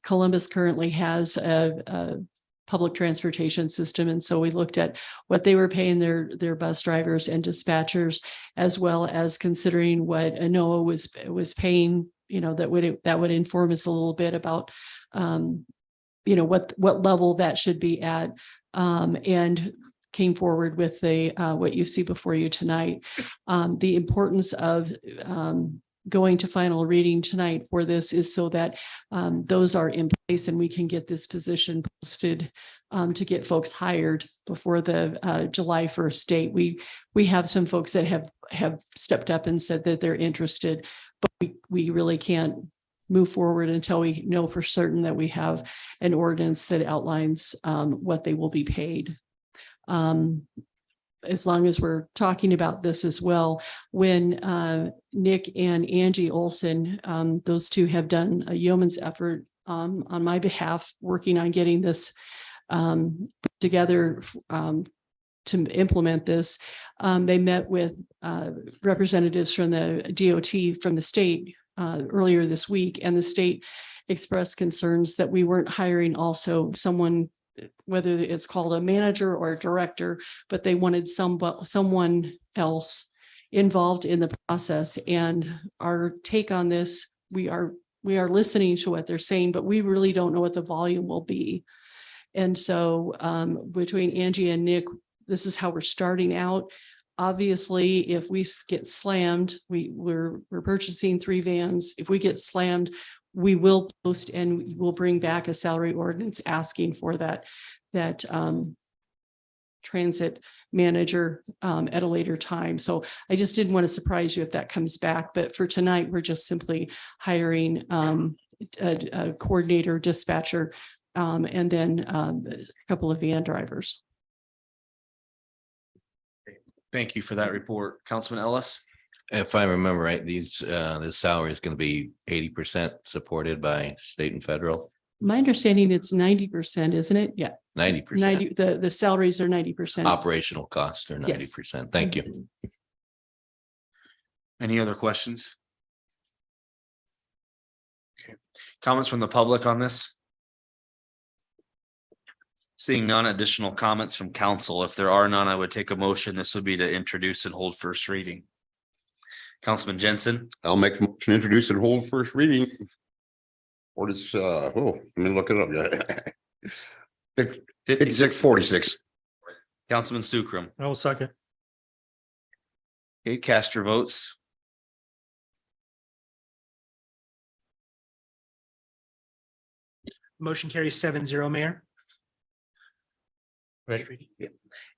Columbus currently has a public transportation system. And so we looked at what they were paying their bus drivers and dispatchers, as well as considering what ANOA was paying, that would inform us a little bit about, what level that should be at, and came forward with what you see before you tonight. The importance of going to final reading tonight for this is so that those are in place and we can get this position posted to get folks hired before the July 1st date. We have some folks that have stepped up and said that they're interested, but we really can't move forward until we know for certain that we have an ordinance that outlines what they will be paid. As long as we're talking about this as well, when Nick and Angie Olson, those two have done a yeoman's effort on my behalf, working on getting this together to implement this. They met with representatives from the DOT from the state earlier this week, and the state expressed concerns that we weren't hiring also someone, whether it's called a manager or a director, but they wanted someone else involved in the process. And our take on this, we are listening to what they're saying, but we really don't know what the volume will be. And so between Angie and Nick, this is how we're starting out. Obviously, if we get slammed, we're purchasing 3 vans. If we get slammed, we will post and we'll bring back a salary ordinance asking for that transit manager at a later time. So I just didn't want to surprise you if that comes back. But for tonight, we're just simply hiring a coordinator, dispatcher, and then a couple of van drivers. Thank you for that report. Councilman Ellis. If I remember right, this salary is going to be 80% supported by state and federal, My understanding it's 90%, isn't it? Yeah, 90%. 90, the salaries are 90%. Operational costs are Yes. 90%. Thank you. Any other questions? Okay, comments from the public on this? Seeing none additional comments from council. If there are none, I would take a motion. This would be to introduce and hold first reading. Councilman Jensen. I'll make the motion, introduce and hold first reading. Or it's, let me look it up. 5646. Councilman Sukram. I will second. Okay, cast your votes. Motion carries 7-0, Mayor. Ready?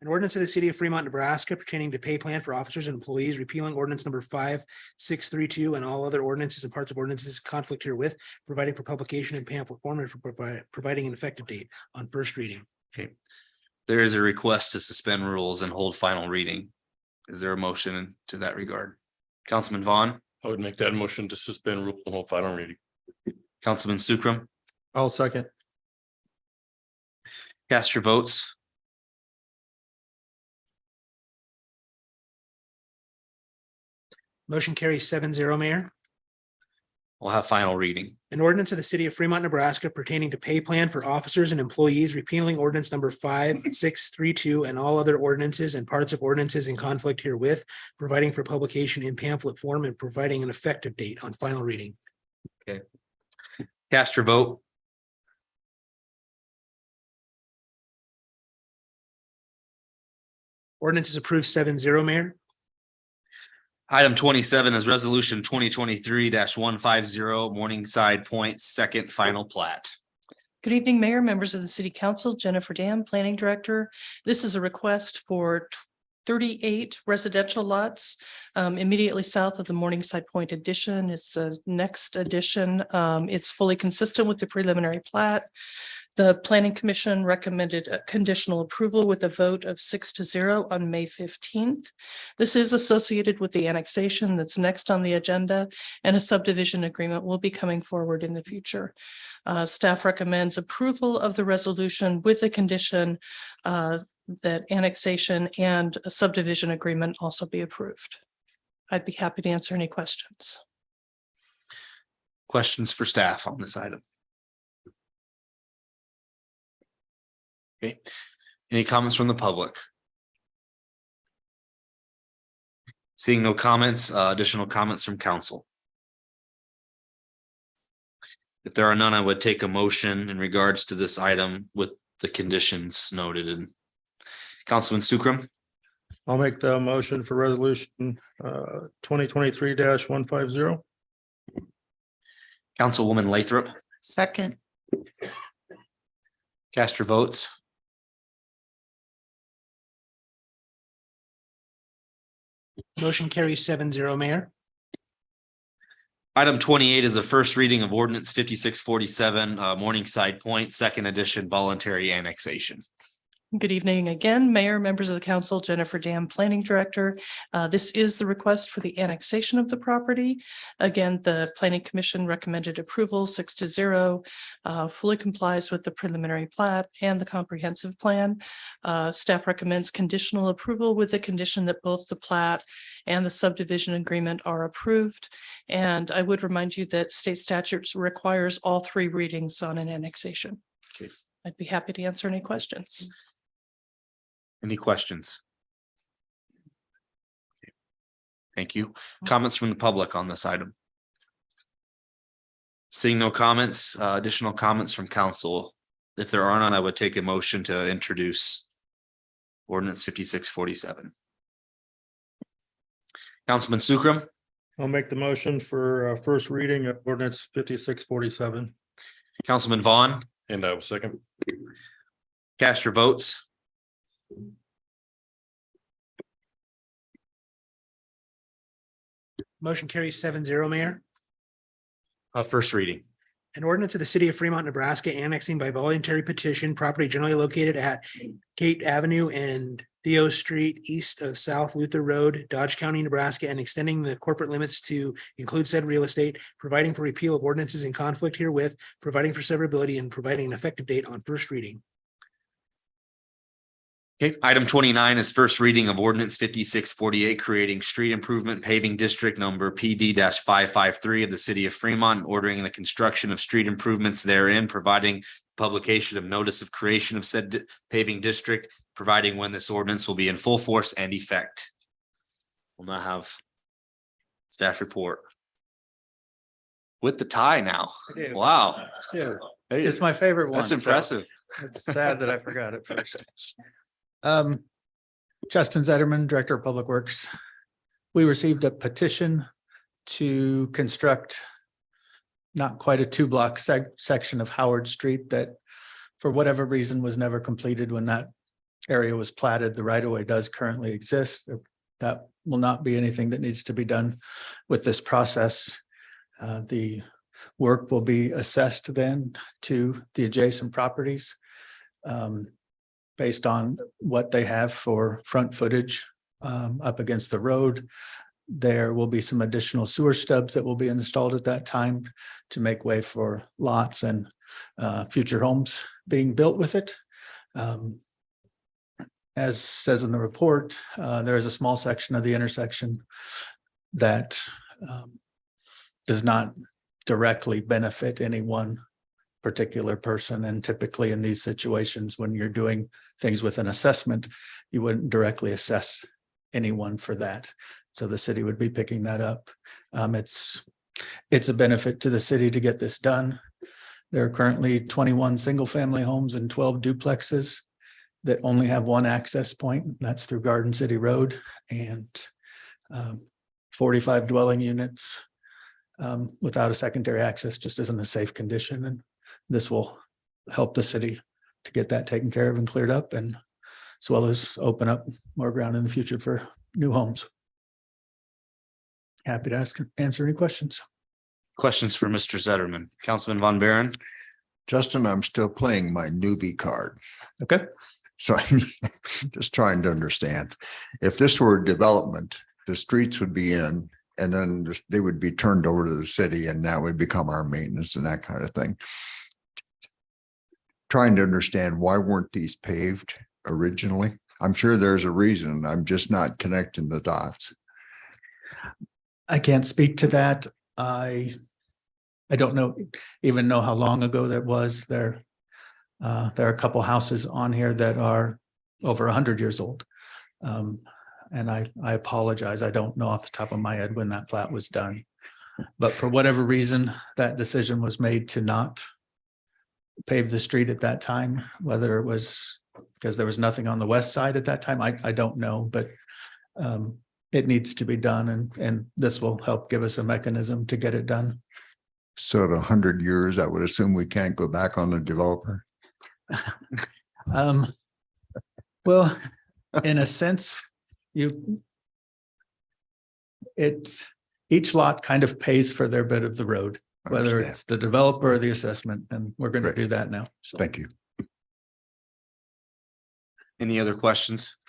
An ordinance of the city of Fremont, Nebraska pertaining to pay plan for officers and employees, repealing ordinance number 5632 and all other ordinances and parts of ordinances in conflict herewith, providing for publication in pamphlet form and for providing an effective date on first reading. Okay. There is a request to suspend rules and hold final reading. Is there a motion to that regard? Councilman Vaughn, I would make that motion to suspend rule and hold final reading. Councilman Sukram, I'll second. cast your votes. Motion carries 7-0, Mayor. We'll have final reading. An ordinance of the city of Fremont, Nebraska pertaining to pay plan for officers and employees, repealing ordinance number 5632 and all other ordinances and parts of ordinances in conflict herewith, providing for publication in pamphlet form and providing an effective date on final reading. Okay. Cast your vote. Ordinance is approved 7-0, Mayor. Item 27 is resolution 2023-150 Morningside Point second final plat. Good evening, Mayor, members of the City Council, Jennifer Dam, Planning Director. This is a request for 38 residential lots immediately south of the Morningside Point addition. It's the next addition. It's fully consistent with the preliminary plat. The Planning Commission recommended a conditional approval with a vote of 6-0 on May 15th. This is associated with the annexation that's next on the agenda, and a subdivision agreement will be coming forward in the future. Staff recommends approval of the resolution with the condition that annexation and a subdivision agreement also be approved. I'd be happy to answer any questions. Questions for staff on this item? Okay, any comments from the public? Seeing no comments, additional comments from council. If there are none, I would take a motion in regards to this item with the conditions noted in. Councilman Sukram, I'll make the motion for resolution 2023-150. Councilwoman Lathrop, Second. cast your votes. Motion carries 7-0, Mayor. Item 28 is a first reading of ordinance 5647 Morningside Point, second edition, voluntary annexation. Good evening again, Mayor, members of the council, Jennifer Dam, Planning Director. This is the request for the annexation of the property. Again, the Planning Commission recommended approval 6-0, fully complies with the preliminary plat and the comprehensive plan. Staff recommends conditional approval with the condition that both the plat and the subdivision agreement are approved. And I would remind you that state statutes requires all three readings on an annexation. Okay. I'd be happy to answer any questions. Any questions? Thank you. Comments from the public on this item? Seeing no comments, additional comments from council. If there are none, I would take a motion to introduce ordinance 5647. Councilman Sukram, I'll make the motion for first reading of ordinance 5647. Councilman Vaughn, And I will second. cast your votes. Motion carries 7-0, Mayor. First reading. An ordinance of the city of Fremont, Nebraska annexing by voluntary petition property generally located at Kate Avenue and Theo Street east of South Luther Road, Dodge County, Nebraska, and extending the corporate limits to include said real estate, providing for repeal of ordinances in conflict herewith, providing for severability, and providing an effective date on first reading. Okay, item 29 is first reading of ordinance 5648, creating street improvement paving district number PD 553 of the city of Fremont, and ordering the construction of street improvements therein, providing publication of notice of creation of said paving district, providing when this ordinance will be in full force and effect. We'll now have staff report. With the tie now. I do. Wow. Yeah, Hey, it's my favorite one. That's so impressive. It's sad that I forgot it first. Justin Zetterman, Director of Public Works. We received a petition to construct not quite a 2-block section of Howard Street that for whatever reason was never completed when that area was platted. The right of way does currently exist. That will not be anything that needs to be done with this process. The work will be assessed then to the adjacent properties based on what they have for front footage up against the road. There will be some additional sewer stubs that will be installed at that time to make way for lots and future homes being built with it. As says in the report, there is a small section of the intersection that does not directly benefit any one particular person. And typically in these situations, when you're doing things with an assessment, you wouldn't directly assess anyone for that. So the city would be picking that up. It's a benefit to the city to get this done. There are currently 21 single-family homes and 12 duplexes that only have one access point. That's through Garden City Road, and 45 dwelling units without a secondary access just isn't a safe condition. And this will help the city to get that taken care of and cleared up, and as well as open up more ground in the future for new homes. Happy to answer any questions. Questions for Mr. Zetterman, Councilman Von Baeren. Justin, I'm still playing my newbie card. Okay. So I'm just trying to understand. If this were development, the streets would be in, and then they would be turned over to the city, and that would become our maintenance and that kind of thing. Trying to understand, why weren't these paved originally? I'm sure there's a reason. I'm just not connecting the dots. I can't speak to that. I don't even know how long ago that was. There are a couple houses on here that are over 100 years old. And I apologize. I don't know off the top of my head when that plat was done. But for whatever reason, that decision was made to not pave the street at that time, whether it was because there was nothing on the west side at that time. I don't know, but it needs to be done, and this will help give us a mechanism to get it done. So at 100 years, I would assume we can't go back on the developer. Well, in a sense, each lot kind of pays for their bit of the road, whether it's the developer or the assessment, and we're going to do that now. So. Thank you. Any other questions?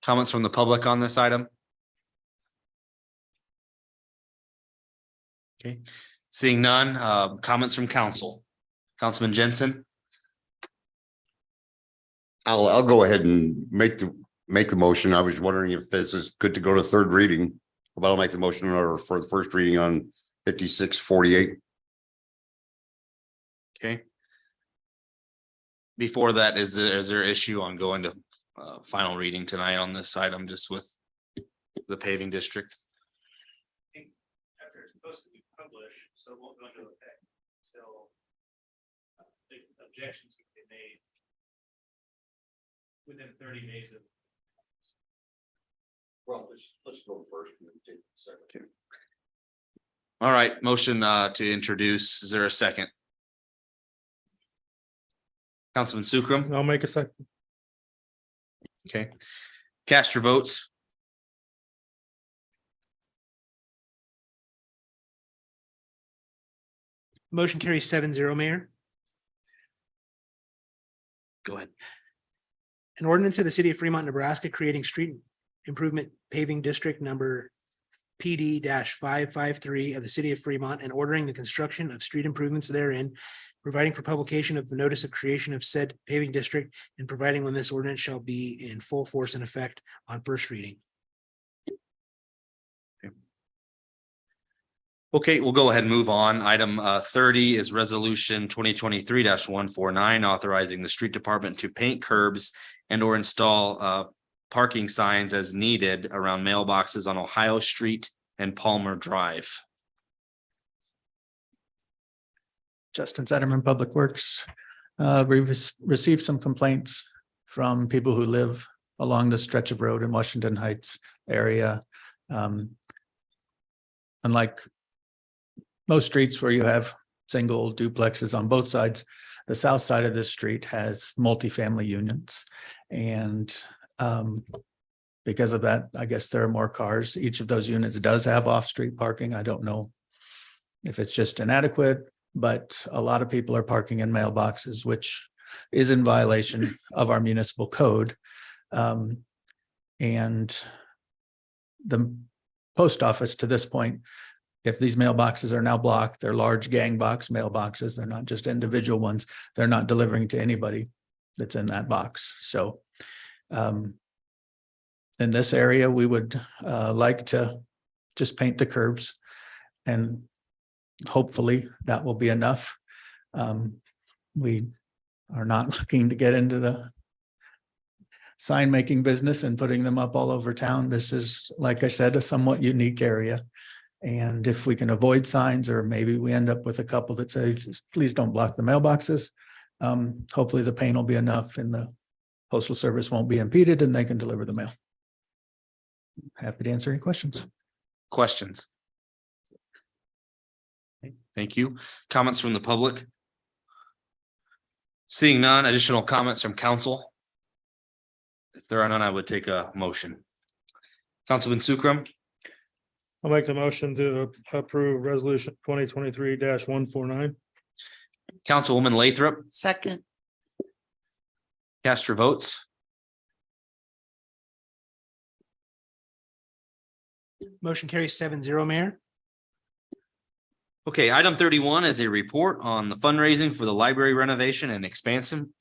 Comments from the public on this item? Okay, seeing none, comments from council. Councilman Jensen. I'll go ahead and make the motion. I was wondering if this is good to go to third reading, but I'll make the motion in order for the first reading on 5648. Okay. Before that, is there issue on going to final reading tonight on this item, just with the paving district? After it's supposed to be published, so it won't go into effect until the objections can be made within 30 days of. Well, let's go first and then take the second. All right, motion to introduce. Is there a second? Councilman Sukram. I'll make a second. Okay, cast your votes. Motion carries 7-0, Mayor. Go ahead. An ordinance of the city of Fremont, Nebraska, creating street improvement paving district number PD 553 of the city of Fremont and ordering the construction of street improvements therein, providing for publication of the notice of creation of said paving district and providing when this ordinance shall be in full force and effect on first reading. Okay, we'll go ahead and move on. Item 30 is resolution 2023-149, authorizing the street department to paint curbs and or install parking signs as needed around mailboxes on Ohio Street and Palmer Drive. Justin Zetterman, Public Works. We've received some complaints from people who live along the stretch of road in Washington Heights area. Unlike most streets where you have single duplexes on both sides, the south side of this street has multifamily units. And because of that, I guess there are more cars. Each of those units does have off-street parking. I don't know if it's just inadequate, but a lot of people are parking in mailboxes, which is in violation of our municipal code. And the post office to this point, if these mailboxes are now blocked, they're large gang box mailboxes. They're not just individual ones. They're not delivering to anybody that's in that box. So in this area, we would like to just paint the curbs, and hopefully that will be enough. We are not looking to get into the sign making business and putting them up all over town. This is, like I said, a somewhat unique area. And if we can avoid signs, or maybe we end up with a couple that say, please don't block the mailboxes. Hopefully the paint will be enough and the postal service won't be impeded and they can deliver the mail. Happy to answer any questions. Questions? Thank you. Comments from the public? Seeing none, additional comments from council? If there are none, I would take a motion. Councilman Sukram. I'll make the motion to approve resolution 2023-149. Councilwoman Lathrop. Second. Cast your votes. Motion carries 7-0, Mayor. Okay, item 31 is a report on the fundraising for the library renovation and expansion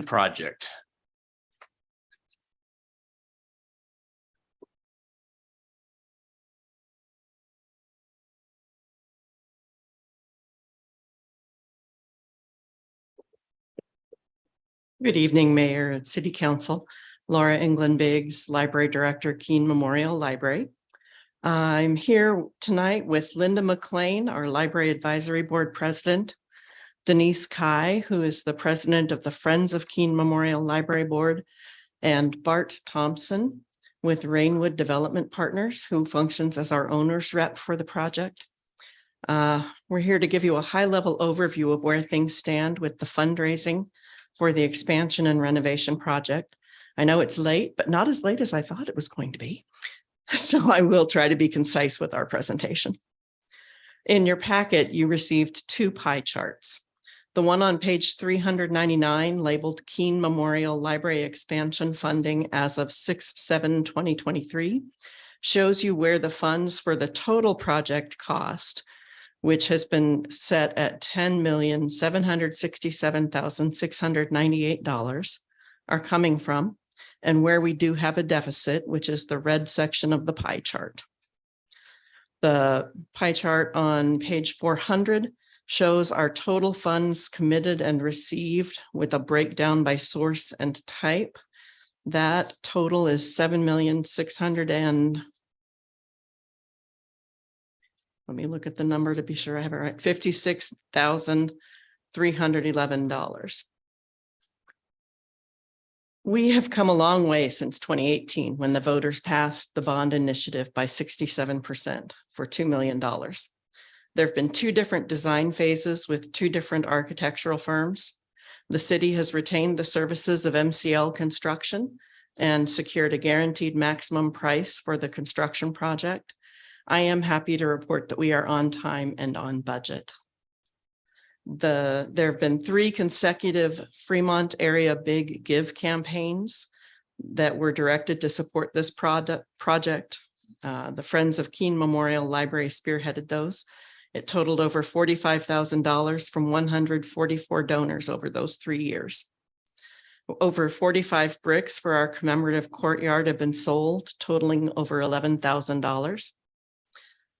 project. Good evening, Mayor and City Council. Laura England Biggs, Library Director, Keene Memorial Library. I'm here tonight with Linda McLean, our Library Advisory Board President, Denise Kai, who is the President of the Friends of Keene Memorial Library Board, and Bart Thompson with Rainwood Development Partners, who functions as our owner's rep for the project. We're here to give you a high-level overview of where things stand with the fundraising for the expansion and renovation project. I know it's late, but not as late as I thought it was going to be. So I will try to be concise with our presentation. In your packet, you received two pie charts. The one on page 399 labeled Keene Memorial Library Expansion Funding as of 6/7/2023 shows you where the funds for the total project cost, which has been set at $10,767,698, are coming from, and where we do have a deficit, which is the red section of the pie chart. The pie chart on page 400 shows our total funds committed and received with a breakdown by source and type. That total is let me look at the number to be sure I have it right, $56,311. We have come a long way since 2018 when the voters passed the bond initiative by 67% for $2 million. There have been two different design phases with two different architectural firms. The city has retained the services of MCL Construction and secured a guaranteed maximum price for the construction project. I am happy to report that we are on time and on budget. There have been 3 consecutive Fremont area Big Give campaigns that were directed to support this project. The Friends of Keene Memorial Library spearheaded those. It totaled over $45,000 from 144 donors over those 3 years. Over 45 bricks for our commemorative courtyard have been sold, totaling over $11,000.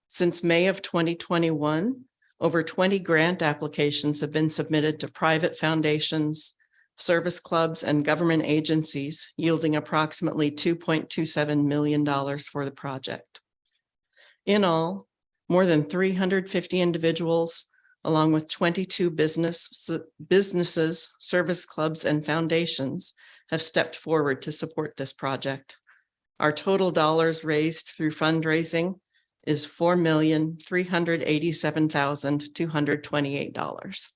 Since May of 2021, over 20 grant applications have been submitted to private foundations, service clubs, and government agencies, yielding approximately $2.27 million for the project. In all, more than 350 individuals, along with 22 businesses, service clubs, and foundations have stepped forward to support this project. Our total dollars raised through fundraising is $4,387,228.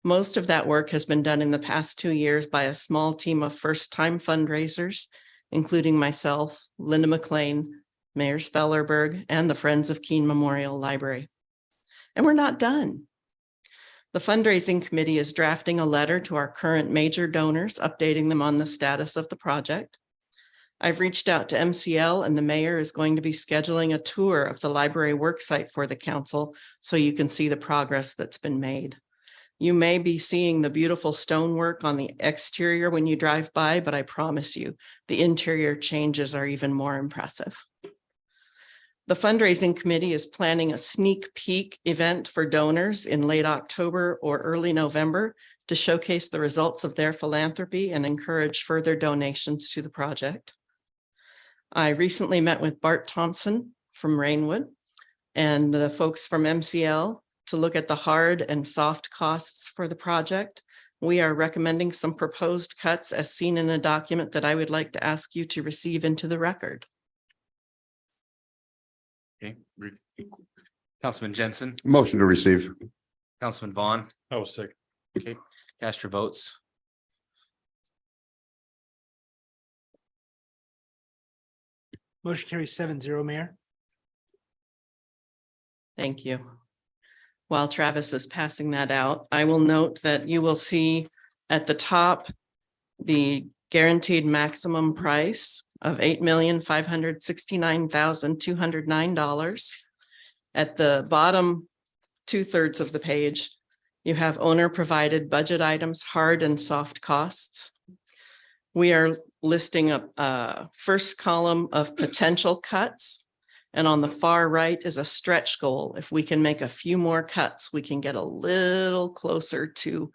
Most of that work has been done in the past 2 years by a small team of first-time fundraisers, including myself, Linda McLean, Mayor Spellerberg, and the Friends of Keene Memorial Library. And we're not done. The fundraising committee is drafting a letter to our current major donors, updating them on the status of the project. I've reached out to MCL, and the mayor is going to be scheduling a tour of the library worksite for the council so you can see the progress that's been made. You may be seeing the beautiful stonework on the exterior when you drive by, but I promise you, the interior changes are even more impressive. The fundraising committee is planning a sneak peek event for donors in late October or early November to showcase the results of their philanthropy and encourage further donations to the project. I recently met with Bart Thompson from Rainwood and the folks from MCL to look at the hard and soft costs for the project. We are recommending some proposed cuts as seen in a document that I would like to ask you to receive into the record. Okay. Councilman Jensen, Motion to receive. Councilman Vaughn. I was sick. Okay, cast your votes. Motion carries 7-0, Mayor. Thank you. While Travis is passing that out, I will note that you will see at the top the guaranteed maximum price of $8,569,209. At the bottom 2/3 of the page, you have owner provided budget items, hard and soft costs. We are listing a first column of potential cuts. And on the far right is a stretch goal. If we can make a few more cuts, we can get a little closer to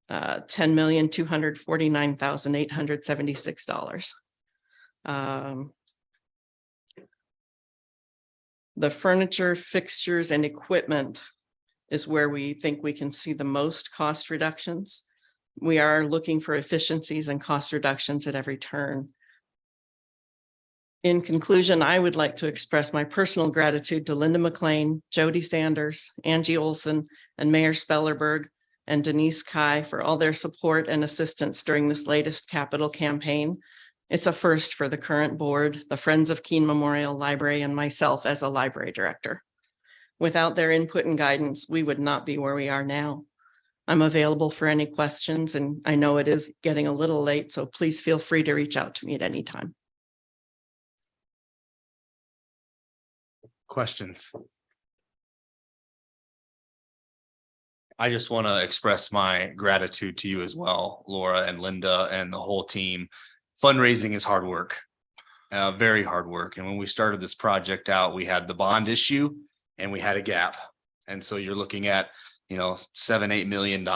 $10,249,876. The furniture, fixtures, and equipment is where we think we can see the most cost reductions. We are looking for efficiencies and cost reductions at every turn. In conclusion, I would like to express my personal gratitude to Linda McLean, Jody Sanders, Angie Olson, and Mayor Spellerberg and Denise Kai for all their support and assistance during this latest capital campaign. It's a first for the current board, the Friends of Keene Memorial Library, and myself as a library director. Without their input and guidance, we would not be where we are now. I'm available for any questions, and I know it is getting a little late, so please feel free to reach out to me at any time. Questions? I just want to express my gratitude to you as well, Laura and Linda and the whole team. Fundraising is hard work, very hard work. And when we started this project out, we had the bond issue and we had a gap. And so you're looking at, $7-8 million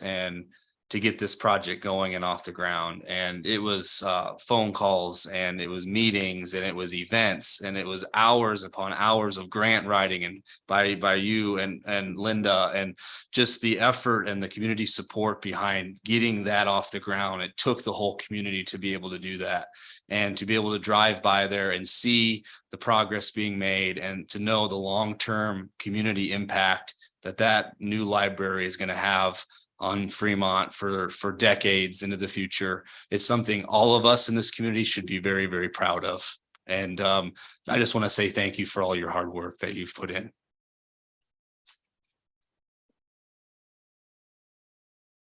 and to get this project going and off the ground. And it was phone calls and it was meetings and it was events and it was hours upon hours of grant writing and by you and Linda, and just the effort and the community support behind getting that off the ground. It took the whole community to be able to do that and to be able to drive by there and see the progress being made and to know the long-term community impact that new library is going to have on Fremont for decades into the future. It's something all of us in this community should be very, very proud of. And I just want to say thank you for all your hard work that you've put in.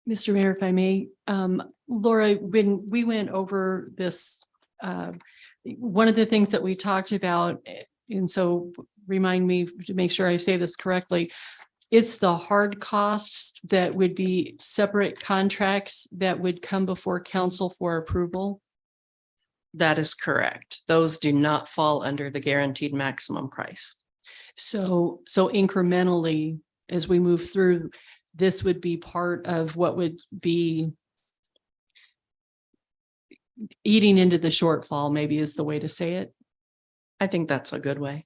Mr. Mayor, if I may, Laura, when we went over this, one of the things that we talked about, and so remind me to make sure I say this correctly, it's the hard costs that would be separate contracts that would come before council for approval. That is correct. Those do not fall under the guaranteed maximum price. So incrementally, as we move through, this would be part of what would be eating into the shortfall, maybe is the way to say it. I think that's a good way.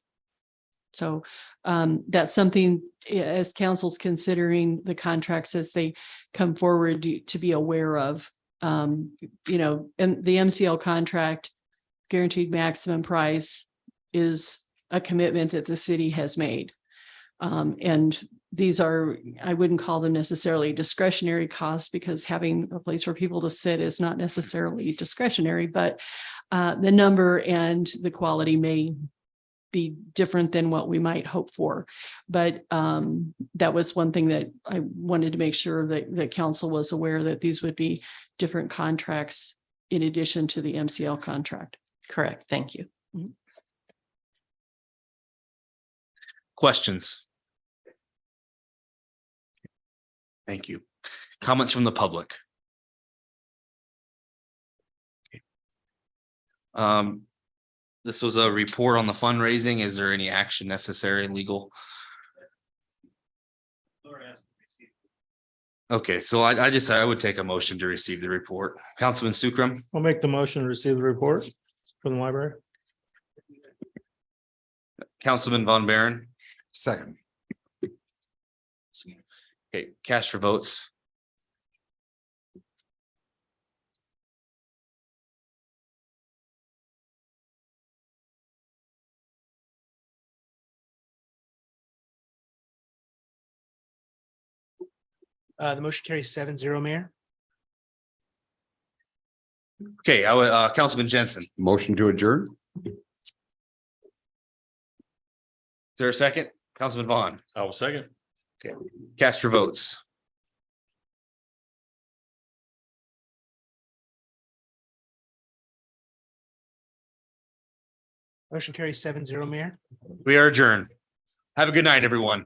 So that's something as council's considering the contracts as they come forward to be aware of. And the MCL contract guaranteed maximum price is a commitment that the city has made. And these are, I wouldn't call them necessarily discretionary costs because having a place for people to sit is not necessarily discretionary, but the number and the quality may be different than what we might hope for. But that was one thing that I wanted to make sure that council was aware that these would be different contracts in addition to the MCL contract. Correct. Thank you. Questions? Thank you. Comments from the public? This was a report on the fundraising. Is there any action necessary, legal? Okay, so I would take a motion to receive the report. Councilman Sukram. I'll make the motion to receive the report from the library. Councilman Von Baron. Second. Okay, cast your votes. The motion carries 7-0, Mayor. Okay, Councilman Jensen. Is Motion to adjourn? there a second? Councilman Vaughn. I will second. Okay, cast your votes. Motion carries 7-0, Mayor. We are adjourned. Have a good night, everyone.